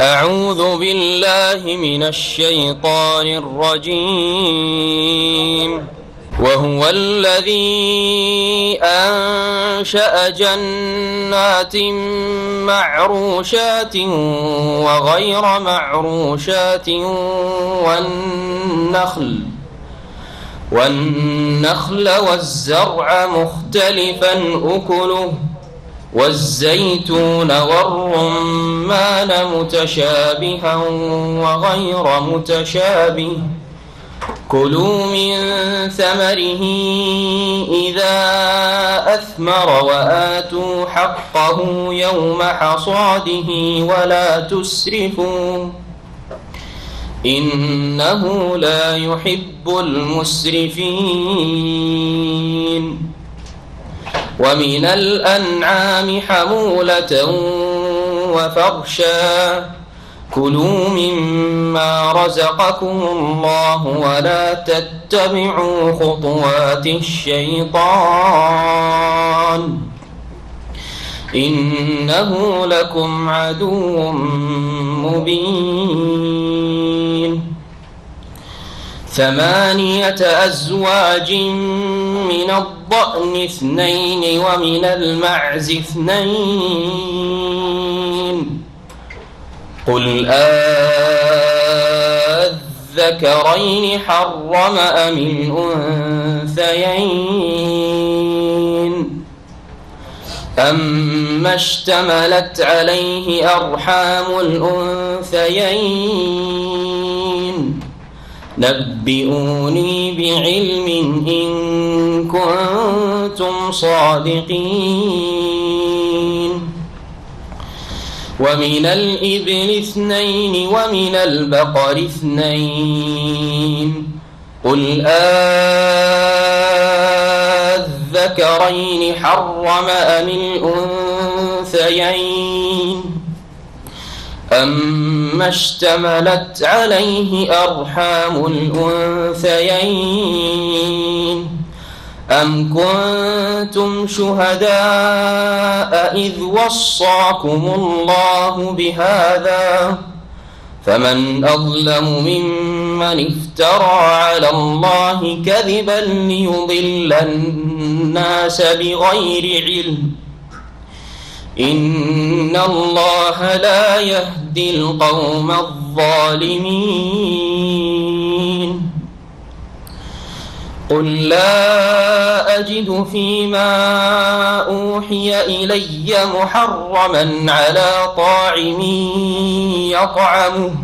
أعوذ بالله من الشيطان الرجيم وهو الذي أنشأ جنات معروشات وغير معروشات والنخل والزرع مختلفا أكله والزيتون والرمان متشابها وغير متشابه كلوا من ثمره إذا أثمر وآتوا حقه يوم حصاده ولا تسرفوا إنه لا يحب المسرفين ومن الأنعام حمولة وفرشا كلوا مما رزقكم الله ولا تتبعوا خطوات الشيطان إنه لكم عدو مبين 8 أزواج من الضأن 2 ومن المعز 2 قل أذكرين حرم أم الأنثيين أما اشتملت عليه أرحام الأنثيين نبئوني بعلم إن كنتم صادقين ومن الإبل 2 ومن البقر 2 قل أذكرين حرم أم الأنثيين أما اشتملت عليه أرحام الأنثيين أم كنتم شهداء إذ وصاكم الله بهذا فمن أظلم ممن افترى على الله كذبا ليضل الناس بغير علم إن الله لا يهدي القوم الظالمين قل لا أجد فيما أوحي إلي محرما على طاعم يطعمه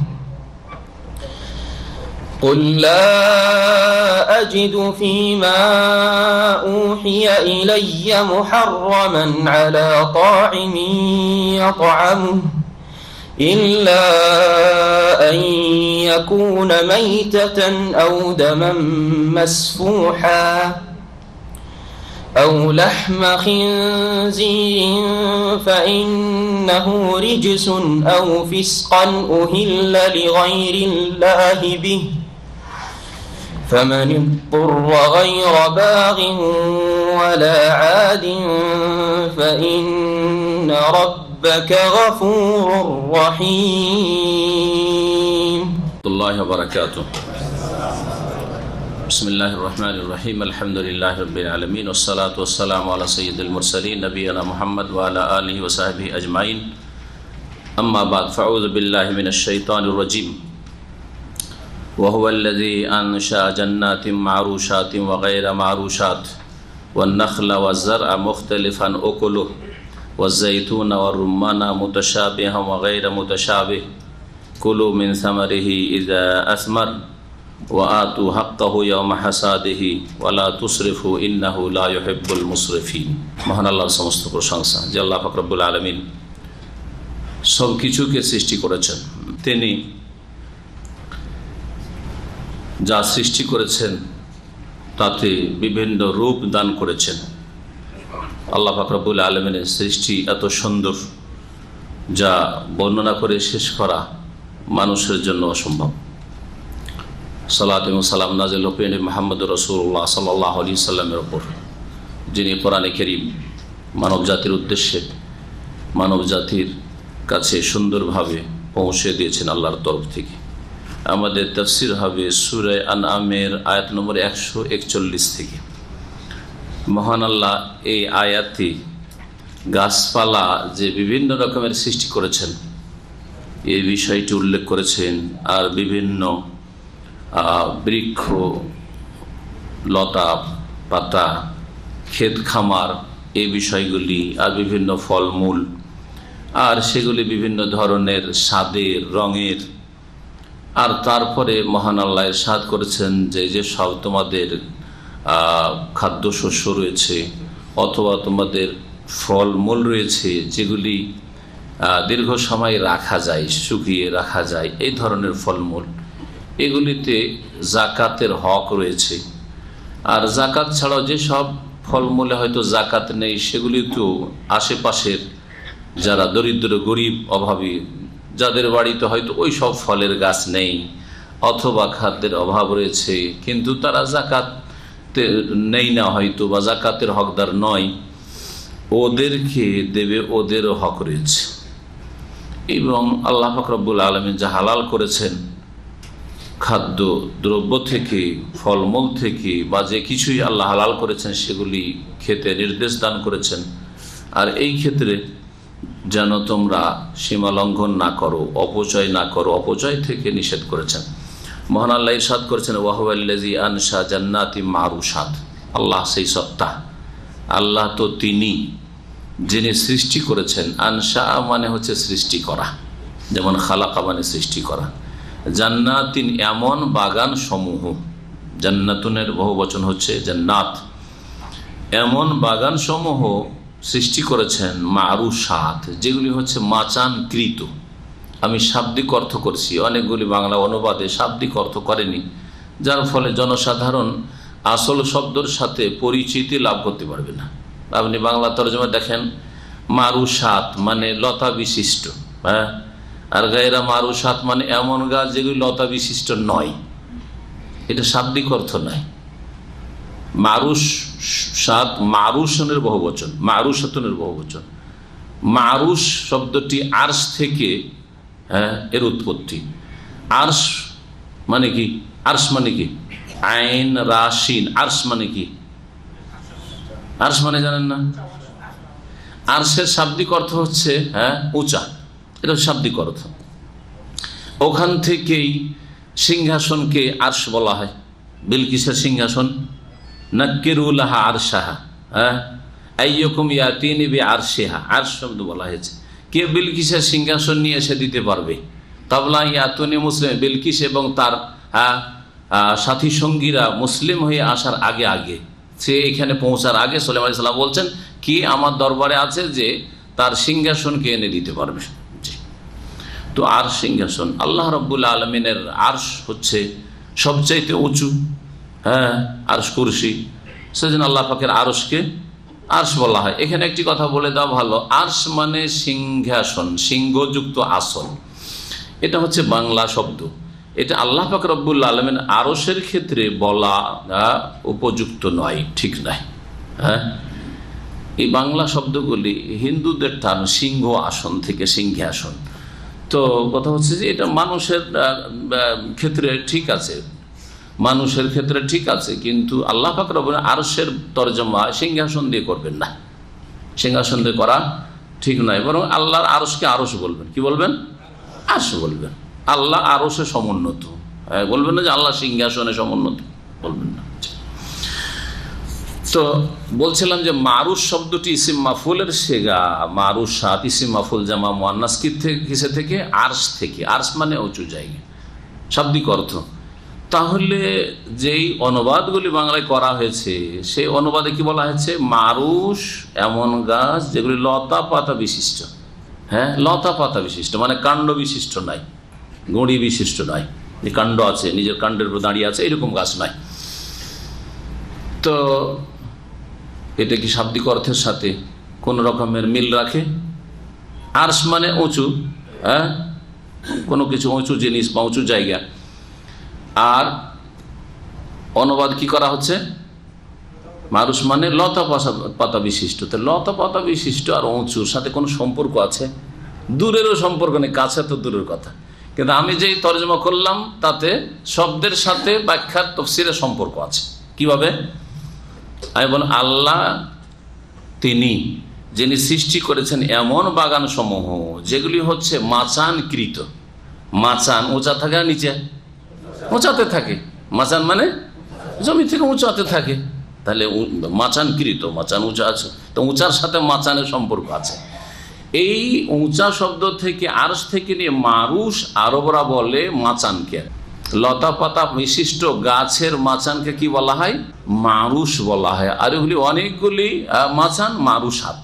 قل لا أجد فيما أوحي إلي محرما على طاعم يطعمه إلا أن يكون ميتة أو دما مسفوحا أو لحم خنزير فإنه رجس أو فسقا أهل لغير الله به فمن اضطر غير باغ ولا عاد فإن ربك غفور رحيم الله وبركاته بسم الله الرحمن الرحيم الحمد لله رب العالمين والصلاة والسلام على سيد المرسلين نبينا محمد وعلى آله وصحبه أجمعين أما بعد فأعوذ بالله من الشيطان الرجيم وهو الذي أنشأ جنات معروشات وغير معروشات والنخل والزرع مختلفا أكله والزيتون والرمان متشابها وغير متشابه كلوا من ثمره إذا أثمر وآتوا حقه يوم حصاده ولا تسرفوا إنه لا يحب المسرفين মহান আল্লাহর সমস্ত প্রশংসা যে আল্লাহ পাক রব্বুল আলামিন সব কিছুকে সৃষ্টি করেছেন। তিনি যা সৃষ্টি করেছেন তাতে বিভিন্ন রূপ দান করেছেন। আল্লাহ পাক রব্বুল আলামিনের সৃষ্টি এত সুন্দর যা বর্ণনা করে শেষ করা মানুষের জন্য অসম্ভব। সালাত এবং সালাম নাজিল হোক মুহাম্মদ রাসূলুল্লাহ সাল্লাল্লাহু আলাইহি সাল্লামের উপর, যিনি কোরআনে কারীম মানব জাতির উদ্দেশ্যে মানব জাতির কাছে সুন্দরভাবে পৌঁছে দিয়েছেন আল্লাহর তরফ থেকে। আমাদের তাফসির হবে সূরা আনআমের আয়াত নম্বর 141 থেকে। মহান আল্লাহ এই আয়াতে গাছপালা যে বিভিন্ন রকমের সৃষ্টি করেছেন এই বিষয়টি উল্লেখ করেছেন, আর বিভিন্ন বৃক্ষ, লতা পাতা, ক্ষেত খামার এই বিষয়গুলি, আর বিভিন্ন ফলমূল, আর সেগুলি বিভিন্ন ধরনের স্বাদের, রঙের। আর তারপরে মহান আল্লাহ ইরশাদ করেছেন যে যে সব তোমাদের খাদ্যশস্য রয়েছে অথবা তোমাদের ফলমূল রয়েছে যেগুলি দীর্ঘ সময় রাখা যায়, শুকিয়ে রাখা যায়, এই ধরনের ফলমূল, এগুলিতে জাকাতের হক রয়েছে। আর জাকাত ছাড়াও যেসব ফলমূলে হয়তো জাকাত নেই সেগুলি তো আশেপাশের যারা দরিদ্র, গরিব, অভাবী, যাদের বাড়িতে হয়তো ওই সব ফলের গাছ নেই অথবা খাদ্যের অভাব রয়েছে, কিন্তু তারা জাকাত নেই না হয়তো, বা জাকাতের হকদার নয়, ওদেরকে দেবে, ওদেরও হক রয়েছে। এবং আল্লাহ পাক রব্বুল আলামিন যা হালাল করেছেন খাদ্য দ্রব্য থেকে, ফলমূল থেকে, বা যে কিছুই আল্লাহ হালাল করেছেন সেগুলি খেতে নির্দেশ দান করেছেন। আর এই ক্ষেত্রে যেন তোমরা সীমা লঙ্ঘন না করো, অপচয় না করো, অপচয় থেকে নিষেধ করেছেন। মহান আল্লাহ ইরশাদ করেছেন ওয়াহুয়াল্লাযী আনশা জান্নাতিম মারুশাত। আল্লাহ সেই সত্তা, আল্লাহ তো তিনি যিনি সৃষ্টি করেছেন। আনশা মানে হচ্ছে সৃষ্টি করা, যেমন খালাকা মানে সৃষ্টি করা। জান্নাতিন এমন বাগান সমূহ, জান্নাতুনের বহু বচন হচ্ছে জান্নাত, এমন বাগান সমূহ সৃষ্টি করেছেন মারুশাত, যেগুলি হচ্ছে মাচানকৃত। আমি শাব্দিক অর্থ করছি, অনেকগুলি বাংলা অনুবাদে শাব্দিক অর্থ করেনি, যার ফলে জনসাধারণ আসল শব্দের সাথে পরিচিতি লাভ করতে পারবে না। আপনি বাংলা তরজমা দেখেন মারুশাত মানে লতা বিশিষ্ট, হ্যাঁ, আর গায়রা মারুশাত মানে এমন গাছ যেগুলি লতা বিশিষ্ট নয়, এটা শাব্দিক অর্থ নয়। মারুশাত মারুশনের বহুবচন, মারুশাতনের বহুবচন। মারুশ শব্দটি আরশ থেকে এর উৎপত্তি। আরশ মানে কি? আরশ মানে কি? আইন রাশিন। আরশ মানে কি? আরশ মানে জানেন না? আরশের শাব্দিক অর্থ হচ্ছে উঁচা, এটা শাব্দিক অর্থ। ওখান থেকেই সিংহাসনকে আরশ বলা হয়। বিলকিসের সিংহাসন, নাক্কিরুলাহা আরশাহা, আইয়ুকুম ইয়াতিনি বিআরশিহা, আরশ শব্দ বলা হয়েছে। কে বিলকিসের সিংহাসন নিয়ে এসে দিতে পারবে? তাবলা ইয়াতুনি মুসলিম, বিলকিস এবং তার সাথী সঙ্গীরা মুসলিম হয়ে আসার আগে আগে, সে এখানে পৌঁছার আগে সুলাইমান আলাইহিস সালাম বলছেন কি আমার দরবারে আছে যে তার সিংহাসনকে এনে দিতে পারবে। তো আর সিংহাসন আল্লাহ রাব্বুল আলামিনের আরশ হচ্ছে সবচাইতে উঁচু, আরশ কুরসি, সেজন্য আল্লাহ পাকের আরশকে আরশ বলা হয়। এখানে একটি কথা বলে দেওয়া ভালো, আরশ মানে সিংহাসন, সিংহযুক্ত আসন, এটা হচ্ছে বাংলা শব্দ। এটা আল্লাহ পাক রব্বুল আলামিন আরশের ক্ষেত্রে বলা উপযুক্ত নয়, ঠিক নয়। এই বাংলা শব্দগুলি হিন্দুদের টান সিংহ আসন থেকে সিংহাসন। তো কথা হচ্ছে যে এটা মানুষের ক্ষেত্রে ঠিক আছে, মানুষের ক্ষেত্রে ঠিক আছে, কিন্তু আল্লাহ পাক রব্বুল আরশের তরজমা সিংহাসন দিয়ে করবেন না, সিংহাসন দিয়ে করা ঠিক নয়। বরং আল্লাহর আরশকে আরশ বলবেন। কি বলবেন? আরশ বলবেন। আল্লাহ আরশে সমুন্নত, বলবেন না যে আল্লাহ সিংহাসনে সমুন্নত, বলবেন না। তো বলছিলাম যে মারুশ শব্দটি ইসিম মাফুলের সেগা, মারুশাত ইসিম মাফুল জামা মুয়ান্নাস কিসে থেকে? আরশ থেকে। আরশ মানে উঁচু জায়গা, শাব্দিক অর্থ। তাহলে যেই অনুবাদগুলি বাংলায় করা হয়েছে সেই অনুবাদে কি বলা হয়েছে? মারুশ এমন গাছ যেগুলি লতা পাতা বিশিষ্ট, লতা পাতা বিশিষ্ট মানে কাণ্ড বিশিষ্ট নয়, গুঁড়ি বিশিষ্ট নয়, যে কাণ্ড আছে নিজের কাণ্ডের উপর দাঁড়িয়ে আছে এরকম গাছ নয়। তো এটা কি শাব্দিক অর্থের সাথে কোন রকমের মিল রাখে? আরশ মানে উঁচু, কোনো কিছু উঁচু জিনিস বা উঁচু জায়গা। আর অনুবাদ কি করা হচ্ছে? মারুশ মানে লতা পাতা বিশিষ্ট। তো লতা পাতা বিশিষ্ট আর উঁচুর সাথে কোনো সম্পর্ক আছে? দূরেরও সম্পর্ক নেই, কাছে তো দূরের কথা। কিন্তু আমি যেই তর্জমা করলাম তাতে শব্দের সাথে ব্যাখ্যার তাফসীরের সম্পর্ক আছে। কিভাবে? আমি বললাম আল্লাহ তিনি যিনি সৃষ্টি করেছেন এমন বাগান সমূহ যেগুলি হচ্ছে মাচানকৃত। মাচান উঁচা থাকে আর নিচে উঁচাতে থাকে। মাচান মানে জমি থেকে উঁচাতে থাকে, তাহলে মাচানকৃত, মাচান উঁচা আছে, তো উঁচার সাথে মাচানের সম্পর্ক আছে। এই উঁচা শব্দ থেকে আরশ থেকে নিয়ে মারুশ আরবরা বলে মাচানকে। লতা পাতা বিশিষ্ট গাছের মাচানকে কি বলা হয়? মারুশ বলা হয়। আর এগুলি অনেকগুলি মাচান, মারুসাত,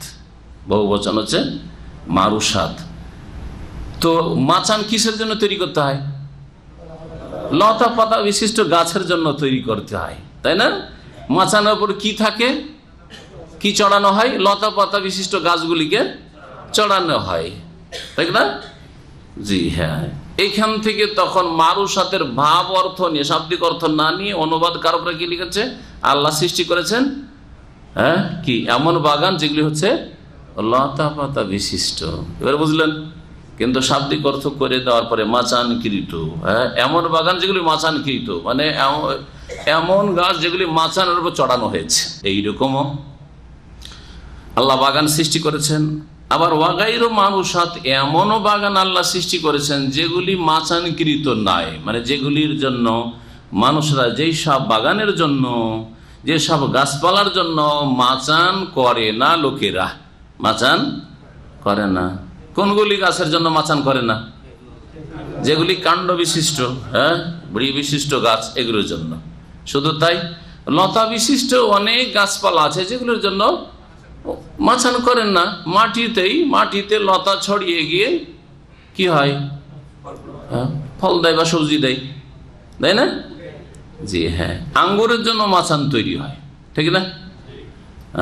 বহু বচন হচ্ছে মারুসাত। তো মাচান কিসের জন্য তৈরি করতে হয়? লতা পাতা বিশিষ্ট গাছের জন্য তৈরি করতে হয়, তাই না? মাচানের উপর কি থাকে, কি চড়ানো হয়? লতা পাতা বিশিষ্ট গাছগুলিকে চড়ানো হয়, তাই না? জি হ্যাঁ। এইখান থেকে তখন মারুসাতের ভাব অর্থ নিয়ে, শাব্দিক অর্থ না নিয়ে অনুবাদ কারকরা কি লিখেছে? আল্লাহ সৃষ্টি করেছেন কি এমন বাগান যেগুলি হচ্ছে লতা পাতা বিশিষ্ট। এবার বুঝলেন? কিন্তু শাব্দিক অর্থ করে দেওয়ার পরে মাচানকৃত, এমন বাগান যেগুলি মাচানকৃত, মানে এমন গাছ যেগুলি মাচানের উপর চড়ানো হয়েছে। এইরকমও আল্লাহ বাগান সৃষ্টি করেছেন। আবার ওয়াগাইরু মারুসাত, এমনও বাগান আল্লাহ সৃষ্টি করেছেন যেগুলি মাচানকৃত নাই, মানে যেগুলির জন্য মানুষরা, যেই সব বাগানের জন্য, যেসব গাছপালার জন্য মাচান করে না, লোকেরা মাচান করে না। কোনগুলি গাছের জন্য মাচান করে না? যেগুলি কাণ্ড বিশিষ্ট, বৃক্ষ বিশিষ্ট গাছ, এগুলোর জন্য। শুধু তাই, লতা বিশিষ্ট অনেক গাছপালা আছে যেগুলোর জন্য মাচান করেন না। মাটিতে লতা ছড়িয়ে গিয়ে কি হয়? ফল দেয় বা সবজি দেয়, তাই না? জি হ্যাঁ। আঙ্গুরের জন্য মাচান তৈরি হয়, ঠিক না?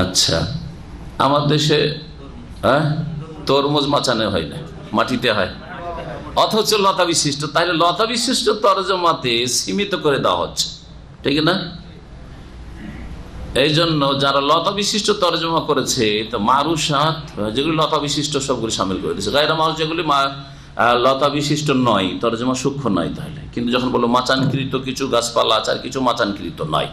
আচ্ছা, আমার দেশে তরমুজ মাচানে হয় না, মাটিতে হয়, অথচ লতা বিশিষ্ট। তাহলে লতা বিশিষ্ট তরজমাতে সীমিত করে দেওয়া হচ্ছে, ঠিক না? এই জন্য যারা লতা বিশিষ্ট তর্জমা করেছে, তো মারুসাত যেগুলি লতা বিশিষ্ট সবগুলি সামিল করে দিয়েছে। গায়রা মারুস যেগুলি লতা বিশিষ্ট নয়, তর্জমা সূক্ষ্ম নয়। তাহলে কিন্তু যখন বললো মাচানকৃত কিছু গাছপালা আছে আর কিছু মাচানকৃত নয়,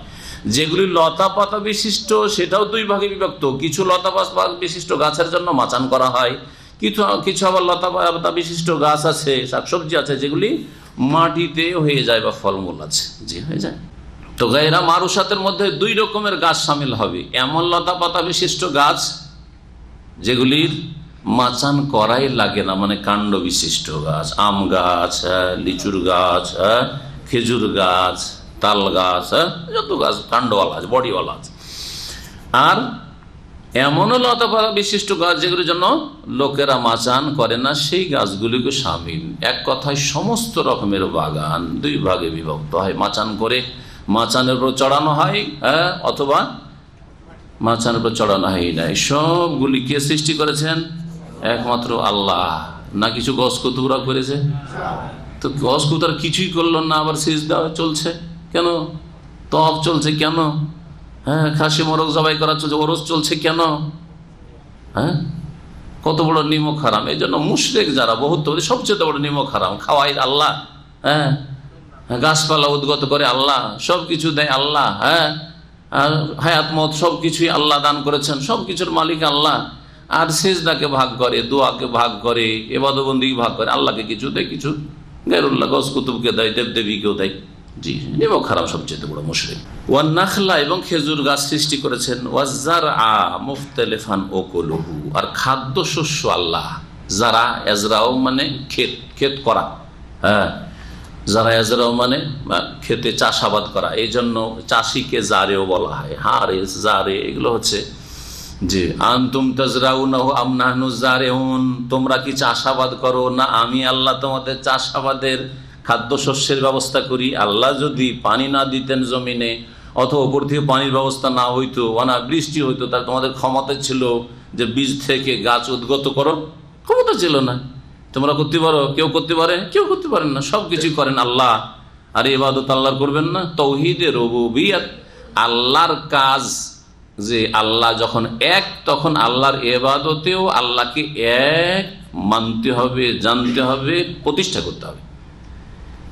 যেগুলি লতা পাতা বিশিষ্ট সেটাও দুই ভাগে বিভক্ত। কিছু লতা পাতা বিশিষ্ট গাছের জন্য মাচান করা হয়, কিছু আবার লতা পাতা বিশিষ্ট গাছ আছে, শাকসবজি আছে যেগুলি মাটিতে হয়ে যায় বা ফলমূল আছে, জি হয়ে যায়। তো গায়রা মারুসাতের মধ্যে দুই রকমের গাছ সামিল হবে। এমন লতা পাতা বিশিষ্ট গাছ যেগুলির মাচান করাই লাগে না, মানে কাণ্ড বিশিষ্ট গাছ, আম গাছ, লিচুর গাছ, খেজুর গাছ, তাল গাছ, যত গাছ কাণ্ডওয়ালা আছে, বডিওয়ালা আছে। আর এমনও লতা পাতা বিশিষ্ট গাছ যেগুলির জন্য লোকেরা মাচান করে না, সেই গাছগুলিকে সামিল। এক কথায় সমস্ত রকমের বাগান দুই ভাগে বিভক্ত হয়। মাচান করে মাচানের উপর চড়ানো হয়, অথবা মাচানের উপর চড়ানো হয় না। সবগুলি কে সৃষ্টি করেছেন? একমাত্র আল্লাহ। না কিছু গসকুতুরা করেছে? তো গসকুতার কিছুই করলো না, আবার সিজদা চলছে কেন? তওয়াফ চলছে কেন? খাসি মোরগ জবাই করা চলছে, ওরস চলছে কেন? কত বড় নিমক হারাম। এই জন্য মুশরিক যারা, বহুত সবচেয়ে বড় নিমক হারাম। খাওয়াই আল্লাহ, গাছপালা উদ্গত করে আল্লাহ, সবকিছু দেয় আল্লাহ, হায়াত মত সবকিছুই আল্লাহ দান করেছেন, সবকিছুর মালিক আল্লাহ। আর সিজদাকে ভাগ করে, দোয়াকে ভাগ করে, ইবাদতবন্দিকে ভাগ করে, আল্লাহকে কিছু দেয়, কিছু গায়রুল্লাহ, গস কুতুবকে দেয়, দেবদেবীকেও দেয়। জি, নিমক হারাম সবচেয়ে বড় মুশরিক। ওয়ান নাখলা, এবং খেজুর গাছ সৃষ্টি করেছেন। ওয়াজ্জারআ মুখতালিফান উকুলুহু, আর খাদ্য শস্য আল্লাহ। যারা এজরাও মানে ক্ষেত করা, যারা এজরাও মানে খেতে চাষাবাদ করা, এই জন্য চাষিকে জারেও বলা হয়। হারে জারে এগুলো হচ্ছে যে আনতুম তাজরাউনাহু আম নাহনু জারিউন, তোমরা কি চাষাবাদ করো না আমি আল্লাহ তোমাদের চাষাবাদের খাদ্যশস্যের ব্যবস্থা করি। আল্লাহ যদি পানি না দিতেন জমিনে, অথবা উপর থেকে পানির ব্যবস্থা না হইতো, বৃষ্টি হইতো, তাহলে তোমাদের ক্ষমতা ছিল যে বীজ থেকে গাছ উদ্গত করো? ক্ষমতা ছিল না। তোমরা করতে পারো? কেউ করতে পারে? কেউ করতে পারেন না। সবকিছু করেন আল্লাহ। আর ইবাদত আল্লাহর করবেন না? তাওহীদে রুবুবিয়্যাত, আল্লাহর কাজ যে আল্লাহ যখন এক, তখন আল্লাহর ইবাদতেও আল্লাহকে এক মানতে হবে, জানতে হবে, প্রতিষ্ঠা করতে হবে।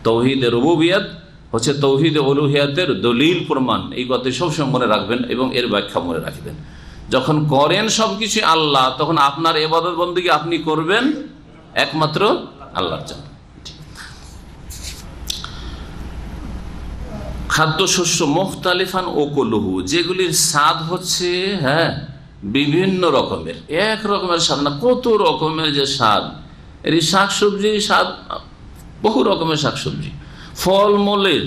তৌহিদে রুবুবিয়ত হচ্ছে তৌহিদে উলুহিয়াতের দলিল, প্রমাণ। এই কথা সবসময় মনে রাখবেন এবং এর ব্যাখ্যা মনে রাখবেন। যখন করেন সবকিছু আল্লাহ, তখন আপনার ইবাদত বন্দেগী আপনি করবেন একমাত্র আল্লাহর জন্য। খাদ্যশস্য মুখতালিফান ওকুলুহু, যেগুলির স্বাদ হচ্ছে বিভিন্ন রকমের, এক রকমের স্বাদ না, কত রকমের যে স্বাদ। এর শাকসবজির স্বাদ, বহু রকমের শাকসবজি, ফলমূলের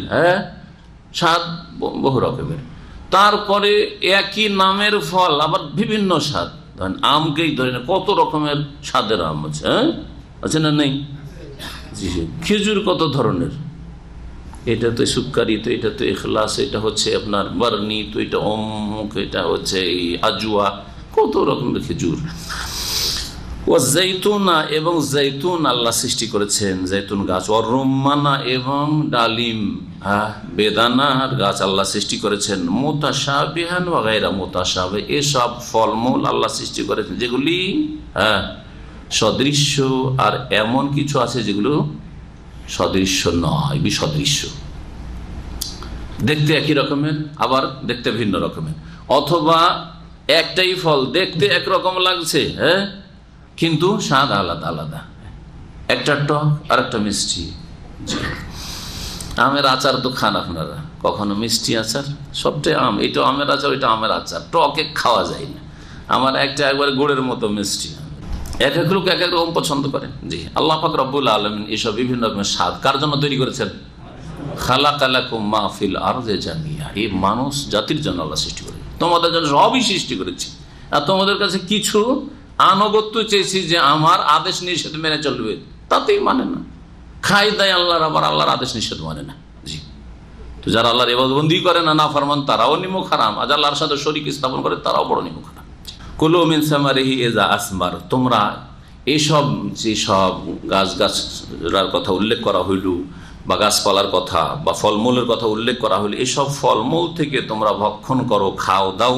স্বাদ বহু রকমের। তারপরে একই নামের ফল আবার বিভিন্ন স্বাদ। ধরেন আমকেই ধরেন, কত রকমের স্বাদের আম আছে, আছে না নেই? জি, খেজুর কত ধরনের, এটা তো সুক্কারি, তো এটা তো ইখলাস, এটা হচ্ছে আপনার বার্নি, তো এটা অমুক, এটা হচ্ছে এই আজুয়া, কত রকমের খেজুর। ও জৈতুনা, এবং জৈতুন আল্লাহ সৃষ্টি করেছেন, জৈতুন গাছ। ও রুম্মানা, এবং ডালিম, বেদানার গাছ আল্লাহ সৃষ্টি করেছেন। মুতাশাবিহান ওয়া গায়রা মুতাশাবিহ, এসব ফলমূল আল্লাহ সৃষ্টি করেছেন যেগুলি সদৃশ্য, আর এমন কিছু আছে যেগুলো সদৃশ্য নয়, বিসদৃশ্য। দেখতে একই রকমের, আবার দেখতে ভিন্ন রকমের। অথবা একটাই ফল দেখতে একরকম লাগছে, কিন্তু স্বাদ আলাদা আলাদা, একটা টক আর একটা মিষ্টি। আমের আচার তো খান আপনারা কখনো? মিষ্টি আচার, সবটাই আম, এটা আমের আচার, ওইটা আমের আচার, টকে খাওয়া যায় না। আমার একটা একবার গুড়ের মতো মিষ্টি, এক এক লোক এক এক রকম পছন্দ করে। জি, আল্লাহ পাক রব্বুল আলামিন এসব বিভিন্ন রকমের স্বাদ কার জন্য তৈরি করেছেন? খালাকালাকুম মা ফিল আরদি জামিয়া, এই মানুষ জাতির জন্য আল্লাহ সৃষ্টি করেছে, তোমাদের জন্য সবই সৃষ্টি করেছি। আর তোমাদের কাছে কিছু আনুগত্য চেয়েছি যে আমার আদেশ নিষেধ মেনে চলবে, তাতেই মানে না। খাই দেয় আল্লাহর, আবার আল্লাহর আদেশ নিষেধ মানে না। জি, তো যারা আল্লাহর ইবাদতবন্দি করে না, নাফরমান, তারাও নিমুখ হারাম, আর আল্লাহর সাথে শরীক স্থাপন করে তারাও বড় নিমুখ হারাম। কুলু মিন সামারিহি ইযা আসমার, তোমরা এইসব যেসব গাছগাছরার কথা উল্লেখ করা হইল, বা গাছপালার কথা বা ফলমূলের কথা উল্লেখ করা হইল, এসব ফলমূল থেকে তোমরা ভক্ষণ করো, খাও দাও।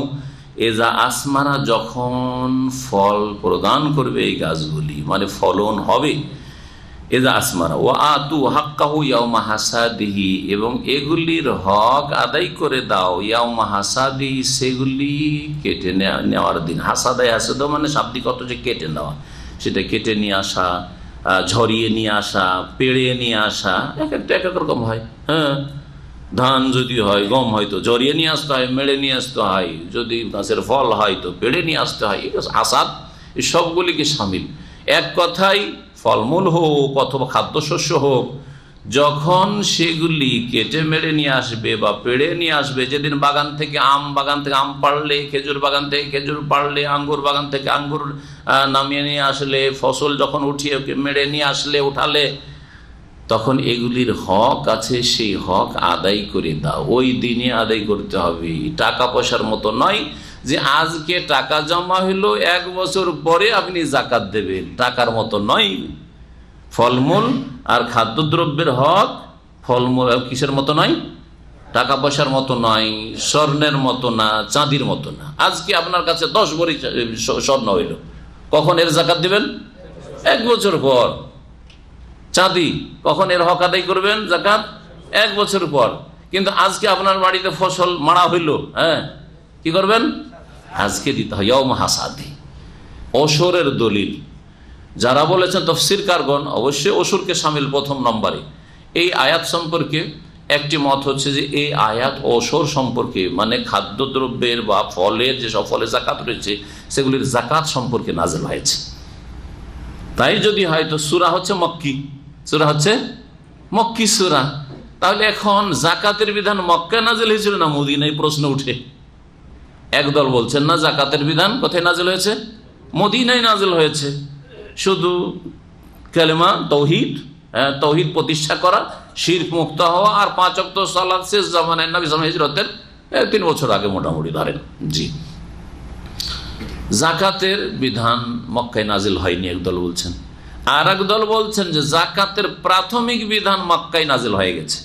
এজা আসমারা, যখন ফল প্রদান করবে এই গাছগুলি, মানে ফলন হবে। এজা আসমারা ও আতু হাক্কাহু ইয়াউমা হাসাদিহি, এবং এগুলির হক আদায় করে দাও ইয়াউমা হাসাদিহি, সেগুলি কেটে নেওয়ার দিন। হাসাদায় হাসাদ মানে শাব্দিক অর্থ যে কেটে নেওয়া, সেটা কেটে নিয়ে আসা, ঝরিয়ে নিয়ে আসা, পেড়ে নিয়ে আসা, এক একটা এক এক রকম হয়। ধান যদি হয়, গম হয়তো জড়িয়ে নিয়ে আসতে হয়, মেড়ে নিয়ে আসতে হয়, যদি গাছের ফল হয় তো পেড়ে নিয়ে আসতে হয়। আসাদ এই সবগুলিকে সামিল। এক কথায় ফলমূল হোক অথবা খাদ্যশস্য হোক, যখন সেগুলি কেটে মেড়ে নিয়ে আসবে বা পেড়ে নিয়ে আসবে, যেদিন বাগান থেকে আম পাড়লে, খেজুর বাগান থেকে খেজুর পাড়লে, আঙ্গুর বাগান থেকে আঙ্গুর নামিয়ে নিয়ে আসলে, ফসল যখন উঠিয়ে মেড়ে নিয়ে আসলে, উঠালে, তখন এগুলির হক আছে, সেই হক আদায় করে দাও। ওই দিনে আদায় করতে হবে, টাকা পয়সার মতো নয় যে আজকে টাকা জমা হইলো 1 বছর পরে আপনি জাকাত দেবেন, টাকার মতো নয়। ফলমূল আর খাদ্যদ্রব্যের হক, ফলমূল কিসের মতো নয়? টাকা পয়সার মতো নয়, স্বর্ণের মতো না, চাঁদির মতো না। আজকে আপনার কাছে 10 ভরি স্বর্ণ হইল, কখন এর জাকাত দিবেন? 1 বছর পর। চাঁদি, কখন এর হক আদায় করবেন জাকাত? 1 বছর পর। কিন্তু আজকে আপনার বাড়িতে ফসল মারা হইল, কি করবেন? আজকে দিতে হয় ইয়াউমা হাসাদি। ওসরের দলিল যারা বলেছেন তাফসীরকারগণ, অবশ্যই ওসরকে শামিল প্রথম নম্বরে। এই আয়াত সম্পর্কে একটি মত হচ্ছে যে এই আয়াত ওসর সম্পর্কে, মানে খাদ্যদ্রব্যের বা ফলের, যেসব ফলে জাকাত রয়েছে সেগুলির জাকাত সম্পর্কে নাযিল হয়েছে। তাই যদি হয়তো সূরা হচ্ছে মক্কি সূরা, তাহলে এখন জাকাতের বিধান মক্কায় নাযিল হয়েছিল না মদিনায়? প্রশ্ন উঠে। একদল বলছেন না, জাকাতের বিধান কোথায় নাযিল হয়েছে? মদিনায় নাযিল হয়েছে। শুধু কালেমা তৌহিদ প্রতিষ্ঠা করা, শিরক মুক্ত হওয়া, আর 5 ওয়াক্ত সালাত শেষ জামানায় নবী সাল্লাল্লাহু আলাইহি হিজরতের 3 বছর আগে মোটামুটি ধরেন। জি, জাকাতের বিধান মক্কায় নাযিল হয়নি একদল বলছেন। আর একদল বলছেন যে জাকাতের প্রাথমিক বিধান মক্কায় নাযিল হয়ে গেছে,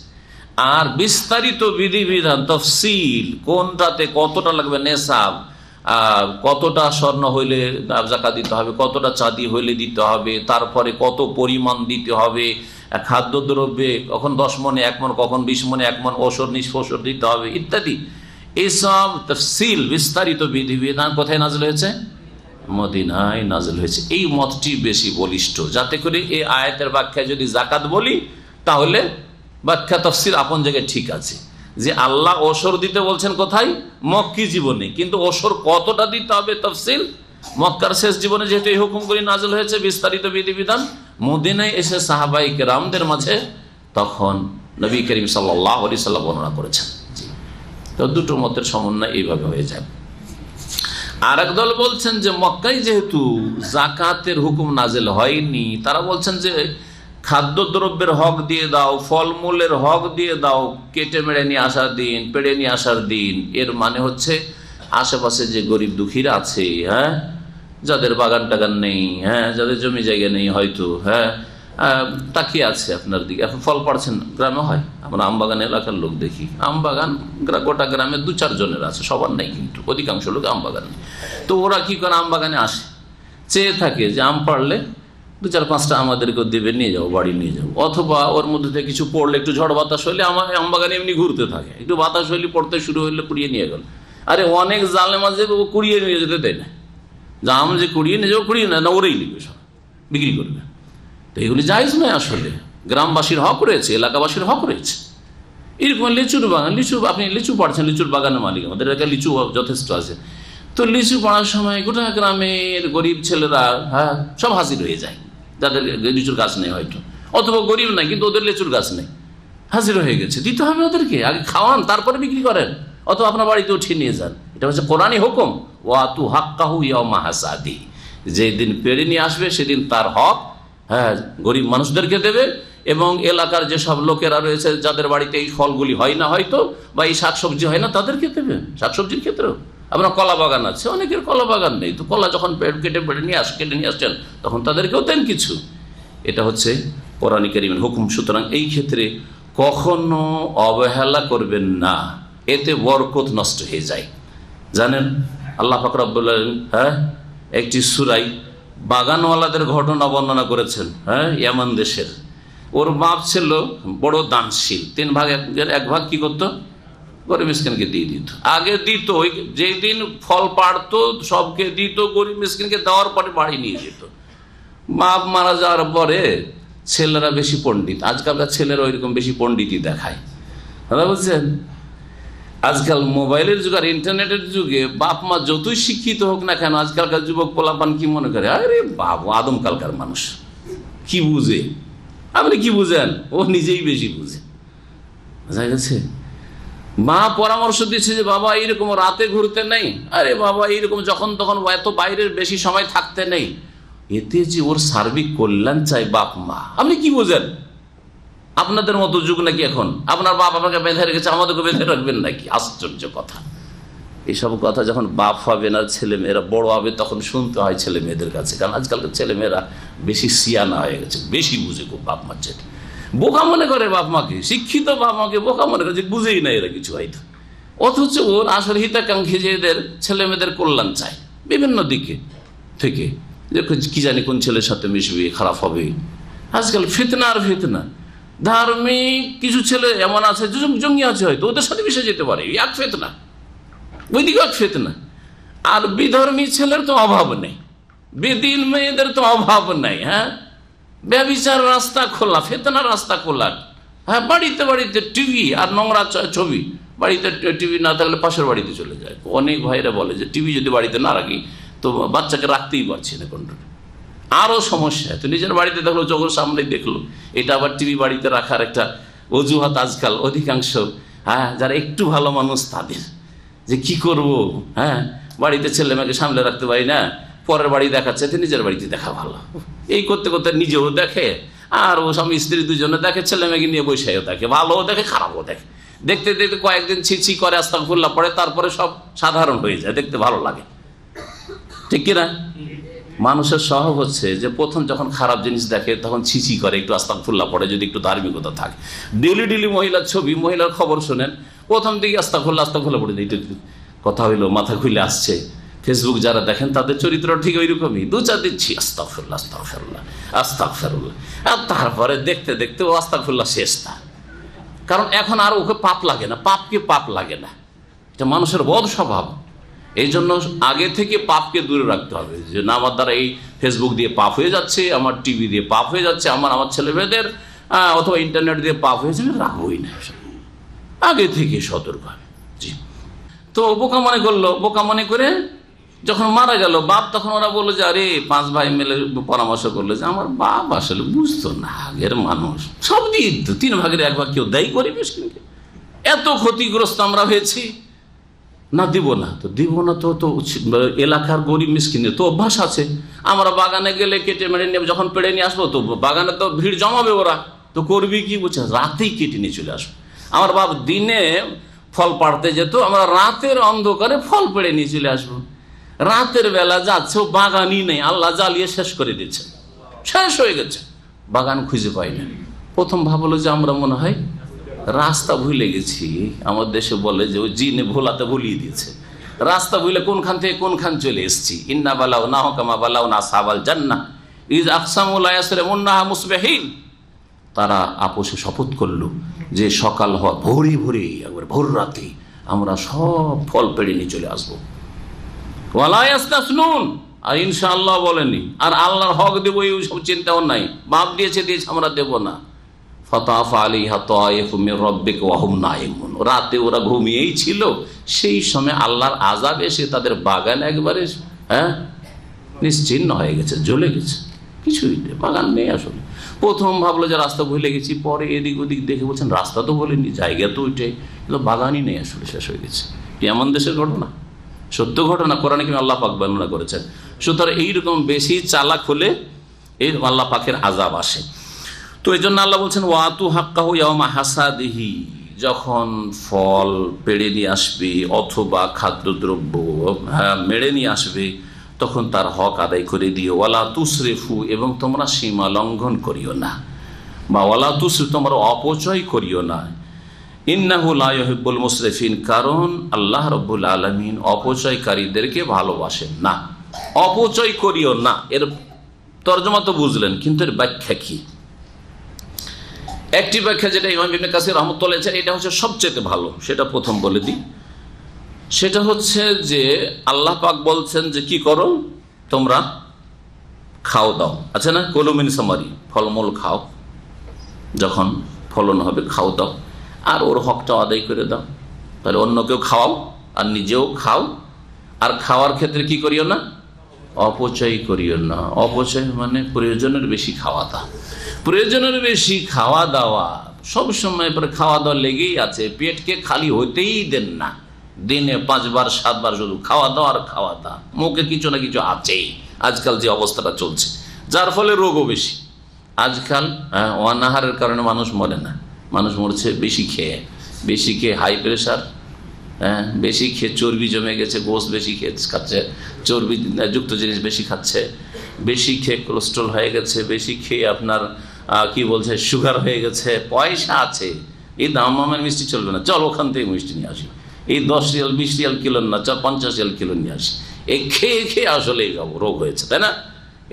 আর বিস্তারিত বিধিবিধান তফসিল, কোনটাতে কতটা লাগবে, নেশাব, কতটা স্বর্ণ হইলে জাকাত দিতে হবে, কতটা চাঁদি হইলে দিতে হবে, তারপরে কত পরিমাণ দিতে হবে, খাদ্যদ্রব্যে কখন 10 মণে 1 মণ, কখন 20 মণে 1 মণ, ওষর নিষ্পোষর দিতে হবে ইত্যাদি। এইসব তফসিল বিস্তারিত বিধিবিধান কোথায় নাযিল হয়েছে? মদিনায় নাযিল হয়েছে। এই মতটি বেশি বলিষ্ঠ, যাতে করে এই আয়াতের ব্যাখ্যায় যদি জাকাত বলি তাহলে ব্যাখ্যা তফসিল আপন জায়গায় ঠিক আছে, যে আল্লাহ ওষর দিতে বলছেন কোথায়? মক্কি জীবনে, কিন্তু ওষর কতটা দিতে হবে তফসিল মক্কার শেষ জীবনে যেহেতু এই হুকুমগুলি নাযিল হয়েছে বিস্তারিত বিধিবিধান, মদিনায় এসে সাহাবাই কেরামদের মাঝে তখন নবী করিম সাল্লাল্লাহু আলাইহি সাল্লাম বর্ণনা করেছেন। তো দুটো মতের সমন্বয় এইভাবে হয়ে যায়। আর এক দল বলছেন যে মক্কায় যেহেতু জাকাতের হুকুম নাযিল হয়নি, তারা বলছেন যে খাদ্যদ্রব্যের হক দিয়ে দাও, ফলমূলের হক দিয়ে দাও, কেটে মেড়ে নিয়ে আসার দিন, পেড়ে নিয়ে আসার দিন। এর মানে হচ্ছে আশেপাশে যে গরিব দুঃখীরা আছে, হ্যাঁ, যাদের বাগান টাগান নেই, হ্যাঁ, যাদের জমি জায়গা নেই, হয়তো হ্যাঁ তাকিয়ে আছে আপনার দিকে, এখন ফল পাড়ছেন। গ্রামে হয়, আমরা আমবাগান এলাকার লোক দেখি, আমবাগান গোটা গ্রামে 2-4 জনের আছে, সবার নেই, কিন্তু অধিকাংশ লোক আমবাগান নেই। তো ওরা কি করে আমবাগানে আসে, চেয়ে থাকে যে আম পাড়লে 2-4-5টা আমাদেরকেও দেবে, নিয়ে যাও, বাড়ি নিয়ে যাও। অথবা ওর মধ্যে থেকে কিছু পড়লে, একটু ঝড় বাতাস হলে আমার আমবাগানে এমনি ঘুরতে থাকে, একটু বাতাস হইলে পড়তে শুরু হইলে কুড়িয়ে নিয়ে গেল। আরে অনেক জালেমা যে ও কুড়িয়ে নিয়ে যেতে দেয় না, যে আম যে কুড়িয়ে নিয়ে যাও, কুড়িয়ে না ওরাই নিবে, সব বিক্রি করবে। তো এগুলি জায়েজ নয়। আসলে গ্রামবাসীর হক রয়েছে, এলাকাবাসীর হক রয়েছে। এরকম লিচুর বাগান, আপনি লিচু পাড়ছেন, লিচুর বাগানের মালিক, আমাদের এলাকায় লিচু যথেষ্ট আছে। তো লিচু পাড়ার সময় গোটা গ্রামের গরিব ছেলেরা, হ্যাঁ, সব হাজির হয়ে যায়, যাদের লিচুর গাছ নেই হয়তো, অথবা গরিব নাই কিন্তু ওদের লিচুর গাছ নেই, হাজির হয়ে গেছে, দিতে হবে ওদেরকে। আগে খাওয়ান, তারপরে বিক্রি করেন, অথবা আপনার বাড়িতে উঠিয়ে নিয়ে যান। এটা হচ্ছে কোরআনী হুকুম, ওয়াতু হাক্কাহু ইয়াওমা হাসাদি। যেদিন পেড়ে নিয়ে আসবে সেদিন তার হক, হ্যাঁ, গরিব মানুষদেরকে দেবে। এবং এলাকার যেসব লোকেরা রয়েছে যাদের বাড়িতে এই ফলগুলি হয় না হয়তো, বা এই শাকসবজি হয় না, তাদেরকে দেবে। শাকসবজির ক্ষেত্রেও আপনার কলা বাগান আছে, অনেকের কলা বাগান নেই, তো কলা যখন কেটে নিয়ে আসছেন তখন তাদেরকেও দেন কিছু। এটা হচ্ছে কোরআন কারীমের হুকুম। সুতরাং এই ক্ষেত্রে কখনো অবহেলা করবেন না, এতে বরকত নষ্ট হয়ে যায়। জানেন আল্লাহ পাক রব্বুল আলামিন, হ্যাঁ, একটি সূরায় বাগানওয়ালাদের ঘটনা বর্ণনা করেছেন। হ্যাঁ, ইয়ামান দেশের, ওর বাপ ছিল বড় দানশীল, 3 ভাগের 1 ভাগ কি করতো? গরিব মিসকিনকে দিয়ে দিত। আগে দিত, ওই যেদিন ফল পাড়তো সবকে দিত, গরিব মিসকিনকে দেওয়ার পরে বাড়ি নিয়ে যেত। বাপ মারা যাওয়ার পরে ছেলেরা বেশি পণ্ডিত, আজকালকার ছেলেরা ওইরকম বেশি পণ্ডিতই দেখায়, দাদা বুঝছেন? আজকাল মোবাইলের যুগ আর ইন্টারনেটের যুগে বাপ মা যতই শিক্ষিত হোক না কেন, আজকালকার যুবক পোলাপান কি মনে করে, আরে বাবু আদমকালকার মানুষ, কি বুঝে? আপনি কি বুঝেন? ও নিজেই বেশি বুঝে। বুঝা গেছে? মা পরামর্শ দিচ্ছে যে বাবা এইরকম রাতে ঘুরতে নেই, আরে বাবা এইরকম যখন তখন এত বাইরের বেশি সময় থাকতে নেই। এতে যে ওর সার্বিক কল্যাণ চাই বাপ মা, আপনি কি বুঝেন? আপনাদের মতো যুগ নাকি এখন? আপনার বাপ আপনাকে বেঁধে রেখেছে, আমাদেরকে বেঁধে রাখবেন নাকি? আশ্চর্য কথা। এইসব কথা যখন বাপ হবে না, ছেলে মেয়েরা বড় হবে, তখন শুনতে হয় ছেলে মেয়েদের কাছে। কারণ আজকালকার ছেলে মেয়েরা বেশি সিয়ানা হয়ে গেছে, বেশি বুঝে খুব বাপ মার চেয়ে। বোকা মনে করে বাপ মাকে, শিক্ষিত বাপ মাকে বোকা মনে করে, যে বুঝেই না এরা কিছু হয়তো। অথচ ওর আসল হিতাকাঙ্ক্ষী যে এদের ছেলে মেয়েদের কল্যাণ চায় বিভিন্ন দিকে থেকে, যে কি জানি কোন ছেলের সাথে মিশবে, খারাপ হবে। আজকাল ফিতনা আর ফিতনা। ধার্মিক কিছু ছেলে এমন আছে, জঙ্গি আছে হয়তো, ওদের সাথে মিশে যেতে পারে, এক ফিতনা, ওইদিকে এক ফিতনা। আর বিধর্মী ছেলের তো অভাব নেই, বেদিন মেয়েদের তো অভাব নেই। হ্যাঁ, ব্যভিচার রাস্তা খোলা, ফিতনার রাস্তা খোলা। হ্যাঁ, বাড়িতে বাড়িতে টিভি আর নোংরা ছবি। বাড়িতে টিভি না থাকলে পাশের বাড়িতে চলে যায়। অনেক ভাইরা বলে যে টিভি যদি বাড়িতে না রাখি তো বাচ্চাকে রাখতেই পারছি না কন্ট্রোলে। আরও সমস্যা, তো নিজের বাড়িতে দেখলো, চোখের সামনেই দেখলো। এটা আবার টিভি বাড়িতে রাখার একটা অজুহাত আজকাল অধিকাংশ, হ্যাঁ, যারা একটু ভালো মানুষ তাদের, যে কি করব, হ্যাঁ, বাড়িতে ছেলে মেয়েকে সামলে রাখতে পারি না, পরের বাড়ি দেখাচ্ছে, নিজের বাড়িতে দেখা ভালো। এই করতে করতে নিজেও দেখে, আর ও স্বামী স্ত্রী দুজনে দেখে, ছেলে মেয়েকে নিয়ে বসেও দেখে, ভালোও দেখে খারাপও দেখে। দেখতে দেখতে কয়েকদিন ছিছি করে, আস্তাগফিরুল্লাহ পড়ে, তারপরে সব সাধারণ হয়ে যায়, দেখতে ভালো লাগে। ঠিক কিনা? মানুষের স্বভাব হচ্ছে যে প্রথম যখন খারাপ জিনিস দেখে তখন ছিছি করে, একটু আস্তাগফিরুল্লাহ পড়ে, যদি একটু ধার্মিকতা থাকে। ডেলি মহিলার ছবি, মহিলার খবর শোনেন, প্রথম দিকে আস্তাগফিরুল্লাহ পড়ে, এইটা কথা হইলো, মাথা খুলে আসছে, ফেসবুক যারা দেখেন তাদের চরিত্র ঠিক ওই রকমই, দু চার দিচ্ছি আস্তাগফিরুল্লাহ আস্তাগফিরুল্লাহ আস্তাগফিরুল্লাহ, আর তারপরে দেখতে দেখতে ও আস্তাগফিরুল্লাহ শেষ তা। কারণ এখন আর ওকে পাপ লাগে না, পাপকে পাপ লাগে না, এটা মানুষের বদ স্বভাব। এই জন্য আগে থেকে পাপকে দূরে রাখতে হবে, যে না আমার দ্বারা এই ফেসবুক দিয়ে পাপ হয়ে যাচ্ছে, আমার টিভি দিয়ে পাপ হয়ে যাচ্ছে, আমার ছেলে মেয়েদের অথবা ইন্টারনেট দিয়ে পাপ হয়ে যাবে, রাখবোই না, আগে থেকে সতর্ক হবে। জি, তো বোকা মনে করলো, বোকা মনে করে যখন মারা গেল বাপ, তখন ওরা বললো যে আরে 5 ভাই মিলে পরামর্শ করলো যে আমার বাপ আসলে বুঝতো না, আগের মানুষ সব দিয়ে দিত, 3 ভাগের 1 ভাগ কেউ দায়ী করি মিসকিনকে, এত ক্ষতিগ্রস্ত আমরা হয়েছি, না দিব না, তো দিব না, তো এলাকার গরিব মিসকিনের তো অভ্যাস আছে, আমরা বাগানে গেলে কেটে মেরে নিয়ে যখন পেড়ে নিয়ে আসবো, তো বাগানে তো ভিড় জমাবে, ওরা তো করবি কি, বুঝছে, রাতেই কেটে নিয়ে চলে আসবো। আমার বাপ দিনে ফল পাড়তে যেত, আমরা রাতের অন্ধকারে ফল পেড়ে নিয়ে চলে আসবো। রাতের বেলা যাচ্ছে, ও বাগানই নেই, আল্লাহ জ্বালিয়ে শেষ করে দিচ্ছে, শেষ হয়ে গেছে, বাগান খুঁজে পাই না। প্রথম ভাবলো যে আমরা মনে হয় রাস্তা ভুলে গেছি, আমার দেশে বলে যে ওই জিনে ভোলাতে ভুলিয়ে দিয়েছে, রাস্তা ভুলে কোনখান থেকে কোনখান চলে এসেছি। ইন্না বালাউ না হকামা বালাউ না সাবাল জান্নাহ ইজ আকসামুল ইয়াসরিমুন্নাহা মুসবিহিন, তারা আপোষে শপথ করলো যে সকাল হওয়া ভোরে ভোরে, একবার ভোর রাতে আমরা সব ফল পেড়ে নিয়ে চলে আসবো। ওয়ালা ইয়াস্তাসনুন, আর ইনশাআল্লাহ বলেনি, আর আল্লাহর হক দেবো এই সব চিন্তাও নাই, বাপ দিয়েছে আমরা দেব না। ফাতাফা আলাইহা তায়ফুম মির রাব্বিকা ওয়া হুম নাইমুন, রাতে ওরা ঘুমিয়েই ছিল, সেই সময় আল্লাহর আযাব এসে তাদের বাগান একবারে নিশ্চিহ্ন হয়ে গেছে, জ্বলে গেছে, কিছুই নেই, বাগান নেই। আসলে প্রথম ভাবলো যে রাস্তা ভুলে গেছি, পরে এদিক ওদিক দেখে বলছেন রাস্তা তো বলেনি, জায়গা তো ওইটাই, কিন্তু বাগানই নেই, আসলে শেষ হয়ে গেছে। এমন দেশের ঘটনা, সত্য ঘটনা, কোরআনে কিন্তু আল্লাহ পাক বর্ণনা করেছেন। সুতরাং এইরকম বেশি চালাক হলে এই আল্লাহ পাকের আযাব আসে। তো এই জন্য আল্লাহ বলছেন ওয়াতু হাক্কাহু ইয়াওমা হাসাদিহি, যখন ফল পেড়ে নিয়ে আসবে অথবা খাদ্যদ্রব্য মেড়ে নিয়ে আসবে, তখন তার হক আদায় করে দিও। ওয়ালা তুসরিফু, এবং তোমরা সীমা লঙ্ঘন করিও না, বা ওয়ালা তুসরিফু, তোমরা অপচয় করিও না। ইন্নাহু লা ইউহিব্বুল মুসরিফিন, কারণ আল্লাহ রাব্বুল আলামিন অপচয়কারীদেরকে ভালোবাসেন না। অপচয় করিও না, এর তরজমা তো বুঝলেন, কিন্তু এর ব্যাখ্যা কি? একটি ব্যাখ্যা যেটা ইমাম ইবনে কাসির রাহমাতুল্লাহ আলাইহি, এটা হচ্ছে সবচেয়ে ভালো, সেটা প্রথম বলে দিই। সেটা হচ্ছে যে আল্লাহ পাক বলছেন যে কি করো, তোমরা খাও দাও, আছে না, কুলু মিন সামারি, ফলমূল খাও, যখন ফলন হবে খাও দাও, আর ওর হকটা আদায় করে দাও। তাহলে অন্যকেও খাওয়াও আর নিজেও খাও, আর খাওয়ার ক্ষেত্রে কি করিও না, অপচয় করিও না। অপচয় মানে প্রয়োজনের বেশি খাওয়া দাওয়া, প্রয়োজনের বেশি খাওয়া দাওয়া, সবসময় পরে খাওয়া দাওয়া লেগেই আছে, পেটকে খালি হইতেই দেন না, দিনে 5 বার 7 বার শুধু খাওয়া দাওয়া আর খাওয়া দাওয়া, মুখে কিছু না কিছু আছেই। আজকাল যে অবস্থাটা চলছে, যার ফলে রোগও বেশি। আজকাল অনাহারের কারণে মানুষ মরে না, মানুষ মরছে বেশি খেয়ে হাই প্রেশার, বেশি খেয়ে চর্বি জমে গেছে, গোস বেশি খেয়ে খাচ্ছে, চর্বি যুক্ত জিনিস বেশি খাচ্ছে, বেশি খেয়ে কোলেস্ট্রল হয়ে গেছে, বেশি খেয়ে আপনার কি বলছে সুগার হয়ে গেছে। পয়সা আছে, এই দাম মামের মিষ্টি চলবে না, চল ওখান থেকে মিষ্টি নিয়ে আসি, এই 10 রিয়াল 20 রিয়াল কিলো না, চল 50 রিয়াল কিলো নিয়ে আসি। এই খেয়ে খেয়ে আসলে এই রোগ হয়েছে, তাই না?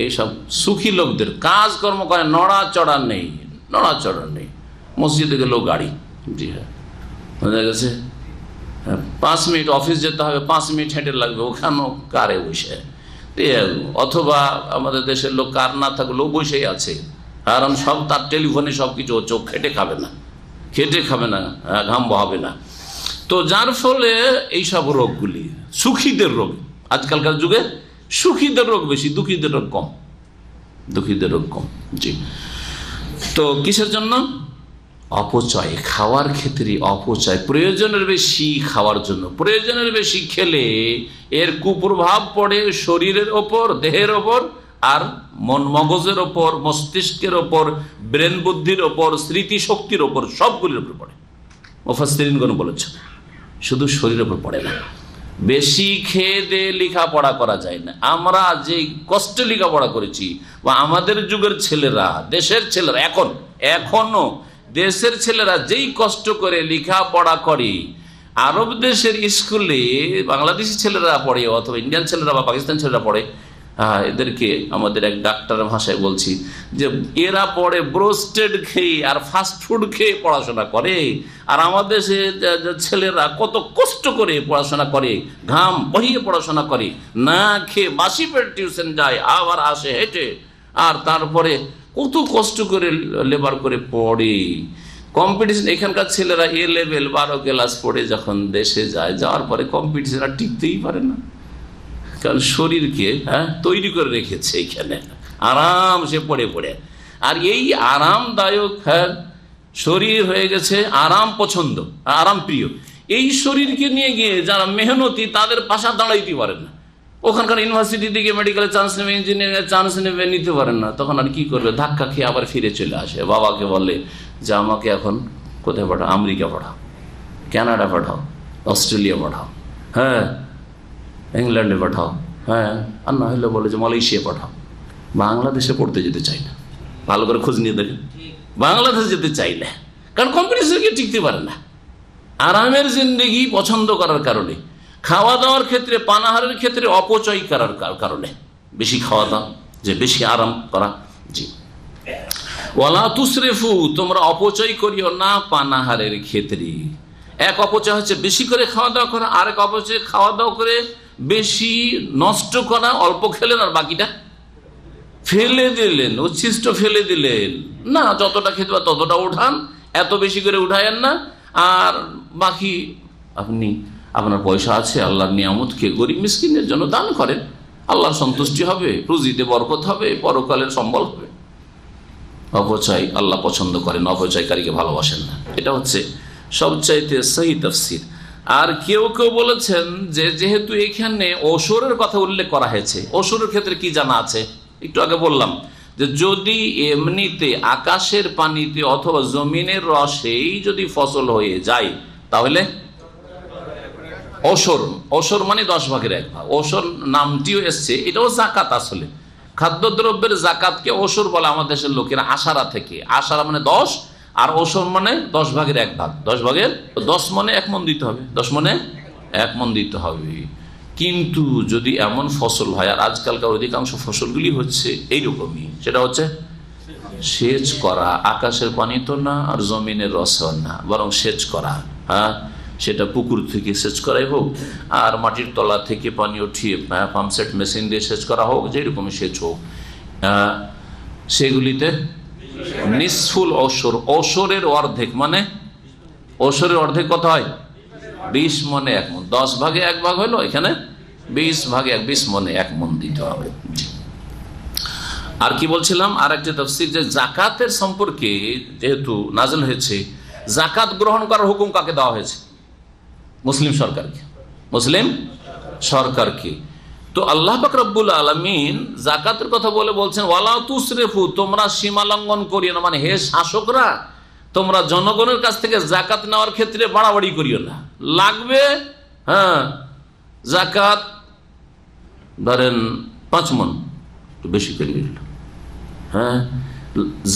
এইসব সুখী লোকদের কাজকর্ম করে, নড়াচড়া নেই, মসজিদে গেলেও গাড়ি, জি হ্যাঁ, বোঝা গেছে। 5 মিনিট অফিস যেতে হবে, 5 মিনিট হেঁটে লাগবে, ওখানেও কারে বসে, অথবা আমাদের দেশের লোক কার না থাকলেও বসেই আছে, কারণ সব তার টেলিফোনে সব কিছু, চোখ খেটে খাবে না, ঘাম বহাবে না। তো যার ফলে এইসব রোগগুলি সুখীদের রোগ, আজকালকার যুগে সুখীদের রোগ বেশি, দুঃখীদের রোগ কম। জি, তো কিসের জন্য? অপচয়, খাওয়ার ক্ষেত্রে অপচয়, প্রয়োজনের বেশি খাওয়ার জন্য। প্রয়োজনের বেশি খেলে এর কুপ্রভাব পড়ে শরীরের ওপর, দেহের ওপর, আর মন মগজের ওপর, মস্তিষ্কের ওপর, ব্রেন বুদ্ধির ওপর, স্মৃতিশক্তির ওপর, সবগুলির ওপর পড়ে। মুফাসসিরিনগণ বলেছেন, শুধু শরীরের ওপর পড়ে না। বেশি খেয়ে দিয়ে লেখাপড়া করা যায় না। আমরা যে কষ্টে লেখাপড়া করেছি, বা আমাদের যুগের ছেলেরা, দেশের ছেলেরা, এখনো দেশের ছেলেরা যেই কষ্ট করে লেখাপড়া করে, আরব দেশের স্কুলে বাংলাদেশি ছেলেরা পড়ে অথবা ইন্ডিয়ান ছেলেরা বা পাকিস্তান ছেলেরা পড়ে, এদেরকে আমাদের এক ডাক্তারের ভাষায় বলছি যে এরা পড়ে ব্রোস্টেড খেয়ে আর ফাস্ট ফুড খেয়ে পড়াশোনা করে, আর আমাদের ছেলেরা কত কষ্ট করে পড়াশোনা করে, ঘাম বহিয়ে পড়াশোনা করে, না খেয়ে বাসি পেট টিউশন যায়, আবার আসে হেঁটে, আর তারপরে কত কষ্ট করে লেবার করে পড়ে। কম্পিটিশন এখানকার ছেলেরা এ লেভেল 12 ক্লাস পড়ে যখন দেশে যায়, যাওয়ার পরে কম্পিটিশন আর টিকতেই পারে না, কারণ শরীরকে তৈরি করে রেখেছে এখানে আরাম সে পড়ে পড়ে। আর এই আরামদায়ক শরীর হয়ে গেছে আরাম পছন্দ, আরাম প্রিয়। এই শরীরকে নিয়ে গিয়ে যারা মেহনতি তাদের পাশা দাঁড়াইতে পারেন না, ওখানকার ইউনিভার্সিটি থেকে মেডিকেলে চান্স নেবে, ইঞ্জিনিয়ারিং চান্স নেবে, নিতে পারেন না, তখন আর কি করবে, ধাক্কা খেয়ে আবার ফিরে চলে আসে। বাবাকে বলে যে আমাকে এখন কোথায় পাঠাও, আমেরিকা পাঠাও, কানাডা পাঠাও, অস্ট্রেলিয়া পাঠাও, ইংল্যান্ডে পাঠাও, আর না হলে বলে যে মালয়েশিয়া পাঠাও। বাংলাদেশে পড়তে যেতে চাই না, ভালো করে খোঁজ নিয়ে দেখেন, বাংলাদেশে যেতে চাই না, কারণ কম্পিটিশনকে টিকতে পারে না। আরামের জিন্দেগি পছন্দ করার কারণে, খাওয়া দাওয়ার ক্ষেত্রে, পানাহারের ক্ষেত্রে অপচয় করার কারণে, বেশি খাওয়া দাওয়া, যে বেশি আরাম করা। জি, ওয়ালা তুসরিফু, তোমরা অপচয় করিও না পানাহারের ক্ষেত্রে। এক অপচয় হচ্ছে বেশি করে খাওয়া দাওয়া করা, আরেক অপচয় খাওয়া দাওয়া করে বেশি নষ্ট করা, অল্প খেলেন আর বাকিটা ফেলে দিলেন, উচ্ছিষ্ট ফেলে দিলেন না, যতটা খেতে পারেন ততটা উঠান, এত বেশি করে উঠায়েন না, আর বাকি আপনি আপনার পয়সা আছে, আল্লাহর নিয়ামতকে গরিব মিসকিনের জন্য দান করেন, আল্লাহর সন্তুষ্টি হবে, রুজিতে বরকত হবে, পরকালের সম্বল হবে। অপচয় আল্লাহ পছন্দ করেন, অপচয়কারীকে ভালোবাসেন না। এটা হচ্ছে সবচাইতে সহি তাফসীর। আর কেউ কেউ বলেছেন যে যেহেতু এখানে ওসরের কথা উল্লেখ করা হয়েছে, ওসরের ক্ষেত্রে কি জানা আছে, একটু আগে বললাম যে যদি এমনিতে আকাশের পানিতে অথবা জমিনের রসেই যদি ফসল হয়ে যায় তাহলে ওসর, ওসর মানে 10 ভাগের 1 ভাগ। ওসর নামটিও এসছে, এটাও জাকাত। আসলে খাদ্যদ্রব্যের জাকাতকে ওসর বলে আমাদের দেশের লোকেরা, আশারা থেকে। আশারা মানে 10, আর ওসর মানে 10 ভাগের 1 ভাগ। 10 ভাগের 10 মনে 1 মণ দিতে হবে, 10 মনে 1 মণ দিতে হবে। কিন্তু যদি এমন ফসল হয়, আর আজকালকার অধিকাংশ ফসলগুলি হচ্ছে এইরকমই, সেটা হচ্ছে সেচ করা, আকাশের পানি তো না আর জমিনের রসও না, বরং সেচ করা। সেটা পুকুর থেকে সেচ করাই হোক, আর মাটির তলা থেকে পানি উঠিয়ে পাম্পসেট মেশিন দিয়ে সেচ করা হোক, যেরকম সেচ হোক, সেগুলিতে নিসফুল ওসর, ওসরের অর্ধেক, মানে ওসরের অর্ধেক কত হয়, 20 মণে 1 মণ। 10 ভাগে 1 ভাগ হলো, এখানে 20 ভাগে 20 মণে 1 মণ দিতে হবে। আর কি বলছিলাম, আর একটা তাফসীর যে জাকাতের সম্পর্কে যেহেতু নাযিল হয়েছে, জাকাত গ্রহণ করার হুকুম কাকে দেওয়া হয়েছে, মুসলিম সরকারকে, মুসলিম সরকারকে। তো আল্লাহ পাক রব্বুল আলামিন জাকাতের কথা বলে বলছেন ওয়ালা তুসরিফু, তোমরা সীমা লঙ্ঘন করিও না, মানে হে শাসকরা, তোমরা জনগণের কাছ থেকে জাকাত নেওয়ার ক্ষেত্রে বাড়াবাড়ি করিও না। লাগবে জাকাত ধরেন 5 মণ, একটু বেশি করে নিল।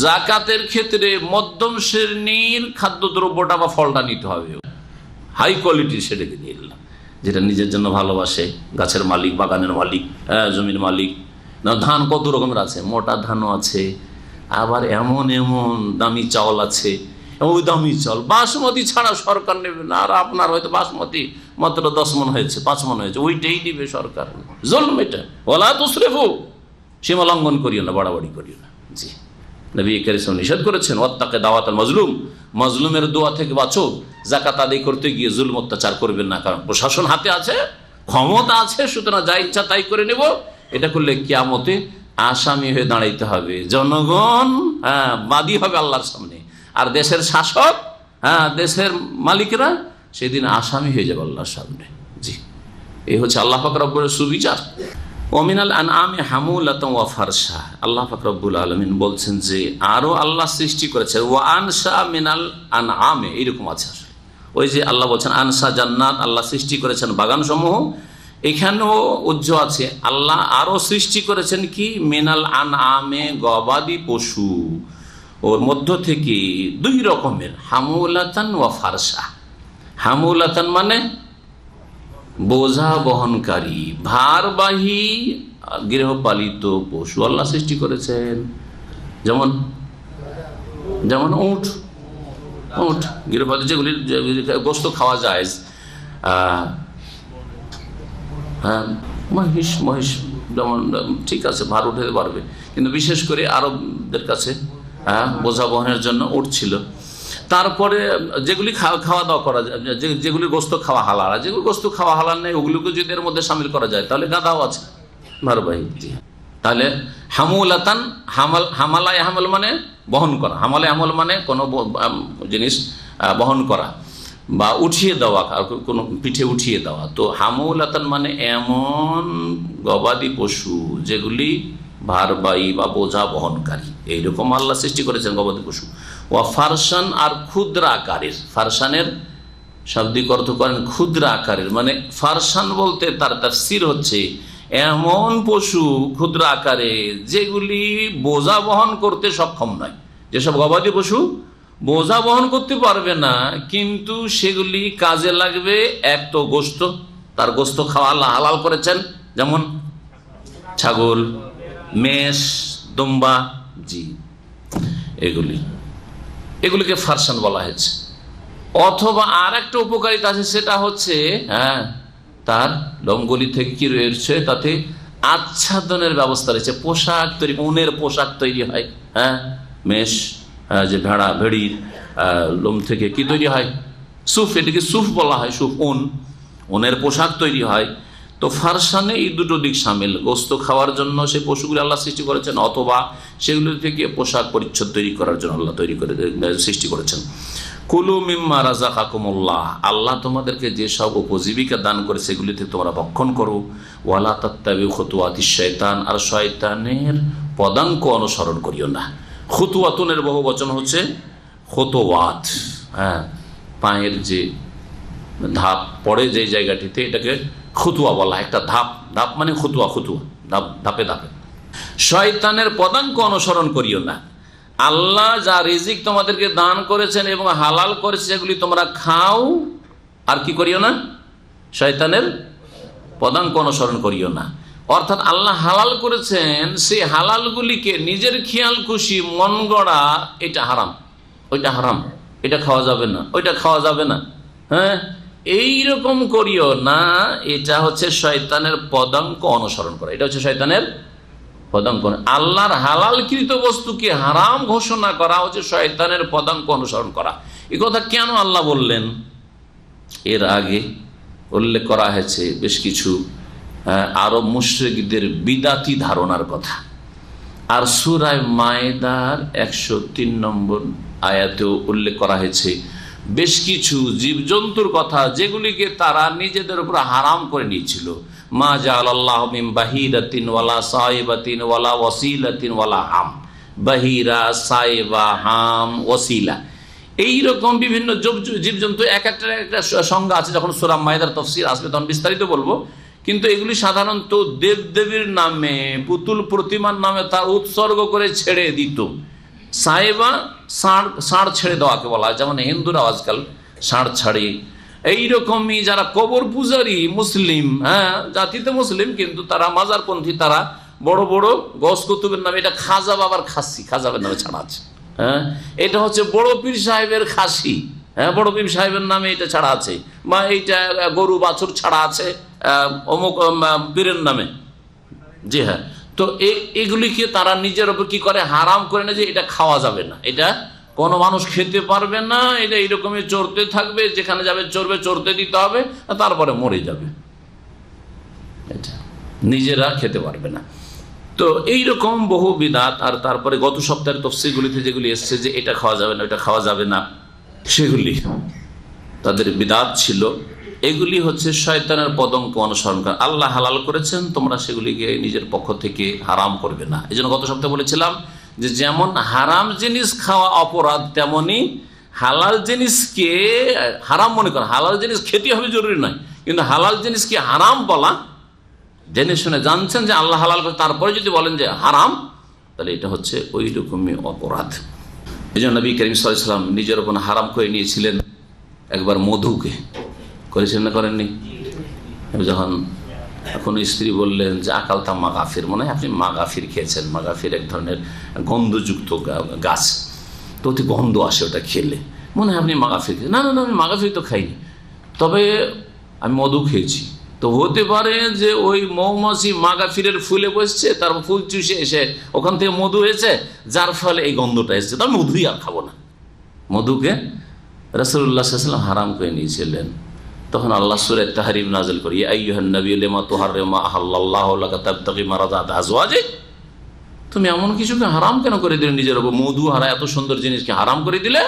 জাকাতের ক্ষেত্রে মধ্যম শ্রেণীর খাদ্যদ্রব্যটা বা ফলটা নিতে হবে, হাই কোয়ালিটি, সেটাকে নিয়ে নিলাম, যেটা নিজের জন্য ভালোবাসে, গাছের মালিক, বাগানের মালিক, জমির মালিক। না, ধান কত রকমের আছে, মোটা ধানও আছে, আবার এমন এমন দামি চাউল আছে, ওই দামি চাউল বাসমতি ছাড়া সরকার নেবে না। আর আপনার হয়তো বাসমতি মাত্র 10 মণ হয়েছে, 5 মণ হয়েছে, ওইটাই দিবে সরকার। জুলম এটা। ওয়ালা তুসরিফু, সীমা লঙ্ঘন করিও না, বাড়াবাড়ি করিও না। জি, নবী কারীম নিষেধ করেছেন ওয়াত্তাকে দাওয়াতাল মাজলুম, মাজলুমের দোয়া থেকে বাঁচো, জাকাত আদায় করতে গিয়ে জুলম অত্যাচার করবেন না, কারণ প্রশাসন হাতে আছে, ক্ষমতা আছে, সুতরাং যা ইচ্ছা তাই করে নেব। এটা করলে কিয়ামতে আসামি হয়ে দাঁড়াইতে হবে, জনগণ বাদী হবে আল্লাহর সামনে, আর দেশের শাসক, দেশের মালিকরা সেদিন আসামি হয়ে যাবে আল্লাহর সামনে। জি, এই হচ্ছে আল্লাহ পাক রব্বুল সুবিচার। ওমিনাল আনআমি হামুলাতান ওয়া ফারশা, আল্লাহ পাক রব্বুল আলামিন বলছেন যে আরো আল্লাহ সৃষ্টি করেছেন, ওয়া আনশা মিনাল আনআমি, এরকম আছে। ওই যে আল্লাহ বলছেন আনশা জান্নাত, আল্লাহ সৃষ্টি করেছেন বাগান সমূহ, এখানেও উজ্জ্ব আছে আল্লাহ আরো সৃষ্টি করেছেন কি, মিনাল আনআমে, গবাদি পশু, ওর মধ্য থেকে 2 রকমের, হামুলাতান ওয়া ফারশা। হামুলাতান মানে বোঝা বহনকারী, ভারবাহী গৃহপালিত পশু আল্লাহ সৃষ্টি করেছেন। যেমন যেমন উট, উট গৃহপালিত, যেগুলি গোস্ত খাওয়া যায়। হ্যাঁ, মহিষ, মহিষ যেমন ঠিক আছে, ভার উঠাতে পারবে, কিন্তু বিশেষ করে আরবদের কাছে বোঝা বহনের জন্য উট ছিল। তারপরে যেগুলি খাওয়া দাওয়া করা যায়, যেগুলি গোস্ত খাওয়া হালাল, যেগুলি গোস্ত খাওয়া হালাল নেই, ওগুলোকে যদি এর মধ্যে সামিল করা যায় তাহলে গাধাও আছে ভারবাহী। তাহলে হামুলাতান, হামালা হামল মানে বহন করা, হামালে আমল মানে কোনো জিনিস বহন করা বা উঠিয়ে দেওয়া, কোনো পিঠে উঠিয়ে দেওয়া। তো হামুলাতান মানে এমন গবাদি পশু যেগুলি ভারবাহী বা বোঝা বহনকারী, এইরকম আল্লাহ সৃষ্টি করেছেন গবাদি পশু। ওয়া ফারসান, আর ক্ষুদ্র আকারের, ফারসানের শাব্দিক অর্থ করেন ক্ষুদ্র আকারের, মানে ফারসান বলতে তার তাফসীর হচ্ছে এমন পশু ক্ষুদ্র আকারে যেগুলি বোঝা বহন করতে সক্ষম নয়। যেসব গবাদি পশু বোঝা বহন করতে পারবে না, কিন্তু সেগুলি কাজে লাগবে। এক তো গোস্ত, তার গোস্ত খাওয়া আল্লাহ হালাল করেছেন, যেমন ছাগল, মেষ, দুম্বা, জি, এগুলিকে ফারসান বলা হয়েছে। অথবা আর একটা উপকারিতা আছে, সেটা হচ্ছে তার লোমগুলি থেকে কি রয়েছে, তাতে আচ্ছাদনের ব্যবস্থা রয়েছে, পোশাক তৈরি, উনের পোশাক তৈরি হয়। মেষ, যে ভেড়া, ভেড়ির লোম থেকে কি তৈরি হয়, সুফ, এটাকে সুফ বলা হয়, সুফ, উনের পোশাক তৈরি হয়। তো ফারসানে এই দুটো দিক সামিল, গোস্ত খাওয়ার জন্য সেই পশুগুলি আল্লাহ সৃষ্টি করেছেন, অথবা সেগুলি থেকে পোশাক পরিচ্ছদ তৈরি করার জন্য আল্লাহ সৃষ্টি করেছেন। কুলু মিম্মা রাযাকাকুমুল্লাহ, আল্লাহ তোমাদেরকে যেসব উপজীবিকা দান করে সেগুলি থেকে তোমরা ভক্ষণ করো। ওয়ালা তাত্তাবিউ খুতুওয়াতিশ শাইতান, আর শয়তানের পদাঙ্ক অনুসরণ করিও না। খুতুওয়াতুনের বহু বচন হচ্ছে খুতুওয়াত, পায়ের যে ধাপ পড়ে যে জায়গাটিতে, এটাকে খুতুয়া বলা হয়। একটা ধাপ, ধাপ মানে খুতুয়া, খুতুয়া ধাপ, ধাপে ধাপে। শয়তানের পদাঙ্ক অনুসরণ করিও না। আল্লাহ যা রিজিক তোমাদেরকে দান করেছেন এবং হালাল করেছে সেগুলি তোমরা খাও, আর কি করিও না, শয়তানের পদাঙ্ক অনুসরণ করিও না। অর্থাৎ আল্লাহ হালাল করেছেন, সেই হালালগুলিকে নিজের খেয়াল খুশি মন গড়া, এটা হারাম, ওইটা হারাম, এটা খাওয়া যাবে না, ওইটা খাওয়া যাবে না, এইরকম করিও না। এটা হচ্ছে শয়তানের পদাঙ্ক অনুসরণ করা, এটা হচ্ছে শয়তানের পদাঙ্ক। আল্লাহর হালালকৃত বস্তুকে হারাম ঘোষণা করা হচ্ছে শয়তানের পদাঙ্ক অনুসরণ করা। এই কথা কেন আল্লাহ বললেন? এর আগে উল্লেখ করা হয়েছে বেশ কিছু আরব মুশরিকদের বিদাতি ধারণার কথা। আর সূরা মায়েদার 103 নম্বর আয়াতেও উল্লেখ করা হয়েছে বেশ কিছু জীবজন্তুর কথা, যেগুলিকে তারা নিজেদের উপর হারাম করে নিয়েছিল। মা জাআলাল্লাহু মিন বাহিরাতিন ওয়ালা সাইবাতিন ওয়ালা ওয়াসিলাতিন ওয়ালা হাম, বাহিরা, সাইবা, হাম, ওয়াসিলা, এইরকম বিভিন্ন জীবজন্তু এক একটা সংজ্ঞা আছে। যখন সূরা মায়েদার তাফসীর আসবে তখন বিস্তারিত বলবো। কিন্তু এগুলি সাধারণত দেবদেবীর নামে, পুতুল প্রতিমার নামে তার উৎসর্গ করে ছেড়ে দিত। সাইবা, ষাঁড় ছেড়ে দেওয়াকে বলা হয়, যেমন হিন্দুরা আজকাল ষাঁড় ছাড়ে। এইরকমই যারা কবর পূজারী মুসলিম, জাতিতে মুসলিম কিন্তু তারা মাজারপন্থী, তারা বড় বড় গস কুতুবের নামে, এটা খাজা বাবার খাসি, খাজাবের নামে ছাড়া আছে। এটা হচ্ছে বড় পীর সাহেবের খাসি, বড় পীর সাহেবের নামে এটা ছাড়া আছে, বা এইটা গরু বাছুর ছাড়া আছে অমুক পীরের নামে। জি হ্যাঁ, তো এগুলিকে তারা নিজের উপর কি করে, হারাম করে না, যে এটা খাওয়া যাবে না, এটা কোনো মানুষ খেতে পারবে না, এটা এইরকমই চড়তে থাকবে, যেখানে যাবে চড়বে, চড়তে দিতে হবে, তারপরে মরে যাবে, এটা নিজেরা খেতে পারবে না। তো এইরকম বহু বিদাত। আর তারপরে গত সপ্তাহের তফসিরগুলিতে যেগুলি এসছে যে এটা খাওয়া যাবে না, এটা খাওয়া যাবে না, সেগুলি তাদের বিদাত ছিল। এগুলি হচ্ছে শয়তানের পদঙ্ক অনুসরণ করা। আল্লাহ হালাল করেছেন, তোমরা সেগুলিকে নিজের পক্ষ থেকে হারাম করবে না। এই জন্য গত সপ্তাহে বলেছিলাম যে যেমন হারাম জিনিস খাওয়া অপরাধ, তেমনি হালাল জিনিসকে হারাম মনে করা। হালাল জিনিস খেতে হবে জরুরি নয়, কিন্তু হালাল জিনিসকে হারাম বলা, জেনে শুনে জানছেন যে আল্লাহ হালাল করে, তারপরে যদি বলেন যে হারাম, তাহলে এটা হচ্ছে ওই রকমই অপরাধ। এই জন্য নবী করিম সাল্লাল্লাহু আলাইহি ওয়াসাল্লাম নিজের উপর হারাম করে নিয়েছিলেন একবার মধুকে করেছেন না করেননি? যখন কোনো স্ত্রী বললেন যে আকালতা মাগাফির, মনে হয় আপনি মাগাফির খেয়েছেন। মাগাফির এক ধরনের গন্ধযুক্ত গাছ, তো অতি গন্ধ আসে ওটা খেলে, মনে হয় আপনি মাগাফির খেয়েছেন। না না না, আমি মাগাফির তো খাইনি, তবে আমি মধু খেয়েছি। তো হতে পারে যে ওই মৌমাছি মাগাফিরের ফুলে বসছে, তার ফুল চুষে এসে ওখান থেকে মধু হয়েছে, যার ফলে এই গন্ধটা এসেছে। তো আমি মধুই আর খাবো না। মধুকে রাসূলুল্লাহ সাল্লাল্লাহু আলাইহি ওয়াসাল্লাম হারাম করে নিয়েছিলেন। তখন আল্লাহ সূরা তাহরিম নাযিল করে, ইয়া আইয়ুহান নাবিয়্যু লিমা তুহাররিমু মা আহাল্লাল্লাহু লাকা তাবতাগি মারদাত আজওয়াজিক, তুমি এমন কিছুকে হারাম কেন করে দিলে নিজের উপর? মধু হারা এত সুন্দর জিনিসকে হারাম করে দিলে।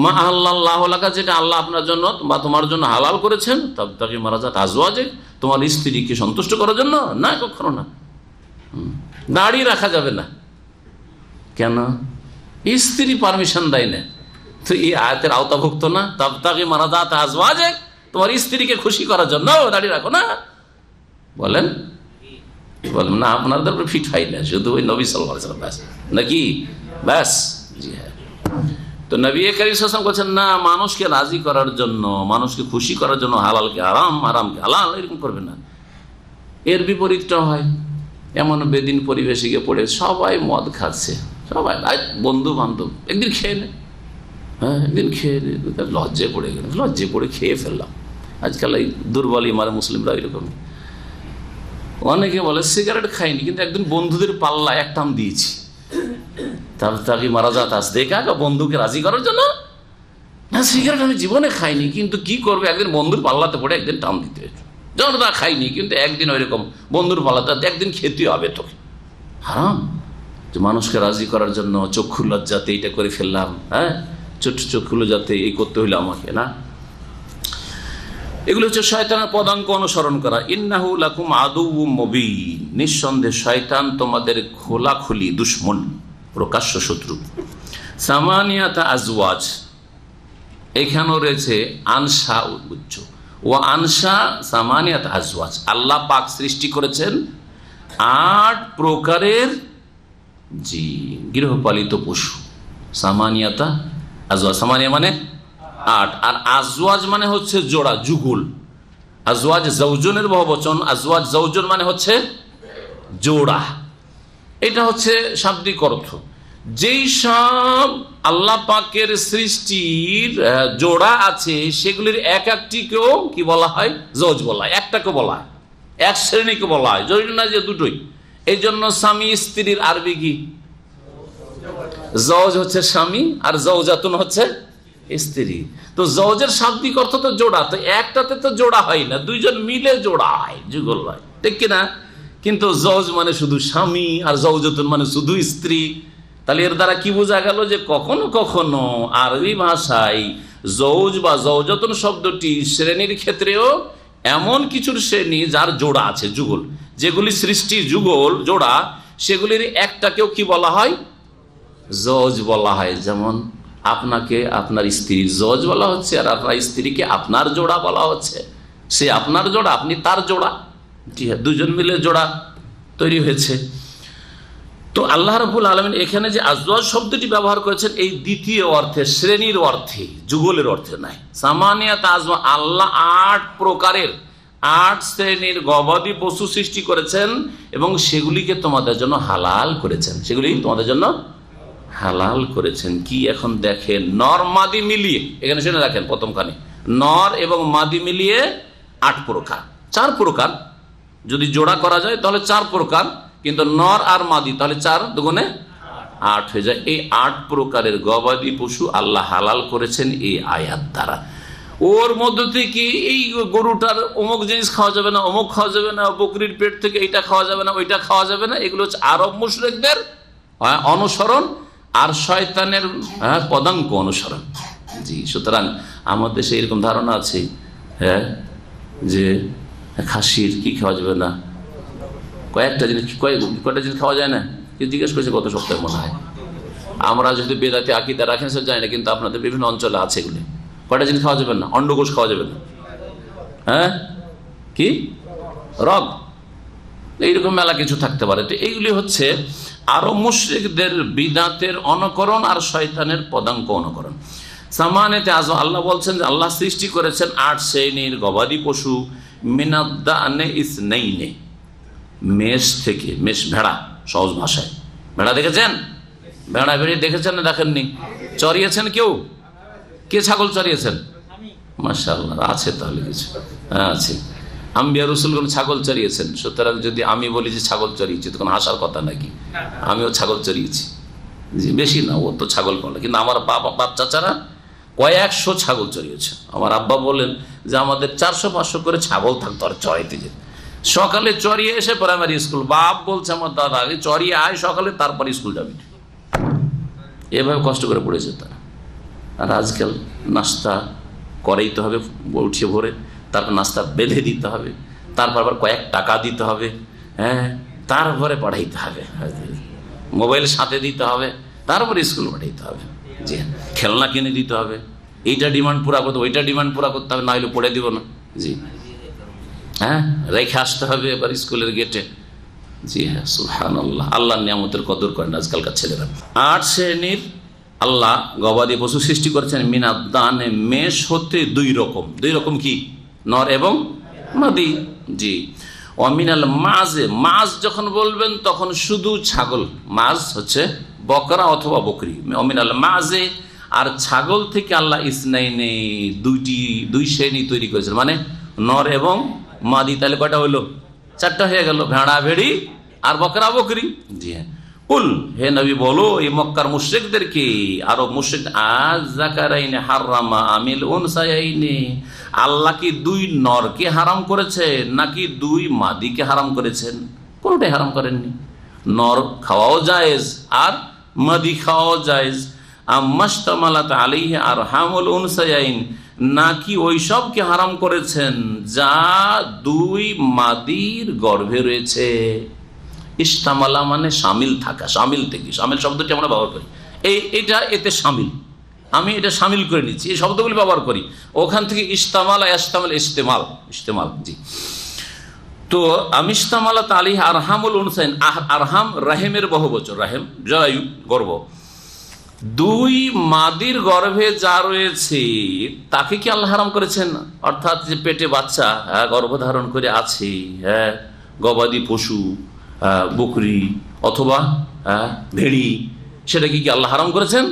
মা আহাল্লাল্লাহু লাকা, যেটা আল্লাহ আপনার জন্য বা তোমার জন্য হালাল করেছেন, তাবতাগি মারদাত আজওয়াজিক, তোমার স্ত্রীকে সন্তুষ্ট করার জন্য? না, কখনো না। দাড়ি রাখা যাবে না কেন? স্ত্রী পারমিশন দেয় না, তো এই আয়াতের আওতাভুক্ত না? তাবতাগি মারদাত আজওয়াজিক, তোমার স্ত্রীকে খুশি করার জন্য দাড়ি রাখো না। বলেন না, আপনাদের ফিট হয় না, শুধু ওই নবী সাল্লাল্লাহু আলাইহি ওয়াসাল্লাম ব্যাস, নাকি? ব্যাস, জি হ্যাঁ। তো নবী কারীম সাল্লাল্লাহু আলাইহি ওয়াসাল্লাম বলেছেন, না, মানুষকে রাজি করার জন্য, মানুষকে খুশি করার জন্য হালালকে হারাম, হারামকে হালাল, এরকম করবে না। এর বিপরীতটা হয়, এমন বেদিন পরিবেশে গিয়ে পড়ে সবাই মদ খাচ্ছে, সবাই বন্ধু বান্ধব, একদিন খেয়ে নে, হ্যাঁ একদিন খেয়ে নে, লজ্জায় পড়ে গেল, লজ্জায় পড়ে খেয়ে ফেললাম। আজকাল এই দুর্বল ইমানে মুসলিমরা এরকম। অনেকে বলে সিগারেট খাইনি, কিন্তু একদিন বন্ধুদের পাল্লা এক টান দিয়েছি, তাবতাগি মারদাত আজওয়াজিক, বন্ধুকে রাজি করার জন্য। না, সিগারেট আমি জীবনে খাইনি, কিন্তু কি করবে, একদিন বন্ধুর পাল্লাতে পড়ে একদিন টান দিতে হয়েছে। জনতা খাইনি, কিন্তু একদিন ওইরকম বন্ধুর পাল্লাতে একদিন খেতে হবে তোকে। হারাম যে মানুষকে রাজি করার জন্য চক্ষু লজ্জাতে এইটা করে ফেললাম, হ্যাঁ ছোট্ট চক্ষু লজ্জাতে এই করতে হইলো আমাকে, না। এগুলো হচ্ছে শয়তানের পদাঙ্ক অনুসরণ করা। ইন্নাহু লাকুম আদুউম মুবিন, নিঃসন্দেহে শয়তান তোমাদের খোলাখুলি দুশমন, প্রকাশ্য শত্রু। সামানিয়াতা আজওয়াজ, এখানেও রয়েছে আনসা উচ্চ ও আনসা সামানিয়াতা আজওয়াজ। আল্লাহ পাক সৃষ্টি করেছেন 8 প্রকারের গৃহপালিত পশু। সামানিয়াতা আজওয়াজ, সামানিয়া মানে 8, আর আজওয়াজ মানে হচ্ছে জোড়া, যুগল। আজওয়াজ জওজনের বহুবচন, আজওয়াজ জওজন মানে হচ্ছে জোড়া। এটা হচ্ছে শাব্দিক অর্থ। যেই সব আল্লাহ পাকের সৃষ্টির জোড়া আছে, সেগুলির এক একটিকেও কি বলা হয়? জওজ বলা হয়। একটাকে বলা হয়, এক শ্রেণীকে বলা হয়, জরুরি না যে দুটোই। এই জন্য স্বামী স্ত্রীর আরবি কি? জওজ হচ্ছে স্বামী, আর জওজাতুন হচ্ছে স্ত্রী। তো জওজের শাব্দিক অর্থ তো জোড়া, তো একটাতে তো জোড়া হয় না, দুইজন মিলে জোড়া হয়, যুগল হয়, ঠিক কিনা? কিন্তু জওজ মানে শুধু স্বামী, আর জওজাতুন মানে শুধু স্ত্রী। তাহলে এর দ্বারা কি বোঝা গেল? যে কখনো কখনো আরবি ভাষায় জওজ বা জওজাতুন শব্দটি শ্রেণীর ক্ষেত্রেও এমন কিছুর শ্রেণী যার জোড়া আছে, যুগল, যেগুলি সৃষ্টির যুগল জোড়া, সেগুলির একটাকেও কি বলা হয়? জওজ বলা হয়। যেমন আপনাকে আপনার স্ত্রীর জওজ বলা হচ্ছে, আর আপনার স্ত্রীকে আপনার জোড়া বলা হচ্ছে। সে আপনার জোড়া, আপনি তার জোড়া, জি হ্যাঁ, দুজন মিলে জোড়া তৈরি হয়েছে। তো আল্লাহ রাব্বুল আলামিন এখানে যে আজওয়াজ শব্দটি ব্যবহার করেছেন, এই দ্বিতীয় অর্থে, শ্রেণীর অর্থে, যুগলের অর্থে নাই। সামানিয়াত আজওয়াজ, আল্লাহ 8 প্রকারের 8 শ্রেণীর গবাদি পশু সৃষ্টি করেছেন এবং সেগুলিকে তোমাদের জন্য হালাল করেছেন, সেগুলি তোমাদের জন্য হালাল করেছেন। কি এখন দেখেন, নর মাদি মিলিয়ে, এখানে শুনে রাখেন প্রথমখানে, নর এবং মাদি মিলিয়ে 8 প্রকার, 4 প্রকার। যদি জোড়া করা যায় তাহলে 4 প্রকার, কিন্তু নর আর মাদি তাহলে 4 দুগুণে 8 হয়ে যায়। এই 8 প্রকারের গবাদি পশু আল্লাহ হালাল করেছেন এই আয়াত দ্বারা। ওর মধ্য থেকে এই গরুটার অমুক জিনিস খাওয়া যাবে না, অমুক খাওয়া যাবে না, বকরির পেট থেকে এইটা খাওয়া যাবে না, ওইটা খাওয়া যাবে না, এগুলো হচ্ছে আরব মুশরিকদের অনুসরণ আর শয়তানের পদাঙ্ক অনুসরণ। জি, সুতরাং আমাদের দেশে এরকম ধারণা আছে, হ্যাঁ, যে খাসির কি খাওয়া যাবে না, কয়েকটা জিনিস, কয়টা জিনিস খাওয়া যায় না। কেউ জিজ্ঞেস করেছে গত সপ্তাহে মনে হয়। আমরা যদি বেদাতে আকীদা রাখেন সে যায় না, কিন্তু আপনাদের বিভিন্ন অঞ্চলে আছে এগুলি। কয়টা জিনিস খাওয়া যাবে না? অন্ডকোষ খাওয়া যাবে না, হ্যাঁ, কি রগ, এইরকম মেলা কিছু থাকতে পারে। তো এইগুলি হচ্ছে আরো মুশরিকদের বিদাতের অনুকরণ আর শয়তানের পদাঙ্ক অনুকরণ। সামানেতে আজ আল্লাহ বলছেন যে আল্লাহ সৃষ্টি করেছেন 8 শ্রেণীর গবাদি পশু, মিনাদ্দানে ইসনাইনে, মেষ থেকে, মেষ ভেড়া, সহজ ভাষায় ভেড়া দেখেছেন? ভেড়া ভেড়ি দেখেছেন না দেখেননি? চড়িয়েছেন কেউ? কে ছাগল চড়িয়েছেন? মাশাআল্লাহ, আছে তাহলে কিছু আছে। আম্বিয়া রাসূলগণ ছাগল চড়িয়েছেন, সুতরাং যদি আমি বলি যে ছাগল চড়িয়েছি তখন হাসার কথা নাকি? আমিও ছাগল চড়িয়েছি, জি, বেশি না, ও তো ছাগল বলে, কিন্তু আমার বাপ চাচারা কয়েকশো ছাগল চড়িয়েছে। আমার আব্বা বলেন যে আমাদের 400-500 করে ছাগল থাকতো আর চড়াইতে যেত। সকালে চড়িয়ে এসে প্রাইমারি স্কুল, বাপ বলছে আমার দাদা আগে চড়িয়ে আয় সকালে, তারপর স্কুল যাবি। এভাবে কষ্ট করে পড়েছে তারা। আর আজকাল নাস্তা করাইতে হবে উঠিয়ে ভোরে, তারপর নাস্তা বেঁধে দিতে হবে, তারপর আবার কয়েক টাকা দিতে হবে, হ্যাঁ, তারপরে পড়াইতে হবে, মোবাইল সাথে দিতে হবে, তারপরে স্কুল পাঠাইতে হবে, জি, খেলনা কিনে দিতে হবে, এইটা ডিমান্ড পুরা করতে, ওইটা ডিমান্ড পুরা করতে হবে, না হলে পড়ে দিব না, জি, হ্যাঁ, রেখে আসতে হবে এবার স্কুলের গেটে, জি হ্যাঁ, সুবহানাল্লাহ। আল্লাহর নিয়ামতের কদর করেন আজকালকার ছেলেরা। 8 শ্রেণীর আল্লাহ গবাদি পশু সৃষ্টি করেছেন, মিনাদ্দানে, মেষ হতে 2 রকম। 2 রকম কি? নর এবং মাদি, জি। অমিনাল মাঝে, মাছ যখন বলবেন তখন শুধু ছাগল, মাছ হচ্ছে বকরা অথবা বকরি, অমিনাল মাঝে। আর ছাগল থেকে আল্লাহ ইসনাইনে, 2 শ্রেণী তৈরি করেছেন, মানে নর এবং মাদি। তাহলে কয়টা হইলো? 4টা হয়ে গেল, ভেড়া ভেড়ি আর বকরা বকরি, জি হ্যাঁ। কুল, হে নবী বলো এই মক্কার মুশরিকদেরকে, আরব মুশরিক, আযাকারাইনি হারামা আমিল উনসায়াইনি, আল্লাহ কি 2 নরকে হারাম করেছেন নাকি 2 মাদিকে হারাম করেছেন? কোনটাই হারাম করেননি। নর খাওয়াও জায়েজ আর মাদি খাওয়াও জায়েজ। আম্মাশতামালাত আলাইহি আরহামুল উনসায়াইন, নাকি ওইসবকে হারাম করেছেন যা 2 মাদির গর্ভে রয়েছে। ইস্তামালা মানে শামিল থাকা, শামিল থেকে, শামিল শব্দটি আমরা ব্যবহার করি, এইটা এতে শামিল, আমি এটা শামিল করে নিচ্ছি, এই শব্দগুলি ব্যবহার করি, ওখান থেকে ইস্তামালা, ইস্তামাল, ইস্তেমাল, ইস্তেমাল, জি। তো আমিস্তামালাত আলাইহি আরহামুল উনসাইন, আরহাম রাহিমের বহুবচন, রাহিম জরায়ু, গর্ভ। 2 মাদির গর্ভে যা রয়েছে তাকে কি আল্লাহ হারাম করেছেন? অর্থাৎ যে পেটে বাচ্চা গর্ভধারণ করে আছে, হ্যাঁ, গবাদি পশু, বকরি অথবা ভেড়ি, সেটা কি আল্লাহ হারাম করেছেন?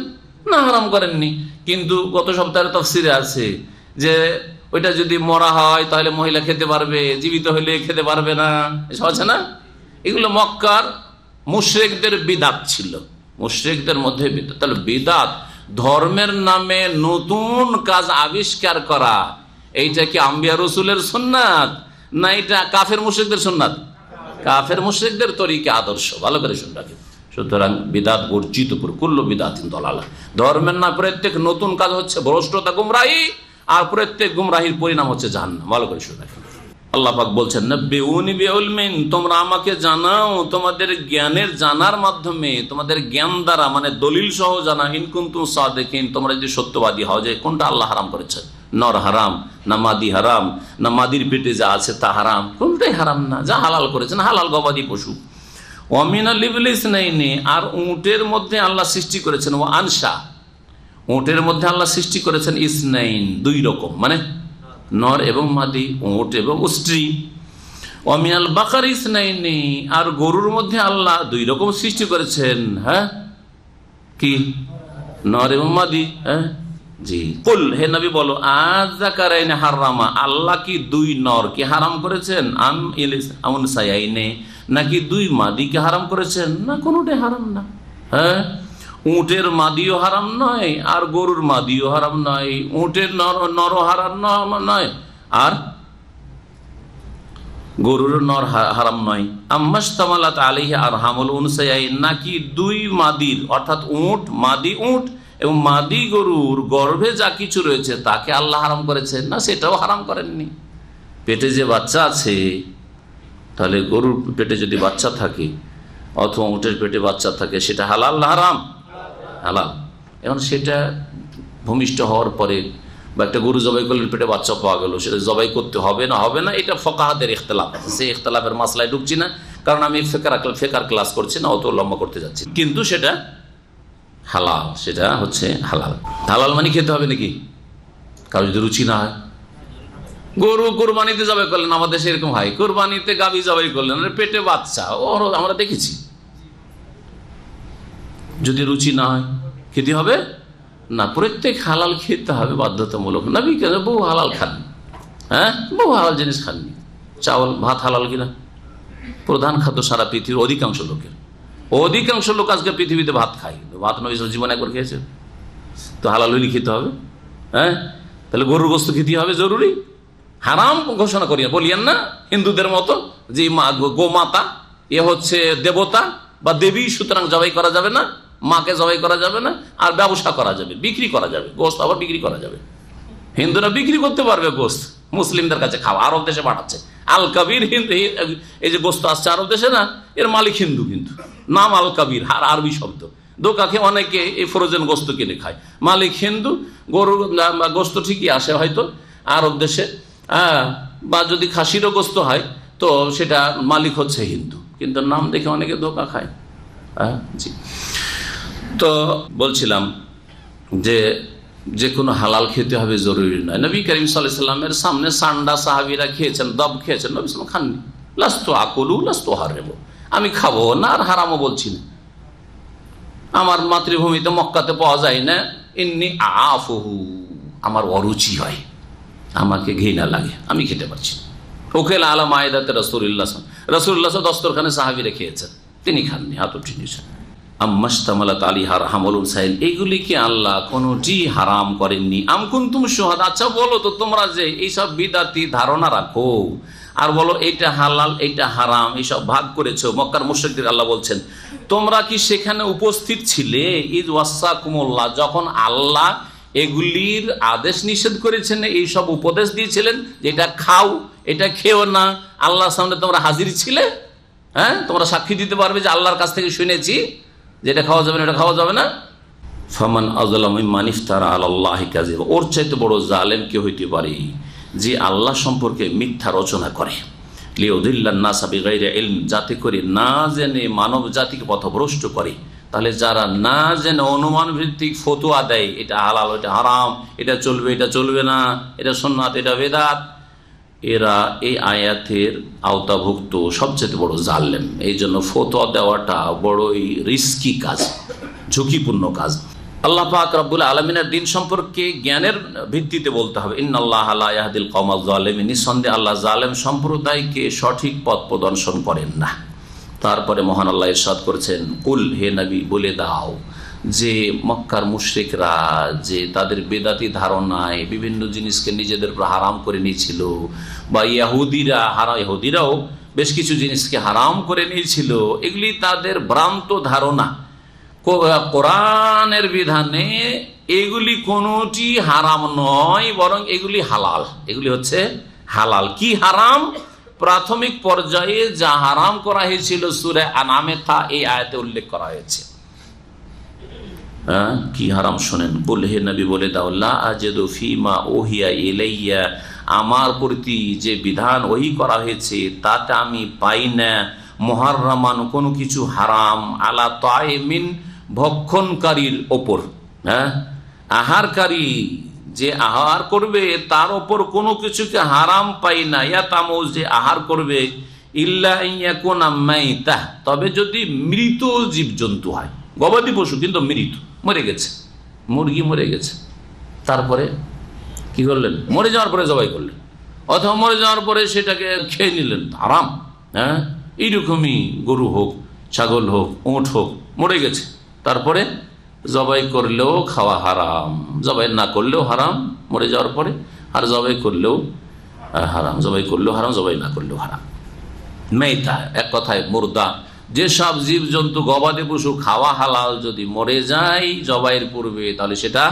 না, হারাম করেননি। কিন্তু গত সপ্তাহের তাফসিরে আছে যে ওইটা যদি মরা হয় তাহলে মহিলা খেতে পারবে, জীবিত হইলে খেতে পারবে না, এসব আছে না? এগুলো মক্কার মুশরিকদের বিদাত ছিল, মুশরিকদের মধ্যে বিদাত। তাহলে বিদাত, ধর্মের নামে নতুন কাজ আবিষ্কার করা, এইটা কি আম্বিয়া রাসূলের সুন্নাত না এটা কাফের মুশরিকদের সুন্নাত? কাফের মুশরিকদের তরিকা, আদর্শ, ভালো করে শুনে রাখেন। সুতরাং বিদাত বর্জিত, কুল্লু বিদাতিন দালালাহ। ধর্মের না প্রত্যেক নতুন কাজ হচ্ছে ভ্রষ্টতা, গুমরাহি, আর প্রত্যেক গুমরাহির পরিণাম হচ্ছে জাহান্নাম। ভালো করে শুনে রাখেন। আল্লাহ পাক বলছেন, নব্বিউনি বিউলমিন, তোমরা আমাকে জানাও তোমাদের জ্ঞানের জানার মাধ্যমে, তোমাদের জ্ঞান দ্বারা, মানে দলিল সহ জানা, ইন কুনতুম সাদিকিন, তোমরা যদি সত্যবাদী হও যে কোনটা আল্লাহ হারাম করেছেন, নর হারাম না মাদি হারাম, না মাদির পেটে যা আছে তা হারাম, কোনটাই হারাম না, যা হালাল করেছেন হালাল গবাদি পশু। ওয়ামিনাল ইবলিস নাইনি, আর উটের মধ্যে আল্লাহ সৃষ্টি করেছেন, ও আনসা, উটের মধ্যে আল্লাহ সৃষ্টি করেছেন ইসনাইন, 2 রকম, মানে নর এবং মাদি, উট এবং স্ত্রী। ওয়ামিনাল বাকার ইসনাইনি, আর গরুর মধ্যে আল্লাহ 2 রকম সৃষ্টি করেছেন, হ্যাঁ, কি নর এবং মাদি, হ্যাঁ, জি। কুল, হে নবী বলো, আযাকারাইনি হারামা, আল্লাহ কি 2 নরকে হারাম করেছেন, আম ইলিস উনসায়াইনি, নাকি 2 মাদিকে হারাম করেছেন? না, কোনোটাই হারাম না, হ্যাঁ। উটের মাদিও হারাম নয় আর গরুর মাদিও হারাম নয়, উটের নর হারাম নয় আর গরুর নর হারাম নয়। আম্মাশতামালাত আলাইহি আরহামুল উনসায়াইন, নাকি 2 মাদির, অর্থাৎ উট, মাদি উট এবং মাদি গরুর গর্ভে যা কিছু রয়েছে তাকে আল্লাহ হারাম করেছেন? না, সেটাও হারাম করেননি। পেটে যে বাচ্চা আছে, তাহলে গরুর পেটে যদি বাচ্চা থাকে অথবা উটের পেটে বাচ্চা থাকে, সেটা হালাল না হারাম? হালাল। এখন সেটা ভূমিষ্ঠ হওয়ার পরে বা একটা গরু জবাই করলেন, পেটে বাচ্চা পাওয়া গেল, সেটা জবাই করতে হবে না হবে না, এটা ফকাহাদের ইখতিলাফ আছে, সেই ইখতিলাফের মাসলায় ঢুকছি না, কারণ আমি ফেকার ক্লাস করছি না, অত লম্বা করতে যাচ্ছি। কিন্তু সেটা হালাল, সেটা হচ্ছে হালাল। হালাল মানে খেতে হবে নাকি? কারো যদি রুচি না হয়, গরু কোরবানিতে জবাই করলেন, আমাদের দেশে এরকম হয়, কোরবানিতে গাভী জবাই করলেন, পেটে বাচ্চা, আমরা দেখেছি। যদি রুচি না হয় খেতে হবে না, প্রত্যেক হালাল খেতে হবে বাধ্যতামূলক। নবী কেন বহু হালাল খাননি, বহু হালাল জিনিস খাননি। চাউল ভাত হালাল কিনা? প্রধান খাদ্য সারা পৃথিবীর অধিকাংশ লোক আজকে পৃথিবীতে ভাত খায়। ভাত নবী জীবন একবার খেয়েছে, তো হালাল হইলে খেতে হবে। তাহলে গরুর গোস্ত খেতে হবে জরুরি? হারাম ঘোষণা করিয়া বলিয়েন না হিন্দুদের মতো যে গোমাতা এ হচ্ছে দেবতা বা দেবী, সুতরাং জবাই করা যাবে না, মাকে জবাই করা যাবে না। আর ব্যবসা করা যাবে, বিক্রি করা যাবে, গোস্ত আবার বিক্রি করা যাবে। হিন্দুরা বিক্রি করতে পারবে গোস্ত, মুসলিমদের কাছে খাওয়া, আরব দেশে পাঠাচ্ছে। আল কাবির হিন্দু, এই যে গোস্ত আসছে আরব দেশে না, এর মালিক হিন্দু, কিন্তু নাম আল কাবির, আর আরবি শব্দ। দোকানে অনেকে এই ফ্রোজেন গোস্ত কিনে খায়, মালিক হিন্দু। গরুর গোস্ত ঠিকই আসে হয়তো আরব দেশে, বা যদি খাসিরও গোস্ত হয় তো সেটা মালিক হচ্ছে হিন্দু, কিন্তু নাম দেখে অনেকে ধোকা খায়। জি, তো বলছিলাম যে কোনো হালাল খেতে হবে জরুরি নয়। নবী করিম সাল্লাল্লাহু আলাইহি ওয়াসাল্লামের সামনে সান্ডা সাহাবীরা খেয়েছেন, দব খেয়েছেন, নবী সাল্লাল্লাহু আলাইহি ওয়াসাল্লাম খাননি। লাস্তু আকুলু লাস্তু হারিমু, আমি খাবো না আর হারামও বলছি না। আমার মাতৃভূমিতে মক্কাতে পাওয়া যায় না, ইন্নি আফুহু, আমার অরুচি হয়, আমাকে ঘৃণা লাগে, আমি খেতে পারছি না। ওকেল আলা মায়েদাতে রাসূলুল্লাহ দস্তরখানে সাহাবীরা খেয়েছেন, তিনি খাননি, হাত উঠিয়ে নিয়েছেন। আম্মাশতামালাত আলিহার হামলুল সাইল, এইগুলিকে আল্লাহ কোনটি হারাম করেননি। আম কুনতুম শুহাদা, আচ্ছা বলো তো তোমরা যে এইসব বিদাতি ধারণা রাখো আর বলো এইটা হালাল এইটা হারাম, এইসব ভাগ করেছো মক্কার মুশরিকদের, আল্লাহ বলছেন তোমরা কি সেখানে উপস্থিত ছিলে ইদ ওয়াসাকুমুল্লাহ, যখন আল্লাহ এগুলির আদেশ নিষেধ করেছেন, এইসব উপদেশ দিয়েছিলেন যে এটা খাও এটা খেও না, আল্লাহর সামনে তোমরা হাজির ছিলে? তোমরা সাক্ষী দিতে পারবে যে আল্লাহর কাছ থেকে শুনেছি যে এটা খাওয়া যাবে না, এটা খাওয়া যাবে না। ফামান আযলামু মিম্মান ইফতারা আলাল্লাহি কাযিবা, ওর চাইতে বড় জালেম কে হইতে পারে যে আল্লাহ সম্পর্কে মিথ্যা রচনা করে। লিউদিল্লান নাসা বিগাইরি ইলম, যাতে করে না জেনে মানব জাতিকে পথভ্রষ্ট করে। তাহলে যারা না জেনে অনুমান ভিত্তিক ফতোয়া দেয়, এটা হালাল এটা হারাম, এটা চলবে এটা চলবে না, এটা সুন্নাত এটা বেদাত, এরা এই আয়াতের আওতাভুক্ত সবচেয়ে বড় জালেম। এই জন্য ফতোয়া দেওয়াটা বড়ই রিস্কি কাজ, ঝুঁকিপূর্ণ কাজ। আল্লাহ পাক রব্বুল আলামিনের দ্বীন সম্পর্কে জ্ঞানের ভিত্তিতে বলতে হবে। ইন্নাল্লাহা লা ইয়াহদিল কওমাজ জালিমিন, নিঃসন্দেহে আল্লাহ জালেম সম্প্রদায়কে সঠিক পথ প্রদর্শন করেন না। তারপরে মহান আল্লাহ ইরশাদ করেছেন, কুল, হে নবী বলে দাও যে মক্কার মুশরিকরা যে তাদের বেদাতি ধারণায় বিভিন্ন জিনিসকে নিজেদের উপর হারাম করে নিয়েছিল, বা ইহুদিরাও বেশ কিছু জিনিসকে হারাম করে নিয়েছিল, এগুলি তাদের ভ্রান্ত ধারণা। কোরআনের বিধানে এগুলি কোনোটি হারাম নয়, বরং এগুলি হালাল। এগুলি হচ্ছে হালাল। কি হারাম? প্রাথমিক পর্যায়ে যা হারাম করা হয়েছিল সূরা আনামে তা এই আয়াতে উল্লেখ করা হয়েছে। কি হারাম শোনেন, বলে হে নবী বলে দাও, লা আজিদু ফীমা উহিয়া ইলাইয়া, আমার প্রতি যে বিধান ওহী করা হয়েছে তাতে আমি পাই না মুহাররামান, কোনো কিছু হারাম, আলা তাইমিন, ভক্ষণকারীর ওপর, আহারকারী যে আহার করবে তার ওপর কোনো কিছুকে হারাম পাই না। ইয়াতামু, যে আহার করবে, ইল্লা ইয়াকুনা মাইতা, তবে যদি মৃত জীবজন্তু হয়, গবাদি পশু কিন্তু মৃত, মরে গেছে, মুরগি মরে গেছে, তারপরে কি করলেন? মরে যাওয়ার পরে জবাই করলেন, অথবা মরে যাওয়ার পরে সেটাকে খেয়ে নিলেন, হারাম। এইরকমই গরু হোক, ছাগল হোক, উট হোক, মরে গেছে, তারপরে জবাই করলেও খাওয়া হারাম, জবাই না করলেও হারাম মরে যাওয়ার পরে, আর জবাই করলেও হারাম, জবাই করলেও হারাম, জবাই না করলেও হারাম। মেইতা, এক কথায় মুর্দা, যেসব জীবজন্তু গবাদি পশু খাওয়া হালাল যদি মরে যায় জবাইয়ের পূর্বে, তাহলে সেটা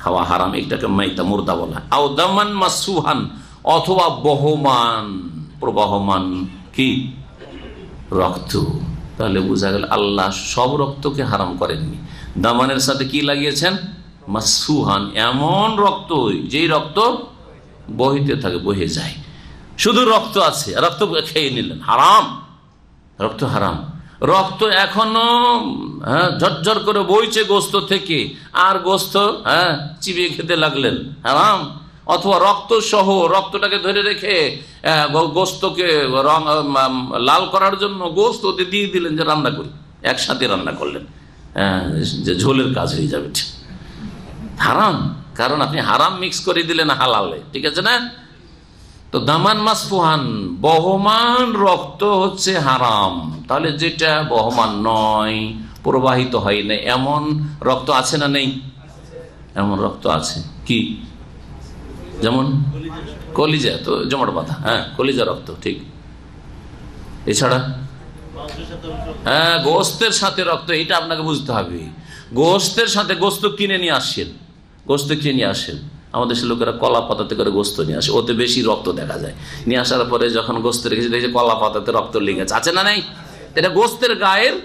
খাওয়া হারাম, এটাকে মেইতা মুর্দা বলা। আও দামান মাসফুহান, অথবা বহমান প্রবাহমান কি রক্ত। তাহলে বোঝা গেল আল্লাহ সব রক্তকে হারাম করেননি, দামানের সাথে কি লাগিয়েছেন? মাসফুহান, এমন রক্ত যেই রক্ত বহিতে থাকে, বহে যায়, শুধু রক্ত আছে, রক্ত খেয়ে নিলেন, হারাম, রক্ত হারাম। রক্ত এখনো ঝরঝর করে বইছে গোস্ত থেকে, আর গোস্ত চিবিয়ে খেতে লাগলেন, হারাম। অথবা রক্ত সহ রক্তটাকে ধরে রেখে গোস্তকে রং লাল করার জন্য গোস্ত দিয়ে দিলেন যে রান্না করি, একসাথে রান্না করলেন, যে ঝোলের কাজ হয়ে যাবে, হারাম। কারণ আপনি হারাম মিক্স করে দিলেন হালালে, ঠিক আছে না? তো দামান মাসফুহান, বহমান রক্ত হচ্ছে হারাম। তাহলে যেটা বহমান নয়, প্রবাহিত হয় না, এমন রক্ত আছে না নেই? এমন রক্ত আছে। কি? যেমন কলিজা, তো জমাট বাঁধা, কলিজা রক্ত, ঠিক। এছাড়া গোস্তের সাথে রক্ত, এটা আপনাকে বুঝতে হবে। গোস্তের সাথে গোস্ত কিনে নিয়ে আসেন, গোস্ত কিনে নিয়ে আসেন। আমাদের দেশের লোকেরা কলা পাতাতে করে গোস্ত নিয়ে আসে, ওতে বেশি রক্ত দেখা যায়। নিয়ে আসার পরে যখন গোস্ত রেখেছে দেখছে কলা পাতাতে রক্ত লেগেছে, আছে না নেই? এটা গোস্তের গায়ের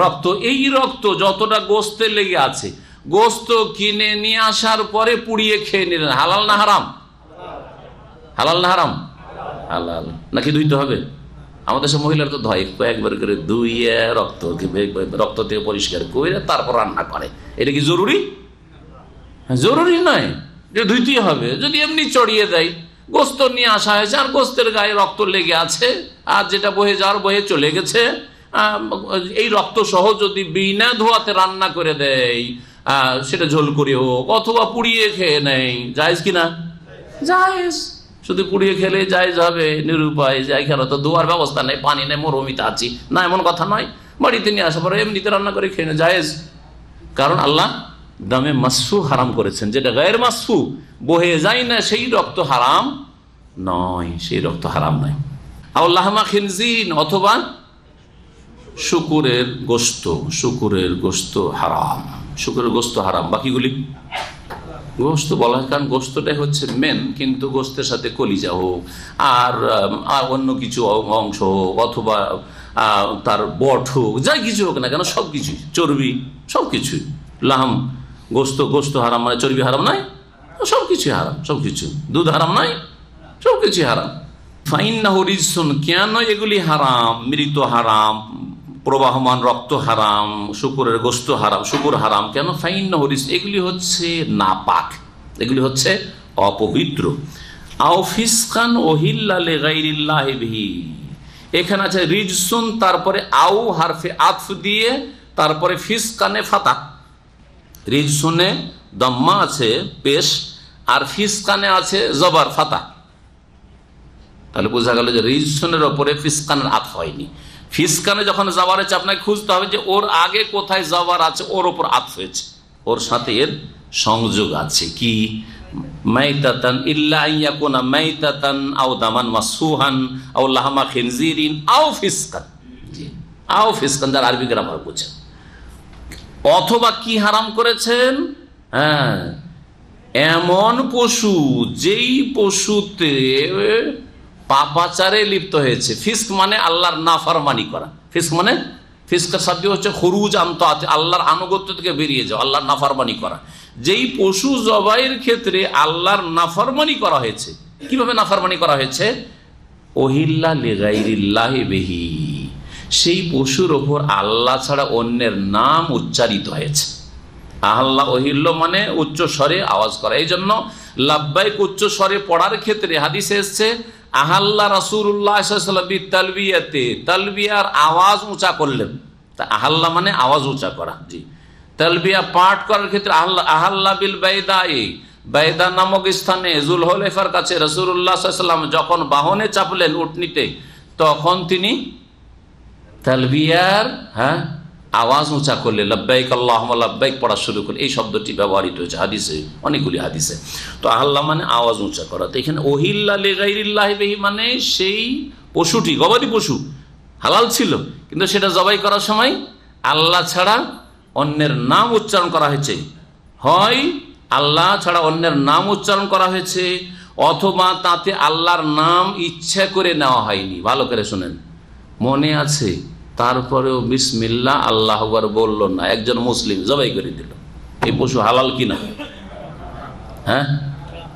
রক্ত। এই রক্ত যতটা গোস্তে লেগে আছে, গোস্ত কিনে নিয়ে আসার পরে পুড়িয়ে খেয়ে নিলেন, হালাল না হারাম? হালাল না হারাম? হালাল। নাকি ধুইতে হবে? আমাদের সব মহিলারা তো ধয়, কয়েকবার করে ধুইয়ে রক্ত থেকে পরিষ্কার করে তারপর রান্না করে। এটা কি জরুরি? জরুরি নয় যে ধুইতেই হবে। যদি এমনি চড়িয়ে দেয়, গোস্ত নিয়ে আসা হয়েছে আর গোস্তের গায়ে রক্ত লেগে আছে, আর যেটা বয়ে যাওয়ার বয়ে চলে গেছে, এই রক্ত সহ যদি বিনা ধোয়াতে রান্না করে দেয়, সেটা ঝোল করে হোক অথবা পুড়িয়ে খেয়ে নেয়, জায়েজ কিনা? জায়েজ। শুধু পুড়িয়ে খেলে জায়েজ হবে? নিরুপায়, যে এখানে তো ধোয়ার ব্যবস্থা নেই, পানি নেই, মরুভূমিতে আছি, না এমন কথা নয়। বাড়িতে নিয়ে আসার পরে এমনিতে রান্না করে খেয়ে নেয়, জায়েজ। কারণ আল্লাহ দামে মাসফু হারাম করেছেন। যেটা গায়ের মাসফু, বহে যায় না, সেই রক্ত হারাম নয়, সেই রক্ত হারাম নয়। আল্লাহমা খিনজিন, অথবা শুকুরের গোস্ত, শুকুরের গোস্ত হারাম, শুকুরের গোস্ত হারাম। বাকিগুলি গোস্ত বলা হয় কারণ গোস্তটাই হচ্ছে মেন, কিন্তু গোস্তের সাথে কলিজা হোক আর অন্য কিছু অংশ হোক, অথবা তার বট হোক, যাই কিছু হোক না কেন, সব কিছুই, চর্বি, সব কিছুই লাহাম। গোস্ত হারাম মানে চর্বি হারাম নয়? সব কিছুই হারাম, সব কিছু। দুধ হারাম নয়? সব কিছুই হারাম। ফাইন্নাহু রিজসুন, কেন এগুলি হারাম? মৃত হারাম, প্রবাহমান রক্ত হারাম, শুকুরের গোস্ত হারাম, শুকুর হারাম। কেন? ফাইন্নাহু রিজস, এগুলি হচ্ছে নাপাক, এগুলি হচ্ছে অপবিত্র। আও ফিসকান উহিল্লা লিগাইরিল্লাহি বিহি, এখানে আছে রিজসুন, তারপরে আও হারফে আতফ দিয়ে তারপরে ফিসকানে ফাতা। রিজসুনে দম্মা আছে পেশ, আর ফিসকানে আছে জবর ফাতা। তাহলে বোঝা গেল যে রিজসুনের ওপরে ফিসকানের আতফ হয়নি। ফিসকানে যখন জবর আছে, আপনাকে খুঁজতে হবে যে ওর আগে কোথায় জবর আছে, ওর ওপর আতফ হয়েছে, ওর সাথে এর সংযোগ আছে। কি? মাইতাতান ইল্লা আইয়াকুনা মাইতাতান আও দামান মাসফুহান আও লাহমা খিনজিরিন আও ফিসকান। আও ফিসকান, যার আরবি গ্রামার বুঝেন। অথবা কি হারাম করেছেন? এমন পশু যেই পশুতে পাপাচারে লিপ্ত হয়েছে। ফিস্ক মানে আল্লাহর নাফরমানি করা। ফিস্ক মানে, ফিস্কের শব্দ হচ্ছে খুরুজ আনতে, আল্লাহর আনুগত্য থেকে বেরিয়ে যাও, আল্লাহর নাফরমানি করা। যেই পশু জবাইয়ের ক্ষেত্রে আল্লাহর নাফরমানি করা হয়েছে। কিভাবে নাফরমানি করা হয়েছে? ওহিল্লা লিগাইরিল্লাহি বিহি, সেই পশুর ওপর আল্লাহ ছাড়া অন্যের নাম উচ্চারিত হয়েছে। আল্লাহ ওহিল্ল মানে উচ্চ স্বরে আওয়াজ করা। এই জন্য লাব্বাইক উচ্চ স্বরে পড়ার ক্ষেত্রে হাদিসে এসছে আহাল্লা রাসূলুল্লাহ সাল্লাল্লাহু আলাইহি ওয়াসাল্লাম বিতালবিয়াতে, তালবিয়ার আওয়াজ উঁচা করলেন। তা আহাল্লা মানে আওয়াজ উঁচা করা। জি, তালবিয়া পাঠ করার ক্ষেত্রে আহাল্লা বিল বাইদাই, বাইদা নামক স্থানে যুলহুলাইফার কাছে রাসূলুল্লাহ সাল্লাল্লাহু আলাইহি ওয়াসাল্লাম যখন বাহনে চাপলেন, উটনিতে, তখন তিনি তালবিয়ার আওয়াজ উঁচা করলে লব্বাইক আল্লাহুম্মা লব্বাইক পড়া শুরু করলে। এই শব্দটি ব্যবহৃত হয়েছে হাদিসে, অনেকগুলি হাদিসে। তো আল্লাহ মানে আওয়াজ উঁচা করা। তো এখানে ওহিল্লা লিগাইরিল্লাহি বিহি মানে সেই পশুটি, গবাদি পশু হালাল ছিল, কিন্তু সেটা জবাই করার সময় আল্লাহ ছাড়া অন্যের নাম উচ্চারণ করা হয়েছে। হয় আল্লাহ ছাড়া অন্যের নাম উচ্চারণ করা হয়েছে, অথবা তাতে আল্লাহর নাম ইচ্ছা করে নেওয়া হয়নি। ভালো করে শোনেন, মনে আছে তারপরেও বিসমিল্লাহ আল্লাহু আকবার বলল না, একজন মুসলিম জবাই করে দিল। এই পশু হালাল কিনা?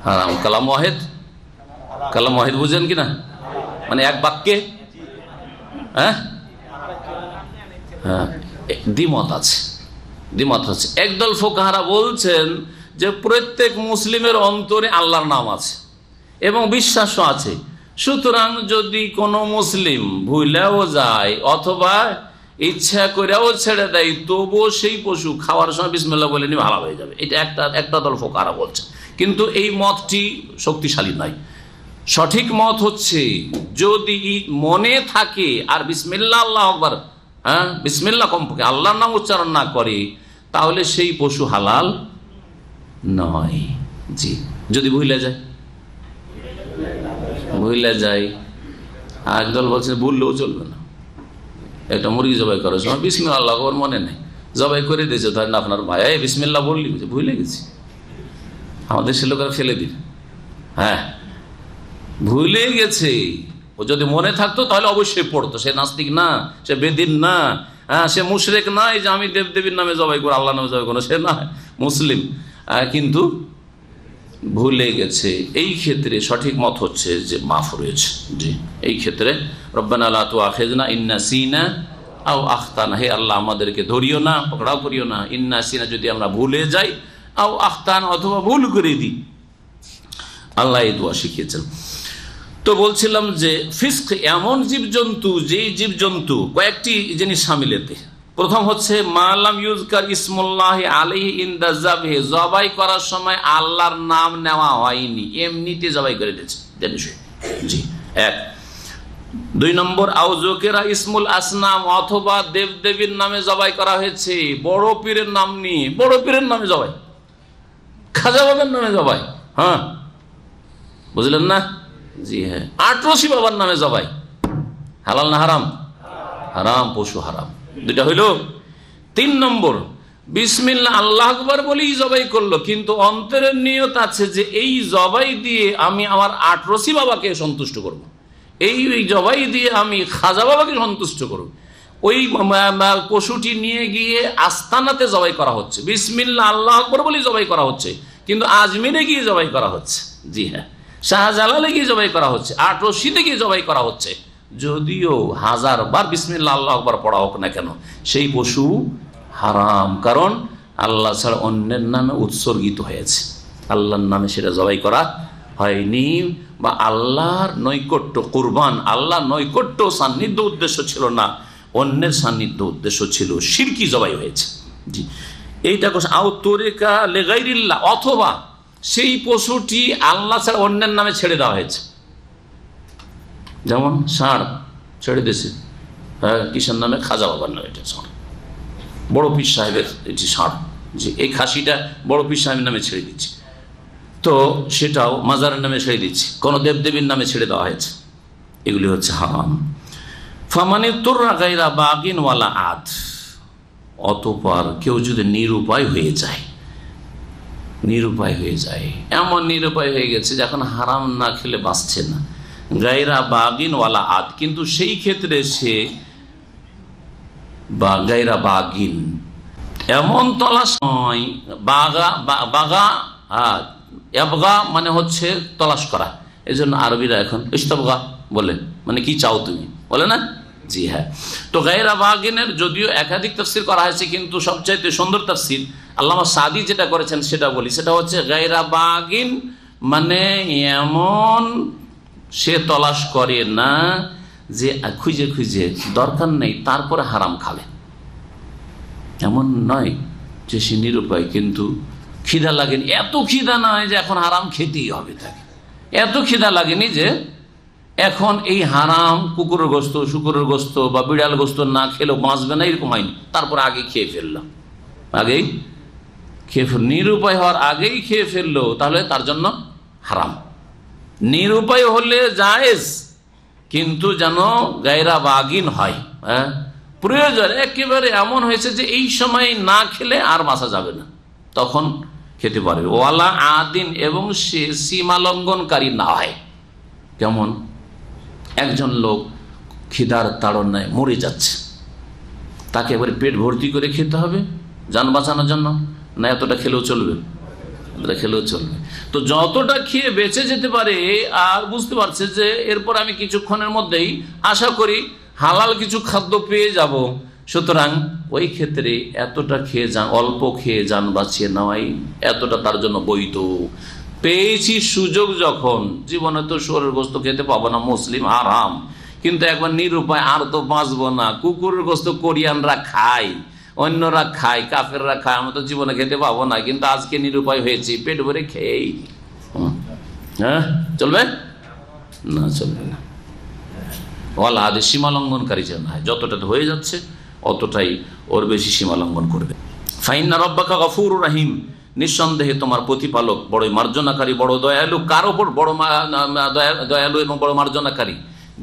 হারাম। কালাম ওয়াহিদ, কালাম ওয়াহিদ বুঝেন কিনা? মানে এক বাক্যে হ্যাঁ, দ্বিমত আছে। একদল ফুকাহারা বলছেন যে প্রত্যেক মুসলিমের অন্তরে আল্লাহর নাম আছে এবং বিশ্বাসও আছে। সুতরাং যদি কোনো মুসলিম ভুলেও যায় অথবা ইচ্ছা করেও ছেড়ে দেয়, তবুও সেই পশু খাওয়ার সময় বিসমিল্লাহ বলে নিয়ে ভালো হয়ে যাবে। এটা একটা দল ফুকাহারা বলছে, কিন্তু এই মতটি শক্তিশালী নয়। সঠিক মত হচ্ছে যদি মনে থাকে আর বিসমিল্লাহ আল্লাহু আকবার, হ্যাঁ বিসমিল্লাহ কমপক্ষে আল্লাহর নাম উচ্চারণ না করে, তাহলে সেই পশু হালাল নয়। জি, যদি ভুলে যায়। একদল বলছে ভুললেও চলবে না। একটা মুরগি জবাই করার সময় বিসমিল্লাহ আল্লাহু আকবার মনে নেই, জবাই করে দিয়েছে, ধরেন আপনার ভাই এই বিসমিল্লাহ বললি, ভুলে গেছি। আমাদের সে লোকেরা ফেলে দিল, হ্যাঁ ভুলে গেছে। ও যদি মনে থাকতো তাহলে অবশ্যই পড়তো। সে নাস্তিক না, সে বেদিন না, হ্যাঁ সে মুশরিক নয় যে আমি দেবদেবীর নামে জবাই করবো, আল্লাহ নামে জবাই করবো, সে না, মুসলিম, কিন্তু ভুলে গেছে। এই ক্ষেত্রে সঠিক মত হচ্ছে যে মাফ রয়েছে। জি, এই ক্ষেত্রে রব্বানা লা তুআখিযনা ইন নাসিনা আও আখতানা, হে আল্লাহ আমাদেরকে ধরিও না, পকড়াও করিও না, ইন নাসিনা যদি আমরা ভুলে যাই, আও আখতানা অথবা ভুল করে দিই। আল্লাহ এই দোয়া শিখিয়েছেন। তো বলছিলাম যে ফিস্ক এমন জীবজন্তু, যেই জীবজন্তু কয়েকটি জিনিস সামিল এতে। প্রথম হচ্ছে মালাম ইউজকার ইসমুল্লাহ আলাইহি ইনদা যাবহি, জবাই করার সময় আল্লাহর নাম নেওয়া হয়নি, এমনিতে জবাই করে দিয়েছে। জি, এক। 2 নম্বর আও যুকিরা ইসমুল আসনাম, অথবা দেবদেবীর নামে জবাই করা হয়েছে, বড় পীরের নাম নিয়ে, বড় পীরের নামে জবাই, খাজা বাবার নামে জবাই, হ্যাঁ বুঝলেন না? জি হ্যাঁ, আটরশি বাবার নামে জবাই, হালাল না হারাম? হারাম, পশু হারাম। 2টা হইল। 3 নম্বর বিসমিল্লাহ আল্লাহু আকবার বলেই জবাই করলো, কিন্তু অন্তরের নিয়ত আছে যে এই জবাই দিয়ে আমি আমার আটরশি বাবাকে সন্তুষ্ট করব, এই জবাই দিয়ে আমি খাজা বাবাকে সন্তুষ্ট করব। ওই পশুটি নিয়ে গিয়ে আস্তানাতে জবাই করা হচ্ছে, বিসমিল্লাহ আল্লাহু আকবার বলেই জবাই করা হচ্ছে, কিন্তু আজমিরে গিয়ে জবাই করা হচ্ছে। জি হ্যাঁ, শাহজালালে গিয়ে জবাই করা হচ্ছে, আটরশিতে গিয়ে জবাই করা হচ্ছে। যদিও 1000 বার বিসমিল্লাহ আল্লাহু আকবার পড়া হোক না কেন, সেই পশু হারাম, কারণ আল্লাহ ছাড়া অন্যের নামে উৎসর্গিত হয়েছে, আল্লাহর নামে সেটা জবাই করা হয়নি, বা আল্লাহর নৈকট্য কুরবান, আল্লাহর নৈকট্য সান্নিধ্য উদ্দেশ্য ছিল না, অন্যের সান্নিধ্য উদ্দেশ্য ছিল, শিরকি জবাই হয়েছে। জি, এইটা আও তরিকা লিগাইরিল্লাহ, অথবা সেই পশুটি আল্লাহ ছাড়া অন্যের নামে ছেড়ে দেওয়া হয়েছে। যেমন ষাঁড় ছেড়ে দিয়েছে, হ্যাঁ কিসের নামে? খাজা বাবার নামে, এটা ষাঁড়, বড় পীর সাহেবের এটি ষাঁড়, যে এই খাসিটা বড় পীর সাহেবের নামে ছেড়ে দিচ্ছে, তো সেটাও মাজারের নামে ছেড়ে দিচ্ছে, কোনো দেবদেবীর নামে ছেড়ে দেওয়া হয়েছে, এগুলি হচ্ছে হারাম। ফামানি তুররা গায়রা বাগিন ওয়ালা আদ, অতঃপর কেউ যদি নিরুপায় হয়ে যায়, এমন নিরুপায় হয়ে গেছে যে এখন হারাম না খেলে বাঁচছে না, গায়রা বাগিন ওয়ালা আদ, কিন্তু সেই ক্ষেত্রে সে গায়রা বাগিন, এমন তলাশ নয়, বাগা মানে হচ্ছে তলাশ করা, এই জন্য আরবিরা এখন ইস্তাবগা বলে, মানে কি চাও তুমি, বলে না? জি হ্যাঁ। তো গায়রা বাগিনের যদিও একাধিক তাফসীর করা হয়েছে, কিন্তু সবচাইতে সুন্দর তাফসীর আল্লামা সাদি যেটা করেছেন সেটা বলি, সেটা হচ্ছে গায়রা বাগিন মানে এমন সে তলাশ করে না যে খুঁজে খুঁজে দরকার নেই তারপরে হারাম খাবে, এমন নয় যে সে নিরুপায়, কিন্তু খিদা লাগেনি, এত খিদা নয় যে এখন হারাম খেতেই হবে তাকে, এত খিদা লাগেনি যে এখন এই হারাম কুকুরের গোস্ত, শুকুরের গোস্ত বা বিড়াল গোস্ত না খেলেও বাঁচবে না, এরকম হয়নি, তারপর আগে খেয়ে ফেললাম, নিরুপায় হওয়ার আগেই খেয়ে ফেললো, তাহলে তার জন্য হারাম। নিরুপায় হলে জায়েজ, কিন্তু যেন গায়রা বাগিন হয়, হ্যাঁ প্রয়োজন একেবারে এমন হয়েছে যে এই সময় না খেলে আর বাঁচা যাবে না, তখন খেতে পারবে। ওয়ালা আদিন, এবং সে সীমা লঙ্ঘনকারী না হয়। কেমন? একজন লোক খিদার তাড়নায় মরে যাচ্ছে, তাকে এবারে পেট ভর্তি করে খেতে হবে যান বাঁচানোর জন্য, না এতটা খেলেও চলবে? এতটা খেলেও চলবে। তো যতটা খেয়ে বেঁচে যেতে পারে, আর বুঝতে পারছে যে এরপর আমি কিছুক্ষণের মধ্যেই আশা করি হালাল কিছু খাদ্য পেয়ে যাব, সুতরাং ওই ক্ষেত্রে এতটা খেয়ে যান, অল্প খেয়ে যান বাঁচিয়ে নেওয়াই এতটা তার জন্য বৈধ। পেয়েছি সুযোগ যখন, জীবনে তো শুয়োরের গোস্ত খেতে পাবো না, মুসলিম হারাম, কিন্তু একবার নিরুপায়, আর তো বাঁচবো না, কুকুরের গোস্ত কোরিয়ানরা খায়, অন্যরা খায়, কাফেররা খায়, আমরা তো জীবনে খেতে পাবো না, কিন্তু আজকে নিরুপায় হয়েছি, পেট ভরে খেয়েই, হ্যাঁ চলবে না? চলবে না। ওয়াল আদে সীমা লঙ্ঘনকারী যেন হয়, যতটা হয়ে যাচ্ছে অতটাই ওর বেশি সীমা লঙ্ঘন করবে। ফাইন্না রব্বাকা গফুরুর রহিম, নিঃসন্দেহে তোমার প্রতিপালক বড় মার্জনাকারী, বড় দয়ালু। কার ওপর? বড় দয়ালু এবং বড় মার্জনাকারী,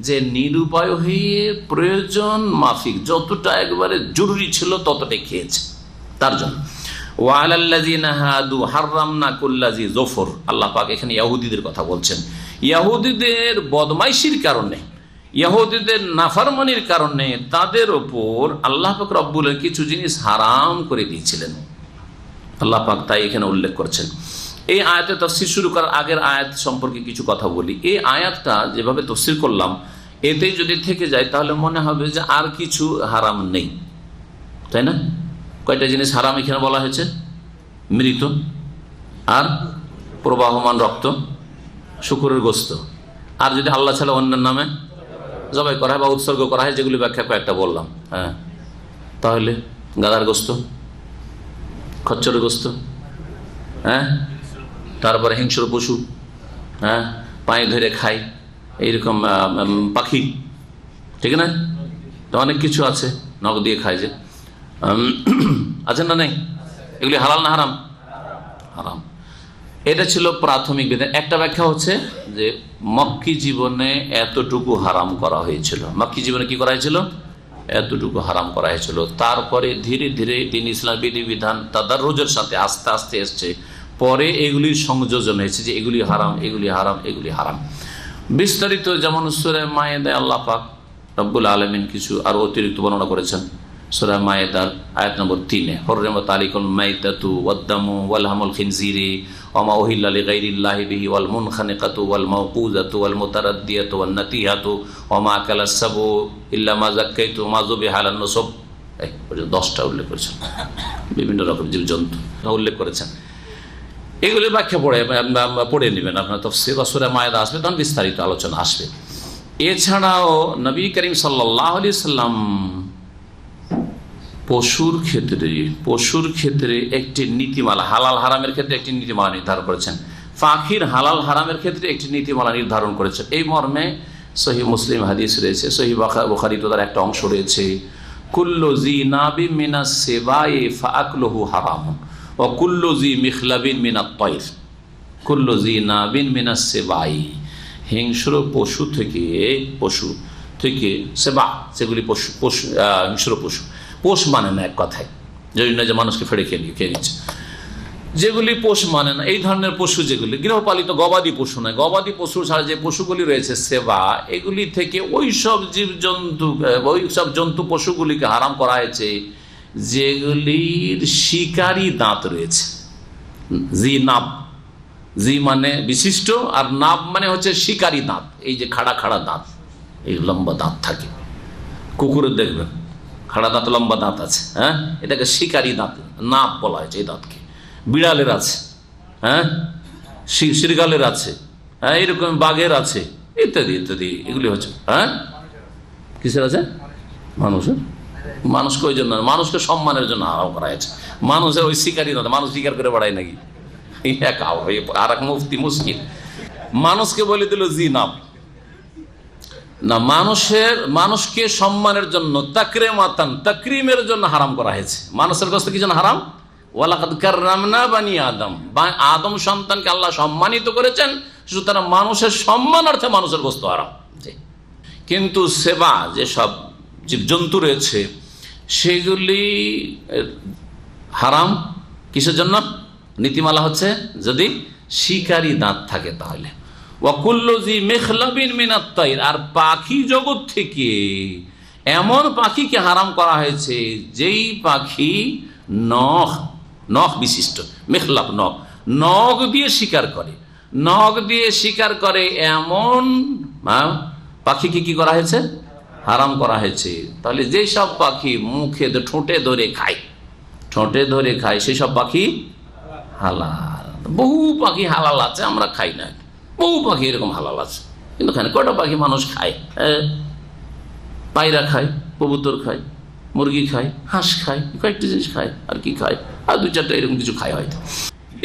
যে নিরুপায় হয়ে প্রয়োজন মাফিক যতটা একবারে জরুরি ছিল ততটাই খেয়েছে তার জন্য। ওয়ালাল্লাযিনা হাদু হাররামনা কুল্লাযি যফর, আল্লাহ পাক এখানে ইহুদিদের কথা বলছেন। ইহুদিদের বদমাইশির কারণে, ইহুদিদের নাফরমানির কারণে তাদের ওপর আল্লাহ পাক রব্বুল কিছু জিনিস হারাম করে দিয়েছিলেন। আল্লাহ পাক তাই এখানে উল্লেখ করছেন। এই আয়াতে তাফসীর শুরু করার আগের আয়াত সম্পর্কে কিছু কথা বলি। এই আয়াতটা যেভাবে তাফসীর করলাম, এতেই যদি থেকে যায় তাহলে মনে হবে যে আর কিছু হারাম নেই, তাই না? কয়টা জিনিস হারাম এখানে বলা হয়েছে? মৃত আর প্রবাহমান রক্ত, শুকরের গোস্ত, আর যদি আল্লাহ ছাড়া অন্যের নামে জবাই করা হয় বা উৎসর্গ করা হয়, যেগুলি ব্যাখ্যা কয়েকটা বললাম। হ্যাঁ, তাহলে গাধার গোস্ত, খচ্চরের গোস্ত, হ্যাঁ, তারপরে হিংস্র পশু, হ্যাঁ, পায়ে ধরে খায়, এইরকম পাখি, ঠিক না? তো অনেক কিছু আছে নখ দিয়ে খায় যে, আছে না নেই? এগুলি হালাল না হারাম? হারাম। এটা ছিল প্রাথমিক বিধান। একটা ব্যাখ্যা হচ্ছে যে মক্কি জীবনে এতটুকু হারাম করা হয়েছিল। মক্কি জীবনে কি করা হয়েছিল? এতটুকু হারাম করা হয়েছিল। তারপরে ধীরে ধীরে দিন ইসলাম বিধিবিধান তাদাররুজের সাথে আস্তে আস্তে এসছে, পরে এগুলির সংযোজন হয়েছে যে এগুলি হারাম, এগুলি হারাম, এগুলি হারাম। বিস্তারিত যেমন সূরা মায়েদায় আল্লাহ পাক রব্বুল আলামিন কিছু আরো অতিরিক্ত বর্ণনা করেছেন। সূরা মায়েদার আয়াত নম্বর 3-এ হুররিমাত আলাইকুম মাইতাতু ওয়াদ-দামু ওয়াল হামুল খিনজিরি ওয়া মা উহিল্লা লিগাইরিল্লাহি বিহি ওয়াল মুনখানিকাতু ওয়াল মাওকুযাতু ওয়াল মুতারাদ্দিয়াতু ওয়ান নাতিহাতু ওয়া মা আকালাস সাবু ইল্লা মা যাক্কাইতু মা যুবিহা আলান নুসব, এই 10টা উল্লেখ করেছেন। বিভিন্ন রকম জীবজন্তু উল্লেখ করেছেন। এগুলি ব্যাখ্যা পড়ে নেবেন আপনার তাফসীর বা সূরা মায়েদা আসবে, তখন বিস্তারিত আলোচনা আসবে। এছাড়াও নবী করিম সাল্লাল্লাহু আলাইহি সাল্লাম পশুর ক্ষেত্রে একটি নীতিমালা, হালাল হারামের ক্ষেত্রে একটি নীতিমালা নির্ধারণ করেছেন। পাখির হালাল হারামের ক্ষেত্রে একটি নীতিমালা নির্ধারণ করেছেন। এই মর্মে সহিহ মুসলিম হাদিস রয়েছে, সহিহ বুখারীতে তার একটা অংশ রয়েছে, কুল্লু জি নাবি মিনাস সিবাই ফাআকলুহু হারামুন ওয়া কুল্লু জি মিখলাবিন মিনাত তায়র। কুল্লু জি নাবিন মিনাস সিবাই, হিংস্র পশু থেকে সেবা, সেগুলি পশু হিংস্র পশু, পোষ মানে না এক কথায়, যদি না যে মানুষকে ফেড়ে খেয়ে নিচ্ছে, যেগুলি পোষ মানে না, এই ধরনের পশু যেগুলি গৃহপালিত গবাদি পশু নয়, গবাদি পশু ছাড়া যে পশুগুলি রয়েছে সেবা, এগুলি থেকে ওই সব জন্তু পশুগুলিকে হারাম করা হয়েছে যেগুলির শিকারী দাঁত রয়েছে। জি নাব, জি মানে বিশিষ্ট, আর নাব মানে হচ্ছে শিকারী দাঁত, এই যে খাড়া খাড়া দাঁত, এই লম্বা দাঁত থাকে। কুকুরের দেখবেন খাড়া দাঁত, লম্বা দাঁত আছে, হ্যাঁ, এটাকে শিকারী দাঁত, নাব বলা হয়েছে এই দাঁতকে। বিড়ালের আছে, হ্যাঁ, শৃগালের আছে, হ্যাঁ, এরকম বাঘের আছে, ইত্যাদি ইত্যাদি। এগুলি হচ্ছে, হ্যাঁ, কিসের আছে? মানুষকে ওই জন্য, মানুষকে সম্মানের জন্য হারাম করা হয়েছে। মানুষের ওই শিকারী দাঁত, মানুষ শিকার করে বেড়ায় নাকি? আর এক মুফতি মুশকিল, মানুষকে বলে দিল জি নাব না, মানুষকে সম্মানের জন্য, তাকরিমের জন্য হারাম করা হয়েছে। মানুষের কাছ থেকে কি জন্য হারাম? ওয়ালাকাদ কাররামনা বানি আদম, আদম সন্তানকে আল্লাহ সম্মানিত করেছেন, সুতরাং মানুষের সম্মানার্থে মানুষের গোশত হারাম। কিন্তু সেবা, যেসব জীবজন্তু রয়েছে সেগুলি হারাম কিসের জন্য? নীতিমালা হচ্ছে যদি শিকারী দাঁত থাকে তাহলে। ওয়াকুল্লুজি মিখলাবিন মিনাত তায়র, আর পাখি জগৎ থেকে এমন পাখিকে হারাম করা হয়েছে যেই পাখি নখ বিশিষ্ট, মিখলাব নখ দিয়ে শিকার করে, নখ দিয়ে শিকার করে এমন পাখিকে কি করা হয়েছে? হারাম করা হয়েছে। তাহলে যেসব পাখি মুখে ঠোঁটে ধরে খায় সেসব পাখি হালাল। বহু পাখি হালাল আছে, আমরা খাই না। বহু পাখি এরকম হালাল আছে, কিন্তু খায় না। কটা পাখি মানুষ খায়? পায়রা খায়, কবুতর খায়, মুরগি খায়, হাঁস খায়, কয়েকটি জিনিস খায়। আর কি খায়? আর 2-4টা এরকম কিছু খায় হয়তো।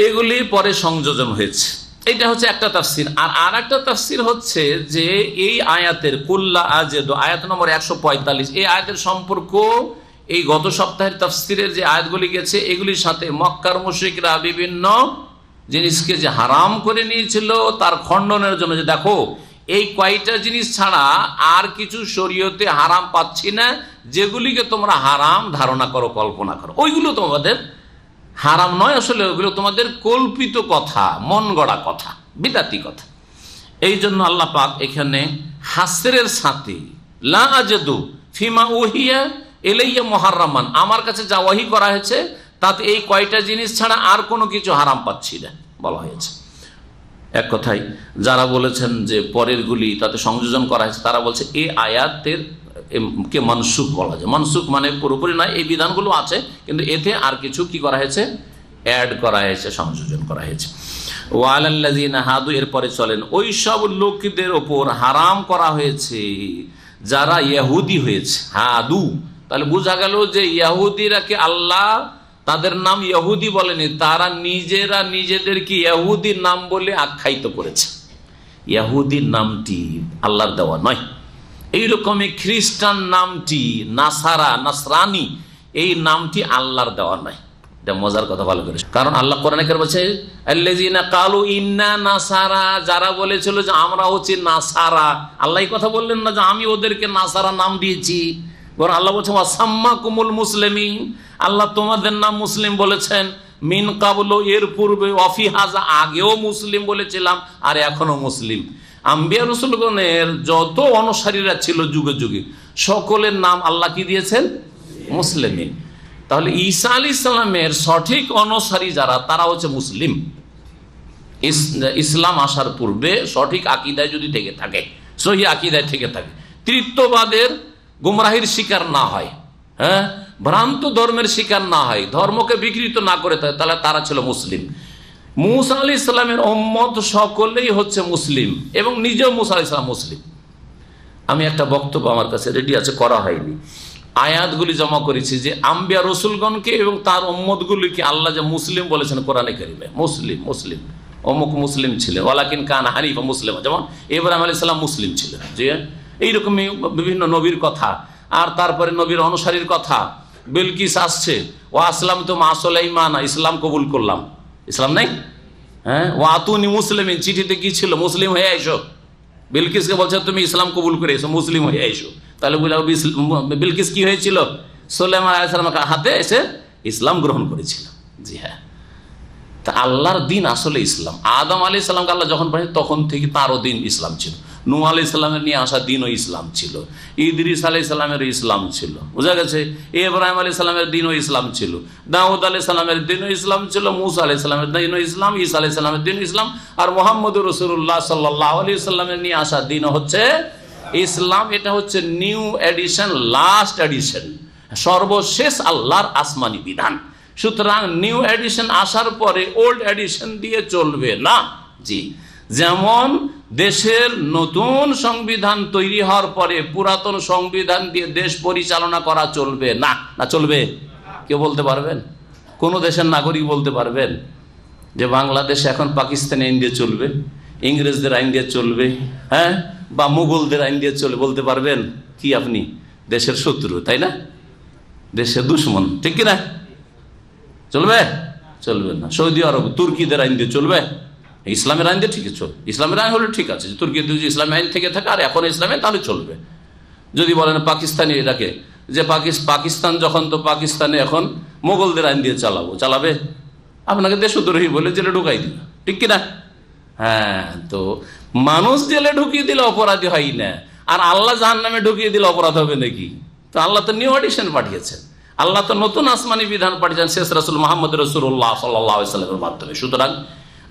এগুলি পরে সংযোজন হয়েছে। এটা হচ্ছে একটা তাফসির। আর একটা তাফসির হচ্ছে যে এই আয়াতের কুল্লা আজেদ, আয়াত নম্বর 145, এই আয়াতের সম্পর্ক এই গত সপ্তাহের তাফসিরের যে আয়াতগুলি গেছে এগুলির সাথে মক্কার মুশরিকরা বিভিন্ন জিনিসকে যে হারাম করে নিয়েছিল তার খণ্ডনের জন্য, যে দেখো এই কয়টা জিনিস ছাড়া আর কিছু শরীয়তে হারাম পাচ্ছি না, যেগুলিকে তোমরা হারাম ধারণা করো, কল্পনা করো, ওইগুলো তোমাদের হারাম নয়, আসলে ওইগুলো তোমাদের কল্পিত কথা, মন গড়া কথা, বিদাতি কথা। এই জন্য আল্লাহ পাক এখানে হাসরের সাথে লা আজাদু ফিমা উহিয়া ইলাইয়া মুহাররামান, আমার কাছে যা ওহী করা হয়েছে তাতে এই কয়টা জিনিস ছাড়া আর কোনো কিছু হারাম পাচ্ছি না বলা হয়েছে। এক কথায় যারা বলেছেন যে পরেরগুলি তাতে সংযোজন করা হয়েছে, তারা বলছে এই আয়াতের কে মানসুখ বলা যায়। মানসুখ মানে পুরোপুরি নয়, এই বিধানগুলো আছে কিন্তু এতে আর কিছু কি করা হয়েছে, অ্যাড করা হয়েছে, সংযোজন করা হয়েছে। ওয়ালাল্লাযিনা হাদু, এরপরে চলেন ওই সব লোকদের ওপর হারাম করা হয়েছে যারা ইহুদি হয়েছে। হাদু, তাহলে বোঝা গেল যে ইহুদিরাকে আল্লাহ তাদের নাম ইহুদি বলেনি, তারা নিজেরা নিজেদেরকে ইহুদির নাম বলে আখ্যায়িত করেছে। ইহুদির নামটি আল্লাহর দেওয়া নয়। এইরকমই খ্রিস্টান নামটি নাসারা, নাসরানি, এই নামটি আল্লাহর দেওয়া নয়। এটা মজার কথা ভালো করে, কারণ আল্লাহ কোরআনে কারিমে বলছে আল্লাযিনা কালু ইন্না নাসারা, যারা বলেছিল যে আমরা হচ্ছে নাসারা, আল্লাহ এই কথা বললেন না যে আমি ওদেরকে নাসারা নাম দিয়েছি, বরং আল্লাহ বলছেন ওয়াসাম্মাকুমুল মুসলিমিন, আল্লাহ তোমাদের নাম মুসলিম বলেছেন, মিন কাবলু, এর পূর্বে, ওয়াফি হাজা, আগেও মুসলিম বলেছিলাম আর এখনো মুসলিম। আম্বিয়া রাসূলগণের যত অনুসারীরা ছিল যুগে যুগে সকলের নাম আল্লাহ কি দিয়েছেন? মুসলিমিন। তাহলে ঈসা আলাইহিস সালামের সঠিক অনুসারী যারা, তারা হচ্ছে মুসলিম। ইসলাম আসার পূর্বে সঠিক আকীদায় যদি থেকে থাকে, সহি আকীদায় থেকে থাকে, তৃতীয়বাদের গুমরাহির শিকার না হয়, ভ্রান্ত ধর্মের শিকার না হয়, ধর্মকে বিকৃত না করে থাকে, তাহলে তারা ছিল মুসলিম। মূসা আলাইহিস সালামের উম্মত সকলেই হচ্ছে মুসলিম, এবং নিজেও মূসা আলাইহিস সালাম মুসলিম। আমি একটা বক্তব্য আমার কাছে রেডি আছে, করা হয়নি, আয়াতগুলি জমা করেছি যে আম্বিয়া রসুলগণকে এবং তার উম্মতগুলিকে আল্লাহ যে মুসলিম বলেছেন কোরআনে কারিমে, মুসলিম মুসলিম অমুক মুসলিম ছিলেন, ওয়ালাকিন কানা হানিফা মুসলিম, যেমন ইব্রাহিম আলাইহিস সালাম মুসলিম ছিলেন। যে এইরকমই বিভিন্ন নবীর কথা, আর তারপরে নবীর অনুসারীর কথা। বিলকিস আসছে, ও আসলাম তো মা সুলাইমানা, ইসলাম কবুল করলাম, ইসলাম নাই, ও আতুনি মুসলিমিন, চিঠিতে কি ছিল, মুসলিম হয়ে আইসো। বিলকিসকে বলছে তুমি ইসলাম কবুল করে এসো, মুসলিম হয়ে আইসো। তাহলে বিলকিস কি হয়েছিল? সুলাইমান আলাইহিস সালামের হাতে এসে ইসলাম গ্রহণ করেছিল। জি হ্যাঁ, তা আল্লাহর দিন আসলে ইসলাম। আদম আলাইহিস সালামকে আল্লাহ যখন পাঠিয়েছেন তখন থেকে তারও দিন ইসলাম ছিল। নূহ আলাইহিস সালামের নিয়ে আসা দিনও ইসলাম ছিল, ইদ্রিস আলাইহিস সালামের ইসলাম ছিল, বোঝা গেছে, ইব্রাহিম আলাইহিস সালামের দিনও ইসলাম ছিল, দাউদ আলাইহিস সালামের দিনও ইসলাম ছিল, মূসা আলাইহিস সালামের দিনও ইসলাম, ঈসা আলাইহিস সালামের দিনও ইসলাম, আর মুহাম্মদুর রাসূলুল্লাহ সাল্লাল্লাহু আলাইহি ওয়াসাল্লামের নিয়ে আসা দিনও হচ্ছে ইসলাম। এটা হচ্ছে নিউ এডিশন, লাস্ট এডিশন, সর্বশেষ আল্লাহর আসমানি বিধান। সুতরাং নিউ এডিশন আসার পরে ওল্ড এডিশন দিয়ে চলবে না। জি, যেমন দেশের নতুন সংবিধান তৈরি হওয়ার পরে পুরাতন সংবিধান দিয়ে দেশ পরিচালনা করা চলবে না। না চলবে? কেউ বলতে পারবেন? কোন দেশের নাগরিক বলতে পারবেন যে বাংলাদেশ এখন পাকিস্তানি আইন দিয়ে চলবে, ইংরেজদের আইন দিয়ে চলবে, বা মুঘলদের আইন দিয়ে চলবে? বলতে পারবেন কি? আপনি দেশের শত্রু, তাই না? দেশের দুশ্মন, ঠিক কিনা? চলবে? চলবে না। সৌদি আরব তুর্কিদের আইন দিয়ে চলবে? ইসলামের আইন দিয়ে ঠিক আছে, ইসলামের আইন হলে ঠিক আছে, তুর্কি যদি ইসলামের আইন থেকে থাকে আর এখন ইসলামে, তাহলে চলবে। যদি বলেন পাকিস্তানি এটাকে যে পাকিস্তান যখন, তো পাকিস্তানে এখন মোগলদের আইন দিয়ে চালাবে, আপনাকে দেশদ্রোহী বলে জেলে ঢুকাই দিল, ঠিক কিনা? হ্যাঁ, তো মানুষ জেলে ঢুকিয়ে দিলে অপরাধী হয় না, আর আল্লাহ জাহান্নামে ঢুকিয়ে দিলে অপরাধ হবে নাকি? তো আল্লাহ তো নিউ এডিশন পাঠিয়েছেন, আল্লাহ তো নতুন আসমানি বিধান পাঠিয়েছেন শেষ রাসূল মুহাম্মদ রাসূলুল্লাহ সাল্লাল্লাহু আলাইহি ওয়াসাল্লামের মাধ্যমে। সুতরাং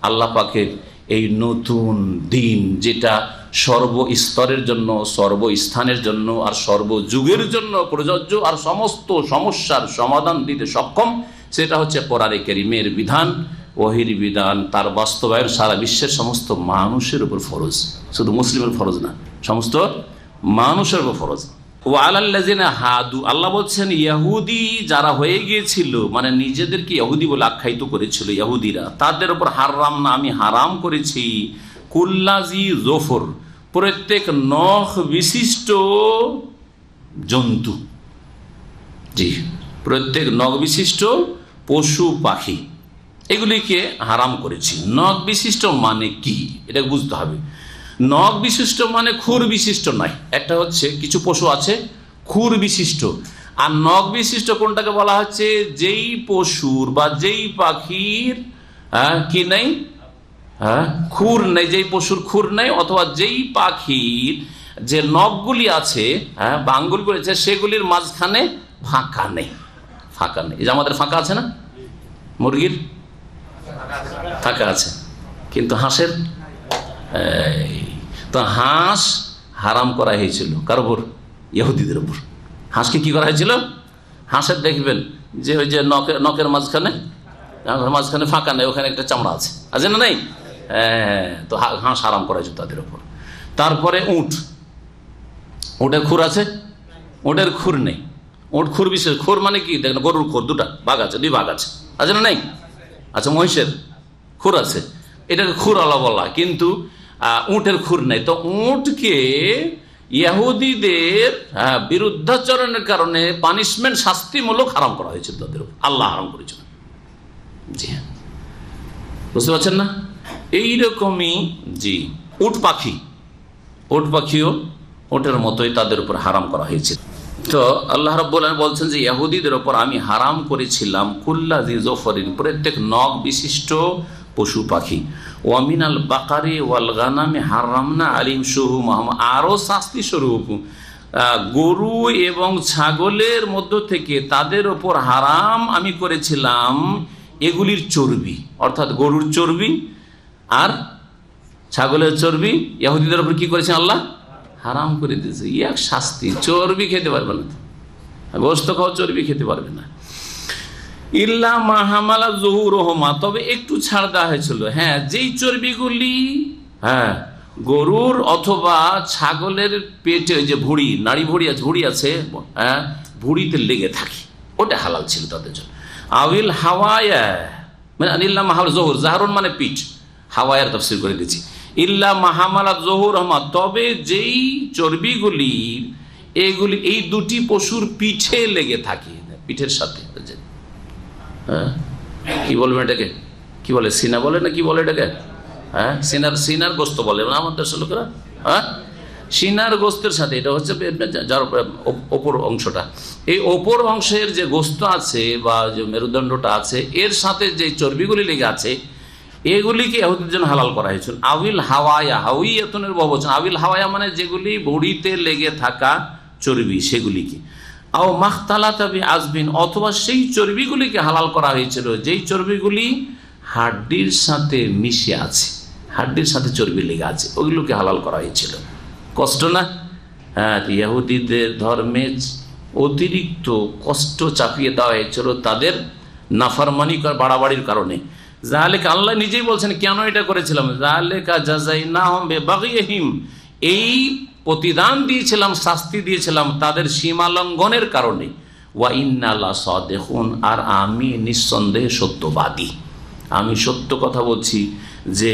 আল্লাহ পাকের এই নতুন দিন, যেটা সর্বস্তরের জন্য, সর্বস্থানের জন্য আর সর্বযুগের জন্য প্রযোজ্য আর সমস্ত সমস্যার সমাধান দিতে সক্ষম, সেটা হচ্ছে কোরআনে কারীমের বিধান, ওহীর বিধান। তার বাস্তবায়ন সারা বিশ্বের সমস্ত মানুষের উপর ফরজ, শুধু মুসলিমের ফরজ না, সমস্ত মানুষের উপর ফরজ। ওয়ালাল্লাযিনা হাদু, আল্লাহ বলছেন ইহুদি যারা হয়ে গিয়েছিল, মানে নিজেদেরকে ইহুদি বলে আখ্যায়িত করেছিল ইহুদিরা, তাদের উপর হারাম না, আমি হারাম করেছি কুল্লাজি জোফর, প্রত্যেক নখ বিশিষ্ট জন্তু, জি প্রত্যেক নখ বিশিষ্ট পশু পাখি, এগুলিকে হারাম করেছি। নখ বিশিষ্ট মানে কি এটা বুঝতে হবে। নখ বিশিষ্ট মানে খুর বিশিষ্ট নয়। একটা হচ্ছে কিছু পশু আছে খুর বিশিষ্ট, আর নখ বিশিষ্ট কোনটাকে বলা হচ্ছে যেই পশুর বা যেই পাখির কি নেই, খুর নেই, যেই পশুর খুর নেই, অথবা যেই পাখির যে নখগুলি আছে বা আঙ্গুলগুলি আছে সেগুলির মাঝখানে ফাঁকা নেই, ফাঁকা নেই। এই যে আমাদের ফাঁকা আছে না, মুরগির ফাঁকা আছে, কিন্তু হাঁসের তো হাঁস হারাম করা হয়েছিল কার উপর? ইহুদিদের উপর। হাঁসকে কি করা হয়েছিল? হাঁসের দেখবেন যে ওই যে নখের মাঝখানে ফাঁকা নেই, ওখানে একটা চামড়া আছে, আছে না নেই? তো হাঁস হারাম করা হয়েছিল তাদের উপর। তারপরে উটের খুর আছে, উটের খুর নেই, উট খুর বিশেষ। খুর মানে কি দেখেন, গরুর খুর দুটা ভাগ আছে, দুই ভাগ আছে, আছে না নেই? আচ্ছা, মহিষের খুর আছে, এটাকে খুর আলা বলা, কিন্তু উটের খুর নেই। তো উটকে ইহুদিদের বিরুদ্ধাচরণের কারণে পানিশমেন্ট, শাস্তিমূলক হারাম করা হয়েছিল তাদের উপর, আল্লাহ হারাম করেছিল। জি হ্যাঁ, বুঝতে পারছেন না? এইরকমই জি উট পাখিও উটের মতোই তাদের উপর হারাম করা হয়েছিল। তো আল্লাহ রাব্বুল আলামিন বলছেন যে ইহুদিদের উপর আমি হারাম করেছিলাম কুল্লাযি জফরিন, প্রত্যেক নখ বিশিষ্ট পশু পাখি। ওয়ামিনাল বাকারি ওয়াল গানামি হারামনা আলিম শুহুমাহুম, আরও শাস্তি স্বরূপ গরু এবং ছাগলের মধ্য থেকে তাদের ওপর হারাম আমি করেছিলাম এগুলির চর্বি, অর্থাৎ গরুর চর্বি আর ছাগলের চর্বি। ইহুদিদের উপর কি করেছেন আল্লাহ? হারাম করে দিয়েছে। এক শাস্তি, চর্বি খেতে পারবে না, গোস্ত খাও, চর্বি খেতে পারবে না। ইল্লা মাহামালা জহুরুহুমা, তবে একটু ছাড় দেওয়া হয়েছিল। হ্যাঁ, যেই চর্বিগুলি গরুর অথবা ছাগলের পেটে যে ভুঁড়ি, নাড়ি ভুঁড়ি আছে, ভুঁড়িতে লেগে থাকে, ওটা হালাল ছিল তাদের জন্য। আউইল হাওয়ায়া মানে ইল্লা মাহামালা জহুর, জাহরুন মানে পিঠ, হাওয়ায়ার তাফসীর করে দিচ্ছি। ইল্লা মাহামালা জহুরুহুমা, তবে যেই চর্বিগুলি এগুলি এই দুটি পশুর পিঠে লেগে থাকে, পিঠের সাথে, কি বলবেন এটাকে, কি বলে, সিনা বলে না কি বলে এটাকে? সিনার গোস্ত বলে আমাদের দেশের লোকেরা। সিনার গোস্তের সাথে, এটা হচ্ছে যার ওপর অংশটা, এই ওপর অংশের যে গোস্ত আছে বা যে মেরুদণ্ডটা আছে, এর সাথে যে চর্বিগুলি লেগে আছে, এগুলিকে ইহুদিদের জন্য হালাল করা হয়েছিল। আবিল হাওয়ায়া, হাওয়াইয়াতুনের বহুবচন। আবিল হাওয়ায়া মানে যেগুলি ভুঁড়িতে লেগে থাকা চর্বি, সেগুলিকে। আও মাখতালাতা বিআজবিন, অথবা সেই চর্বিগুলিকে হালাল করা হয়েছিল যেই চর্বিগুলি হাড্ডির সাথে মিশে আছে, হাড্ডির সাথে চর্বি লেগে আছে, ওইগুলোকে হালাল করা হয়েছিল। কষ্ট না? হ্যাঁ, ইহুদিদের ধর্মে অতিরিক্ত কষ্ট চাপিয়ে দেওয়া হয়েছিল তাদের নাফরমানি বাড়াবাড়ির কারণে। যালিকা, আল্লাহ নিজেই বলছেন কেন এটা করেছিলাম, যালিকা জাযাইনাহুম বিবাগইহিম, এই প্রতিদান দিয়েছিলাম, শাস্তি দিয়েছিলাম তাদের সীমা লঙ্ঘনের কারণে। ওয়া ইন্না লাসাদিকুন, আর আমি নিঃসন্দেহে সত্যবাদী, আমি সত্য কথা বলছি। যে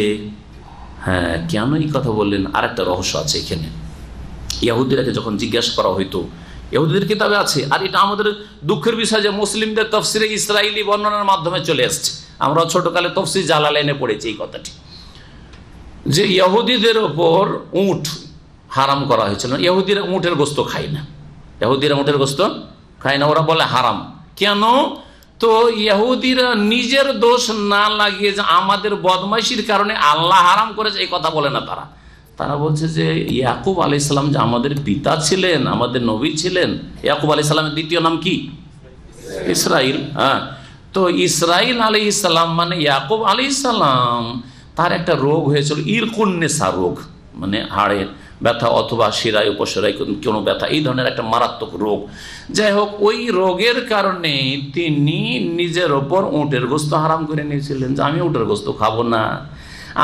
হ্যাঁ, কেন এই কথা বললেন? আর একটা রহস্য আছে এখানে। ইহুদিরাকে যখন জিজ্ঞাসা করা হইতো, ইহুদিদের কিতাবে আছে, আর এটা আমাদের দুঃখের বিষয় যে মুসলিমদের তফসিরে ইসরাইলি বর্ণনার মাধ্যমে চলে আসছে। আমরা ছোটকালে তফসির জালালাইনে পড়েছি এই কথাটি, যে ইহুদিদের ওপর উট হারাম করা হয়েছিল। ইহুদিরা উটের গোস্ত খায় না, ইহুদিরা উটের গোস্ত খায় না, ওরা বলে হারাম। কেন? তো ইহুদিরা নিজের দোষ না লাগিয়ে যে আমাদের বদমাইশির কারণে আল্লাহ হারাম করেছে এই কথা বলে না। তারা বলছে যে ইয়াকুব আলাইহিস সালাম যে আমাদের পিতা ছিলেন, আমাদের নবী ছিলেন। ইয়াকুব আলাইহিস সালামের দ্বিতীয় নাম কি? ইসরাইল। তো ইসরাইল আলাইহিস সালাম মানে ইয়াকুব আলাইহিস সালাম, তার একটা রোগ হয়েছিল ইরকুন্নেসা রোগ। মানে হাড়ের ব্যথা অথবা শিরায় উপশিরায় কোনো ব্যথা, এই ধরনের একটা মারাত্মক রোগ। যাই হোক, ওই রোগের কারণে তিনি নিজের ওপর উটের গোস্ত হারাম করে নিয়েছিলেন, যে আমি উটের গোস্ত খাবো না।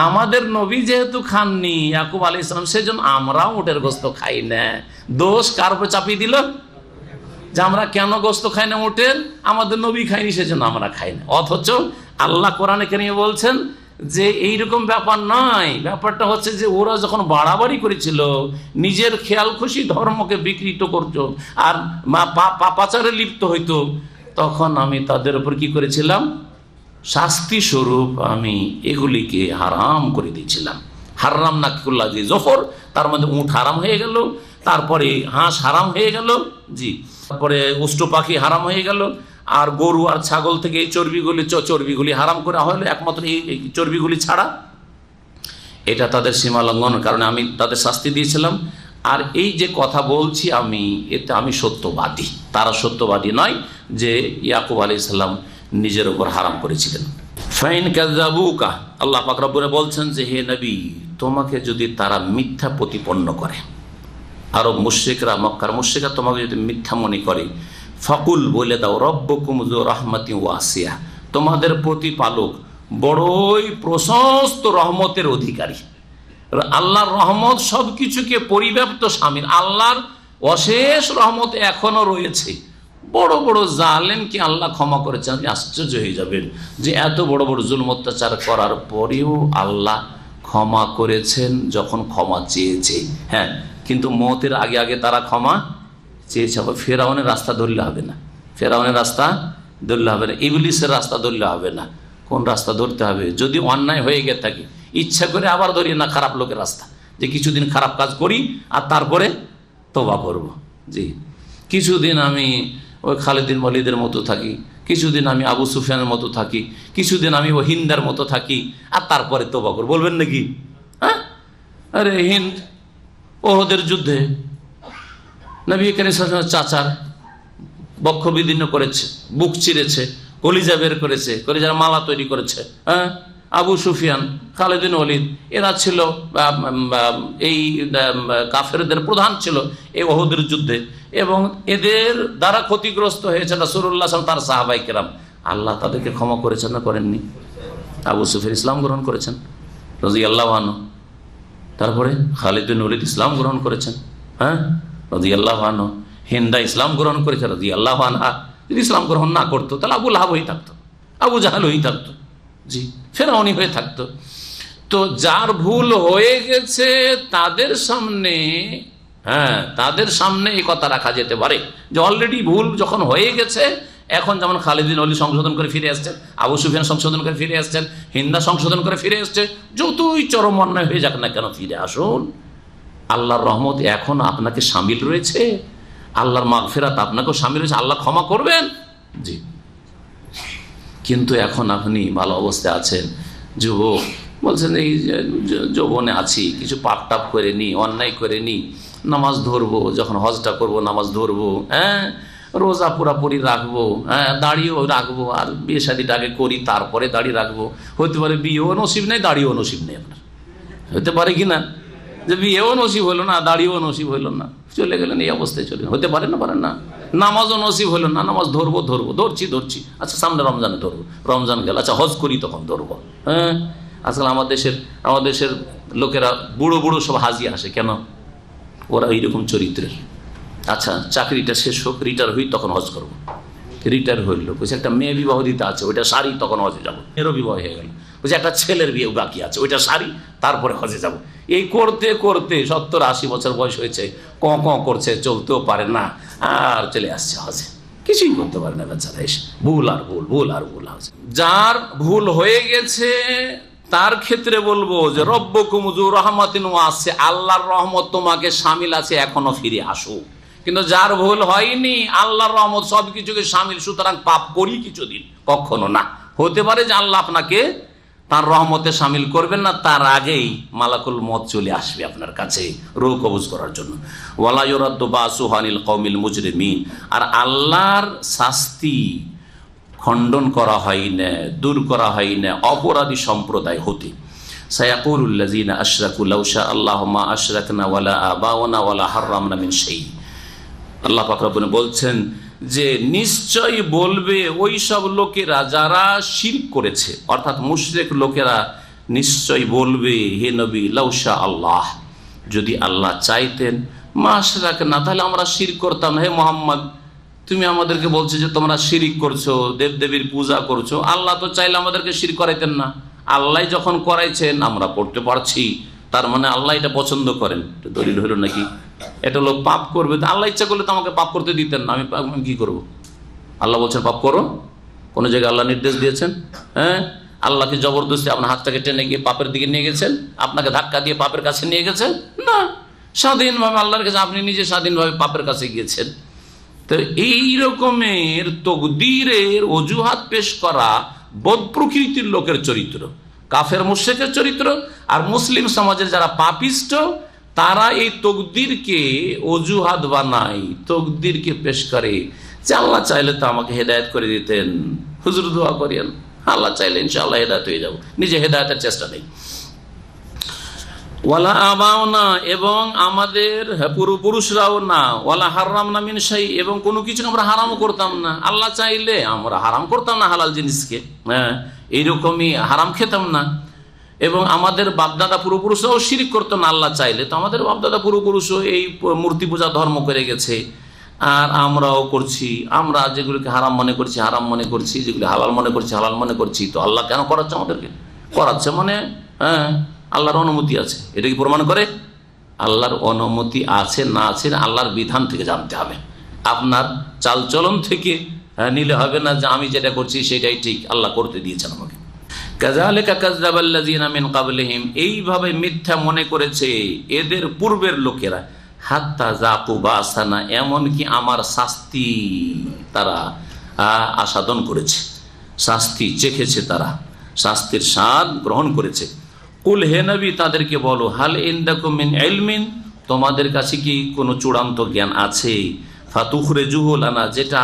আমাদের নবী যেহেতু খাননি ইয়াকুব আলাইহিস সালাম, সেজন্য আমরাও উটের গোস্ত খাই না। দোষ কার উপর চাপিয়ে দিল? যে আমরা কেন গোস্ত খাই না উটের? আমাদের নবী খাইনি, সেজন্য আমরা খাই না। অথচ আল্লাহ কোরআনে কারিমে বলছেন যে এইরকম ব্যাপার নয়। ব্যাপারটা হচ্ছে যে ওরা যখন বাড়াবাড়ি করেছিল, নিজের খেয়াল খুশি ধর্মকে বিকৃত করতো আর পাপাচারে লিপ্ত হইতো, তখন আমি তাদের উপর কি করেছিলাম? শাস্তি স্বরূপ আমি এগুলিকে হারাম করে দিয়েছিলাম। হারাম নাকুল্লা জি জফর, তার মধ্যে উট হারাম হয়ে গেল, তারপরে হাঁস হারাম হয়ে গেল, জি, তারপরে উষ্ট্র পাখি হারাম হয়ে গেল, আর গরু আর ছাগল থেকে এই চর্বিগুলি হারাম করা হলো, একমাত্র এই চর্বিগুলি ছাড়া। এটা তাদের সীমা লঙ্ঘনের কারণে আমি তাদের শাস্তি দিয়েছিলাম। আর এই যে কথা বলছি আমি, এতে আমি সত্যবাদী, তারা সত্যবাদী নয় যে ইয়াকুব আলাইহিস সালাম নিজের উপর হারাম করেছিলেন। ফাইন কাযাবুকা, আল্লাহ পাক রব্বুল বলছেন যে হে নবী, তোমাকে যদি তারা মিথ্যা প্রতিপন্ন করে, আরব মুশরিকরা, মক্কার মুশরিকরা তোমাকে যদি মিথ্যা মনে করে, ফাকুল, বলে দাও, রব্বুকুম যু রাহমাতি ওয়াসিয়া, তোমাদের প্রতিপালক বড়ই প্রশস্ত রহমতের অধিকারী। আল্লাহর রহমত সব কিছুকে পরিব্যাপ্ত শামিল। আল্লাহর অশেষ রহমত এখনো রয়েছে। বড় বড় জালেমকে আল্লাহ ক্ষমা করেছেন। আপনি আশ্চর্য হয়ে যাবেন যে এত বড় বড় জুলম অত্যাচার করার পরেও আল্লাহ ক্ষমা করেছেন যখন ক্ষমা চেয়েছে। হ্যাঁ, কিন্তু মওতের আগে আগে তারা ক্ষমা চেয়েছে। ফেরাউনের রাস্তা ধরলে হবে না, ফেরাউনের রাস্তা ধরলে হবে না, ইবলিসের রাস্তা ধরলে হবে না। কোন রাস্তা ধরতে হবে? যদি অন্যায় হয়ে গিয়ে থাকে, ইচ্ছা করে আবার ধরি না খারাপ লোকের রাস্তা, যে কিছুদিন খারাপ কাজ করি আর তারপরে তওবা করব। জি, কিছুদিন আমি ওই খালিদ ওয়ালিদের মতো থাকি, কিছুদিন আমি আবু সুফিয়ানের মতো থাকি, কিছুদিন আমি ও হিন্দার মতো থাকি, আর তারপরে তওবা করব। বলবেন নাকি? হ্যাঁ, আরে হিন্দ ওহদের যুদ্ধে নবী করিম সাল্লাল্লাহু আলাইহি ওয়াসাল্লামের চাচার বক্ষ বিদীর্ণ করেছে, বুক চিরেছে, কলিজা বের করেছে, কলিজার মালা তৈরি করেছে। হ্যাঁ, আবু সুফিয়ান, খালিদ বিন ওয়ালিদ, এরা ছিল এই কাফেরদের প্রধান ছিল এই ওহদের যুদ্ধে, এবং এদের দ্বারা ক্ষতিগ্রস্ত হয়েছে রাসূলুল্লাহ সাল্লাল্লাহু আলাইহি ওয়াসাল্লাম, তার সাহাবায়ে কেরাম। আল্লাহ তাদেরকে ক্ষমা করেছেন না করেননি? আবু সুফিয়ান ইসলাম গ্রহণ করেছেন রাদিয়াল্লাহু আনহু, তারপরে খালিদ বিন ওয়ালিদ ইসলাম গ্রহণ করেছেন, হ্যাঁ, রাদিয়াল্লাহু আনহু। হিন্দা ইসলাম গ্রহণ করেছে রাদিয়াল্লাহু আনহা। যদি ইসলাম গ্রহণ না করতো তাহলে আবু লাহাব হয়ে থাকতো, আবু জাহাল হয়ে থাকতো, জি, ফেরাউনি হয়ে থাকতো। তো যার ভুল হয়ে গেছে তাদের সামনে, হ্যাঁ, তাদের সামনে এই কথা রাখা যেতে পারে যে অলরেডি ভুল যখন হয়ে গেছে, এখন যেমন খালিদ বিন ওয়ালিদ সংশোধন করে ফিরে আসছেন, আবু সুফিয়ান সংশোধন করে ফিরে আসছেন, হিন্দা সংশোধন করে ফিরে আসছে, যতই চরম অন্যায় হয়ে যাক না কেন ফিরে আসুন। আল্লাহর রহমত এখন আপনাকে শামিল রয়েছে, আল্লাহর মাগফিরাত আপনাকেও শামিল রয়েছে, আল্লাহ ক্ষমা করবেন। জি, কিন্তু এখন আপনি ভালো অবস্থায় আছেন, যুবক, বলছেন এই যৌবনে আছি, কিছু পাপ টাপ করে নি, অন্যায় করে নি, নামাজ ধরবো, যখন হজটা করবো নামাজ ধরবো, হ্যাঁ, রোজা পুরাপুরি রাখবো, হ্যাঁ, দাড়িও রাখবো, আর বিয়ে শাদিটা আগে করি তারপরে দাড়ি রাখবো। হতে পারে বিয়েও নসিব নেই, দাড়িও নসিব নেই আপনার, হতে পারে কি না? যে বিয়েও নসিব হইল না, দাড়িও নসিব হইল না, চলে গেলেন এই অবস্থায়, চলে হতে পারে না, পারেন না। নামাজও নসিব হইল না, নামাজ ধরবো, ধরছি, আচ্ছা সামনে রমজানে ধরবো, রমজান গেল, আচ্ছা হজ করি তখন ধরবো। হ্যাঁ, আজকাল আমাদের দেশের লোকেরা বুড়ো বুড়ো সব হাজি আসে, কেন? ওরা এইরকম চরিত্রের। আচ্ছা চাকরিটা শেষ হোক, রিটায়ার হই, তখন হজ করবো। রিটায়ার হইল, বলছে একটা মেয়ে বিবাহ দিতে আছে, ওইটা সারি, তখন হজে যাবো। মেয়েরও বিবাহ হয়ে গেল, বলছে একটা ছেলের বিয়ে বাকি আছে, ওইটা সারি, তারপরে হজে যাব। এই করতে করতে 70-80 বছর বয়স হয়েছে, করছে, চলতেও পারে না, আর চলে আসছে হজে, কিছুই করতে পারে না বেচারা। এসে ভুল আর ভুল হচ্ছে। যার ভুল হয়ে গেছে তার ক্ষেত্রে বলবো যে রব্বুকুম যু রাহমাতিন ওয়াসিয়া, আল্লাহর রহমত তোমাকে শামিল আছে, এখনো ফিরে আসো। কিন্তু যার ভুল হয়নি, আল্লাহর রহমত সবকিছুকে শামিল, সুতরাং পাপ করি কিছুদিন, কখনো না। হতে পারে যে আল্লাহ আপনাকে তার রহমতে শামিল করবেন না, তার আগেই মালাকুল মউত চলে আসবে আপনার কাছে রূহ কবজ করার জন্য। ওয়ালা ইউরাদ্দু বাসুহু আনিল কওমিল মুজরিমিন, আর আল্লাহর শাস্তি খণ্ডন করা হয় না, দূর করা হয় না অপরাধী সম্প্রদায় হতে। সায়াকুলুল্লাযীনা আশরাকু লাউ শা আল্লাহু মা আশরাকনা ওয়ালা আবাউনা ওয়ালা হাররামনা মিন শাই। আল্লাহ পাক রব্বুল বলছেন যে নিশ্চয়ই বলবে ওই সব লোকেরা যারা শিরক করেছে, অর্থাৎ মুশরিক লোকেরা নিশ্চয়ই বলবে, হে নবী, লাউ শা আল্লাহ, যদি আল্লাহ চাইতেন, মা আশরাকনা, তাহলে আমরা শিরক করতাম না। হে মুহাম্মদ, তুমি আমাদেরকে বলছো যে তোমরা শিরিক করছো, দেবদেবীর পূজা করছো, আল্লাহ তো চাইলে আমাদেরকে শিরক করাইতেন না। আল্লাহ যখন করাইছেন আমরা পড়তে পারছি, তার মানে আল্লাহ এটা পছন্দ করেন। দলিল হলো নাকি? এটা লোক পাপ করবে, আল্লাহ ইচ্ছা করলে তো আমাকে পাপ করতে দিতেন না, আমি কি করব? আল্লাহ বলছেন পাপ করো? কোনো জায়গায় আল্লাহ নির্দেশ দিয়েছেন? হ্যাঁ, আল্লাহকে জবরদস্তি আপনার হাতটাকে টেনে গিয়ে পাপের দিকে নিয়ে গেছেন? আপনাকে ধাক্কা দিয়ে পাপের কাছে নিয়ে গেছেন? না, স্বাধীনভাবে আল্লাহর কাছে আপনি নিজে স্বাধীনভাবে পাপের কাছে গিয়েছেন। তো এই রকমের তকদিরের অজুহাত পেশ করা বদ প্রকৃতির লোকের চরিত্র, কাফের মুশরিকের চরিত্র। আর মুসলিম সমাজের যারা পাপিষ্ট, তারা এই তকদিরকে অজুহাত বানায়, তকদিরকে পেশ করে যে আল্লাহ চাইলে তো আমাকে হেদায়েত করে দিতেন, হুজুর দোয়া করিয়েন, আল্লাহ চাইলে ইনশাআল্লাহ হেদায়েত হয়ে যাব, নিজে হেদায়েতের চেষ্টা নেই। ওয়ালা আবাউনা, এবং আমাদের পুরুষরাও না, ওয়ালা হাররামনা মিন শাই, এবং কোনো কিছু আমরা হারামও করতাম না। আল্লাহ চাইলে আমরা হারাম করতাম না হালাল জিনিসকে, হ্যাঁ, এইরকমই হারাম খেতাম না। এবং আমাদের বাপদাদা পূর্বপুরুষরাও শিরিক করতো না আল্লাহ চাইলে, তো আমাদের বাপদাদা পূর্বপুরুষও এই মূর্তি পূজা ধর্ম করে গেছে, আর আমরাও করছি। আমরা যেগুলোকে হারাম মনে করছি হারাম মনে করছি, যেগুলো হালাল মনে করছি হালাল মনে করছি। তো আল্লাহ কেন করাচ্ছে আমাদেরকে? করাচ্ছে মানে হ্যাঁ, আল্লাহর অনুমতি আছে। এটা কি প্রমাণ করে? আল্লাহর অনুমতি আছে না আছে আল্লাহর বিধান থেকে জানতে হবে, আপনার চালচলন থেকে নিলে হবে না যে আমি যেটা করছি সেটাই ঠিক, আল্লাহ করতে দিয়েছেন আমাকে। কাযালিকা কাযযাবাল্লাযীনা মিন ক্বাবলিহিম, এইভাবে মিথ্যা মনে করেছে এদের পূর্বের লোকেরা, হাত্তা যাকু বাসানা, এমনকি আমার শাস্তি তারা আস্বাদন করেছে, শাস্তি চেখেছে, তারা শাস্তির স্বাদ গ্রহণ করেছে। কুল, হে নবী, তাদেরকে বলো, হাল ইনদাকুম মিন ইলমিন, তোমাদের কাছে কি কোনো চূড়ান্ত জ্ঞান আছে? ফাতুখরিজুহু লানা, যেটা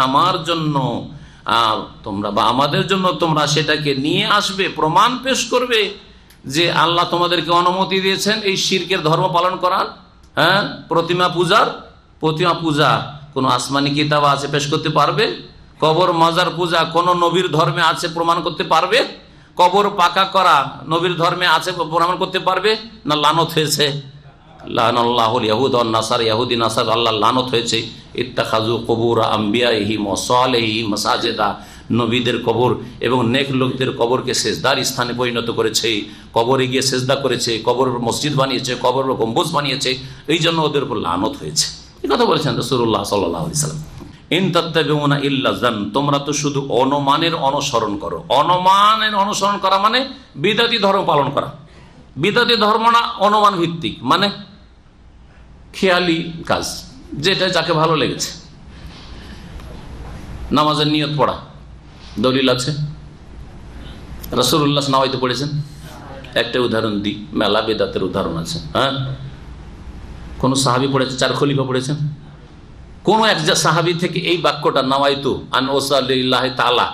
আমার জন্য তোমরা বা আমাদের জন্য তোমরা সেটাকে নিয়ে আসবে, প্রমাণ পেশ করবে যে আল্লাহ তোমাদেরকে অনুমতি দিয়েছেন এই শিরকের ধর্ম পালন করার। হ্যাঁ, প্রতিমা পূজা কোনো আসমানি কিতাব আছে পেশ করতে পারবে? কবর মাজার পূজা কোন নবীর ধর্মে আছে প্রমাণ করতে পারবে? কবর পাকা করা নবীর ধর্মে আছে প্রমাণ করতে পারবে? না লানত হয়েছে, লানাল্লাহুল ইয়াহুদ ওয়ান নাসার, ইহুদি নাসার আল্লাহ লানত হয়েছে। ইত্তাখাযু কুবুর আমবিয়াইহিম ওয়া সালিহিম মাসাজিদা, নবীদের কবর এবং নেক লোকদের কবরকে সেজদার স্থানে পরিণত করেছে, কবরে গিয়ে সেজদা করেছে, কবর মসজিদ বানিয়েছে, কবর গম্বুজ বানিয়েছে, এই জন্য ওদের উপর লানত হয়েছে। এই কথা বলেছেন রাসূলুল্লাহ সাল্লাল্লাহু আলাইহি ওয়াসাল্লাম। ইন তাত্তাবিউনা ইল্লা যান, তোমরা তো শুধু অনুমানের অনুসরণ করো। অনুমানের অনুসরণ করা মানে বিদআতি ধর্ম পালন করা। বিদআতি ধর্ম না অনুমান ভিত্তিক, মানে খেয়ালি কাজ, যেটা যাকে ভালো লেগেছে। নামাজের নিয়ত পড়া, দলিল আছে? রাসূলুল্লাহ নাওয়াইতে পড়েছেন? একটা উদাহরণ দিই, মেলা বেদাতের উদাহরণ আছে। হ্যাঁ, কোন সাহাবী পড়েছে? 4 খলিফা পড়েছেন? কোন এক সাহাবী থেকে এই বাক্যটা নাওয়াইতু আন উসাল্লিল্লাহি তাআলা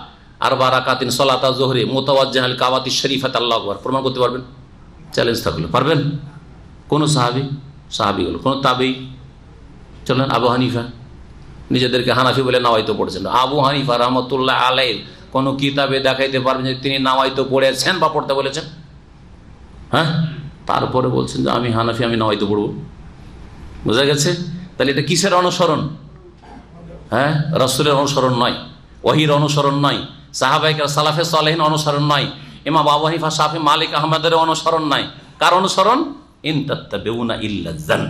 আরবা রাকাতিন সালাতা যুহরি মুতাওয়াজ্জিহাল কাবাতি শরীফাত আল্লাহু আকবার প্রমাণ করতে পারবেন? চ্যালেঞ্জ থাকলো, পারবেন? কোন সাহাবীগুলো, কোন তাবেঈ? চলেন, আবু হানিফা নিজেদেরকে হানাফি বলে নাওয়াইতো পড়েছেন। আবু হানিফা রাহমাতুল্লাহ আলাইহি কোন কিতাবে দেখাইতে পারবেন যে তিনি নাওয়াইতো পড়েছেন বা পড়তে বলেছেন? হ্যাঁ, তারপরে বলছেন যে আমি হানাফি, আমি নাওয়াইতো পড়ব। বোঝা গেছে? তাহলে এটা কিসের অনুসরণ? হ্যাঁ, রাসূলের অনুসরণ নয়, ওহীর অনুসরণ নয়, সাহাবায়ে কেরাম সালাফে সালেহিন অনুসরণ নয়, ইমাম আবু হানিফা, শাফি, মালিক, আহমদের অনুসরণ নয়। কার অনুসরণ? ইন তাত্তাবিউনা ইল্লা যান,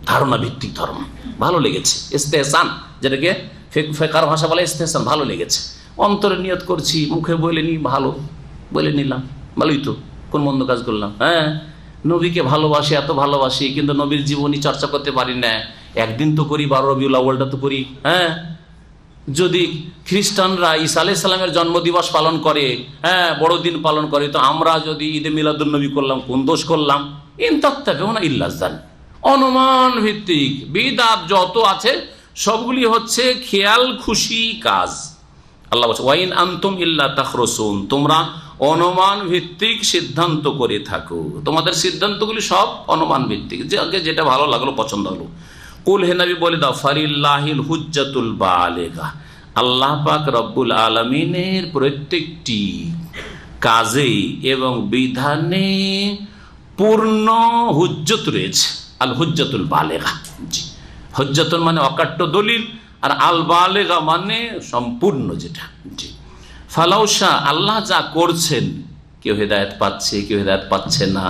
ধারণা ভিত্তিক ধর্ম। ভালো লেগেছে, ইস্তেহসান, যেটাকে ফিকহের ভাষা বলে ইস্তেহসান, ভালো লেগেছে, অন্তরে নিয়ত করছি, মুখে বলে নি, ভালো বলে নিলাম, ভালোই তো, কোন মন্দ কাজ করলাম? হ্যাঁ, নবীকে ভালোবাসি, এত ভালোবাসি, কিন্তু নবীর জীবনী চর্চা করতে পারি না। একদিন তো করি, 12 রবিউল আউয়ালটা তো করি। হ্যাঁ, যদি খ্রিস্টানরা ঈসা আলাইহিস সালামের জন্মদিবস পালন করে, হ্যাঁ, বড়দিন পালন করে, তো আমরা যদি ঈদে মিলাদুন নবী করলাম, কোন দোষ করলাম? ইন তাত্তাবিউনা ইল্লা যান, অনুমান ভিত্তিক বিদআত যত আছে সবগুলি হচ্ছে খেয়াল খুশি কাজ। আল্লাহ বলছে ওয়াইন আনতুম ইল্লা তাখরুসুন, তোমরা অনুমান ভিত্তিক সিদ্ধান্ত করে থাকো। তোমাদের সিদ্ধান্তগুলি সব অনুমান ভিত্তিক, যে আগে যেটা ভালো লাগলো, পছন্দ হলো। কুল হে নবী বলে দাও, ফালিল্লাহিল হুজ্জাতুল বালিগা, আল্লাহ পাক রব্বুল আলামিনের প্রত্যেকটি কাজে এবং বিধানে পূর্ণ হুজ্জত রয়েছে। আল হুজ্জাতুল বালিগা, জি, হুজ্জাতুল মানে অকাট্য দলিল, আর আল বালিগা মানে সম্পূর্ণ যেটা। জি, ফালাউশা, আল্লাহ যা করছেন, কেউ হেদায়েত পাচ্ছে, কেউ হেদায়েত পাচ্ছে না,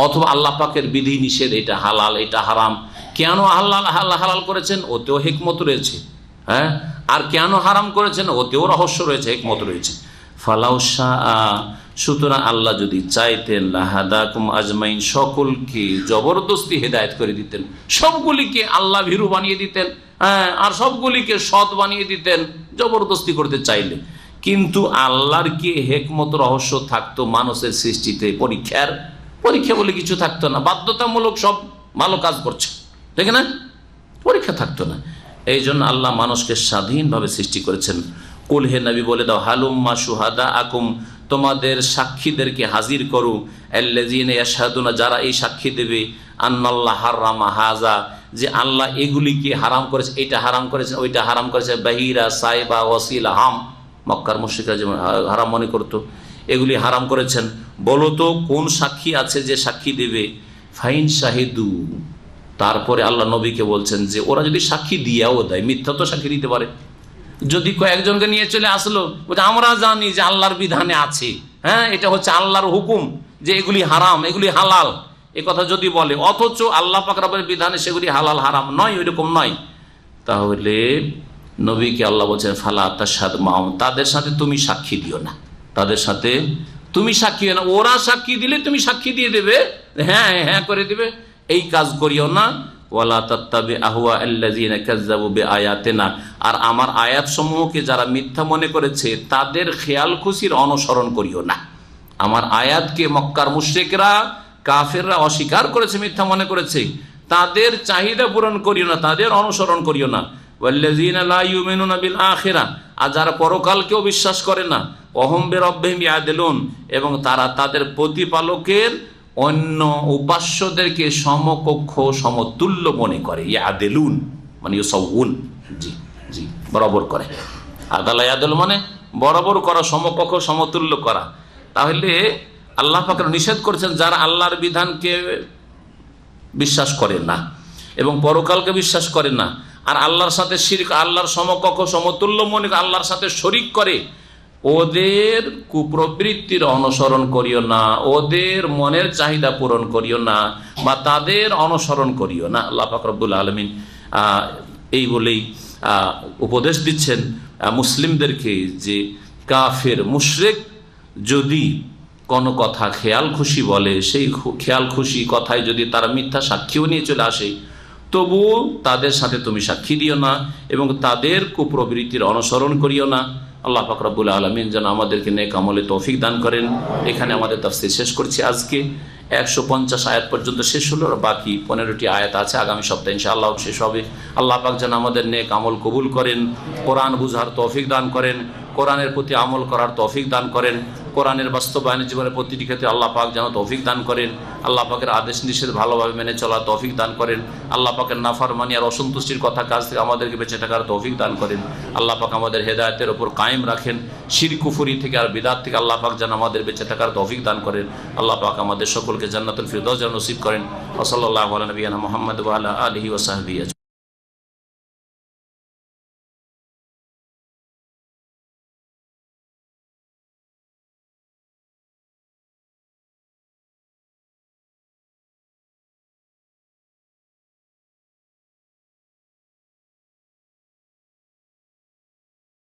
অথবা আল্লাহ পাকের বিধি নিষেধ, এটা হালাল এটা হারাম, কেন আল্লাহ হালাল করেছেন ওতেও হিকমত রয়েছে, হ্যাঁ, আর কেন হারাম করেছেন ওতেও রহস্য রয়েছে, হিকমত রয়েছে। ফালাউশা, সুতরাং আল্লাহ যদি চাইতেন, লাহাদাকুম আজমাইন, সকলকে জবরদস্তি হেদায়েত করে দিতেন, সবগুলিকে আল্লাহ ভীরু বানিয়ে দিতেন, হ্যাঁ, আর সবগুলিকে সৎ বানিয়ে দিতেন জবরদস্তি করতে চাইলে। কিন্তু আল্লাহর কি হিকমত রহস্য থাকতো মানুষের সৃষ্টিতে? পরীক্ষা বলে কিছু থাকতো না, বাধ্যতামূলক সব ভালো কাজ করছে, ঠিক না, পরীক্ষা থাকতো না। এই জন্য আল্লাহ মানুষকে স্বাধীনভাবে সৃষ্টি করেছেন। কুল হে নবী বলে দাও, হালুম্মা শুহাদা আকুম, তোমাদের সাক্ষীদেরকে হাজির করো, আল্লাযীনা ইয়াশহাদুনা, যারা এই সাক্ষী দেবে, আন্নাল্লাহ হারামা হাযা, যে আল্লাহ এগুলিকে হারাম করেছে, এটা হারাম করেছে, ওইটা হারাম করেছে, বাহিরা সাইবা ওয়াসিলা হাম, মক্কার মুশরিকরা যেমন হারাম মনে করতো, এগুলি হারাম করেছেন। বলো তো কোন সাক্ষী আছে যে সাক্ষী দেবে? ফাইন শাহিদু, তারপরে আল্লাহ নবীকে বলছেন যে ওরা যদি সাক্ষী দিয়াও দেয়, মিথ্যা তো সাক্ষী দিতে পারে। যদি কয়েকজনকে নিয়ে চলে আসলো, বলছে আমরা জানি যে আল্লাহর বিধানে আছে, হ্যাঁ, এটা হচ্ছে আল্লাহর হুকুম যে এগুলি হারাম এগুলি হালাল, এ কথা যদি বলে, অথচ আল্লাহ পাক রব্বুল বিধানে সেগুলি হালাল হারাম নয়, ওইরকম নয়, তাহলে নবীকে আল্লাহ বলছেন ফালা তাশহাদ মাহুম, তাদের সাথে তুমি সাক্ষী দিও না, তাদের সাথে তুমি সাক্ষী দিও না। ওরা সাক্ষী দিলে তুমি সাক্ষী দিয়ে দেবে, হ্যাঁ হ্যাঁ করে দিবে, এই কাজ করিও না। ওয়ালা তাত্তাবি আহওয়া আল্লাযীনা কাযযাবু বিআয়াতিনা, আর আমার আয়াত সমূহকে যারা মিথ্যা মনে করেছে তাদের খেয়াল খুশির অনুসরণ করিও না। আমার আয়াতকে মক্কার মুশরিকরা কাফেররা অস্বীকার করেছে, মিথ্যা মনে করেছে, তাদের চাহিদা পূরণ করিও না, তাদের অনুসরণ করিও না। ওয়াল্লাযীনা লা ইউমিনুনা বিল আখিরা, আর যারা পরকালকেও বিশ্বাস করে না, ওহুম বিরাব্বিহিম ইয়াদিলুন, এবং তারা তাদের প্রতিপালকের অন্য উপাস্যদেরকে সমকক্ষ সমতুল্য মনে করে। ইয়াদিলুন মানে ইউসাউন, জি জি, বরাবর করে। আদালা ইয়াদিল মানে বরাবর করা, সমকক্ষ সমতুল্য করা। তাহলে আল্লাহ পাক নিষেধ করেছেন যারা আল্লাহর বিধানকে বিশ্বাস করে না এবং পরকালকে বিশ্বাস করে না, আর আল্লাহর সাথে শিরক, আল্লাহর সমকক্ষ সমতুল্য মনে করে আল্লাহর সাথে শরিক করে, ওদের কুপ্রবৃত্তির অনুসরণ করিও না, ওদের মনের চাহিদা পূরণ করিও না, বা তাদের অনুসরণ করিও না। আল্লাহ পাক রব্বুল আলামিন এই বলেই উপদেশ দিচ্ছেন মুসলিমদেরকে যে কাফের মুশরিক যদি কোনো কথা খেয়াল খুশি বলে, সেই খেয়াল খুশি কথায় যদি তারা মিথ্যা সাক্ষীও নিয়ে চলে আসে, তবুও তাদের সাথে তুমি সাক্ষী দিও না এবং তাদের কুপ্রবৃত্তির অনুসরণ করিও না। আল্লাহ পাক রব্বুল আলামিন যেন আমাদেরকে নেক আমলে তৌফিক দান করেন। এখানে আমাদের তাফসীর শেষ করছি। আজকে 150 আয়াত পর্যন্ত শেষ হলো, আর বাকি 15টি আয়াত আছে, আগামী সপ্তাহে ইনশাআল্লাহ শেষ হবে। আল্লাহ পাক যেন আমাদের নেক আমল কবুল করেন, কোরআন বুঝার তৌফিক দান করেন, কোরআনের প্রতি আমল করার তৌফিক দান করেন, কোরআনের বাস্তবায়নের জীবনের প্রতিটি ক্ষেত্রে আল্লাহ পাক যেন তৌফিক দান করেন, আল্লাহ পাকের আদেশ নিষেধ ভালোভাবে মেনে চলার তৌফিক দান করেন, আল্লাহ পাকের নাফরমানি আর অসন্তুষ্টির কথা কাজ থেকে আমাদেরকে বেঁচে থাকার তৌফিক দান করেন। আল্লাহ পাক আমাদের হেদায়েতের উপর কায়েম রাখেন, শিরক কুফরি থেকে আর বিদআত থেকে আল্লাহ পাক যেন আমাদের বেঁচে থাকার তৌফিক দান করেন। আল্লাহ পাক আমাদের সকলকে জান্নাতুল ফিরদাউস যেন নসিব করেন। ওয়া সাল্লাল্লাহু আলা নবিয়িনা মুহাম্মদ ওয়া আলা আলিহি ওয়া সাহবিহি।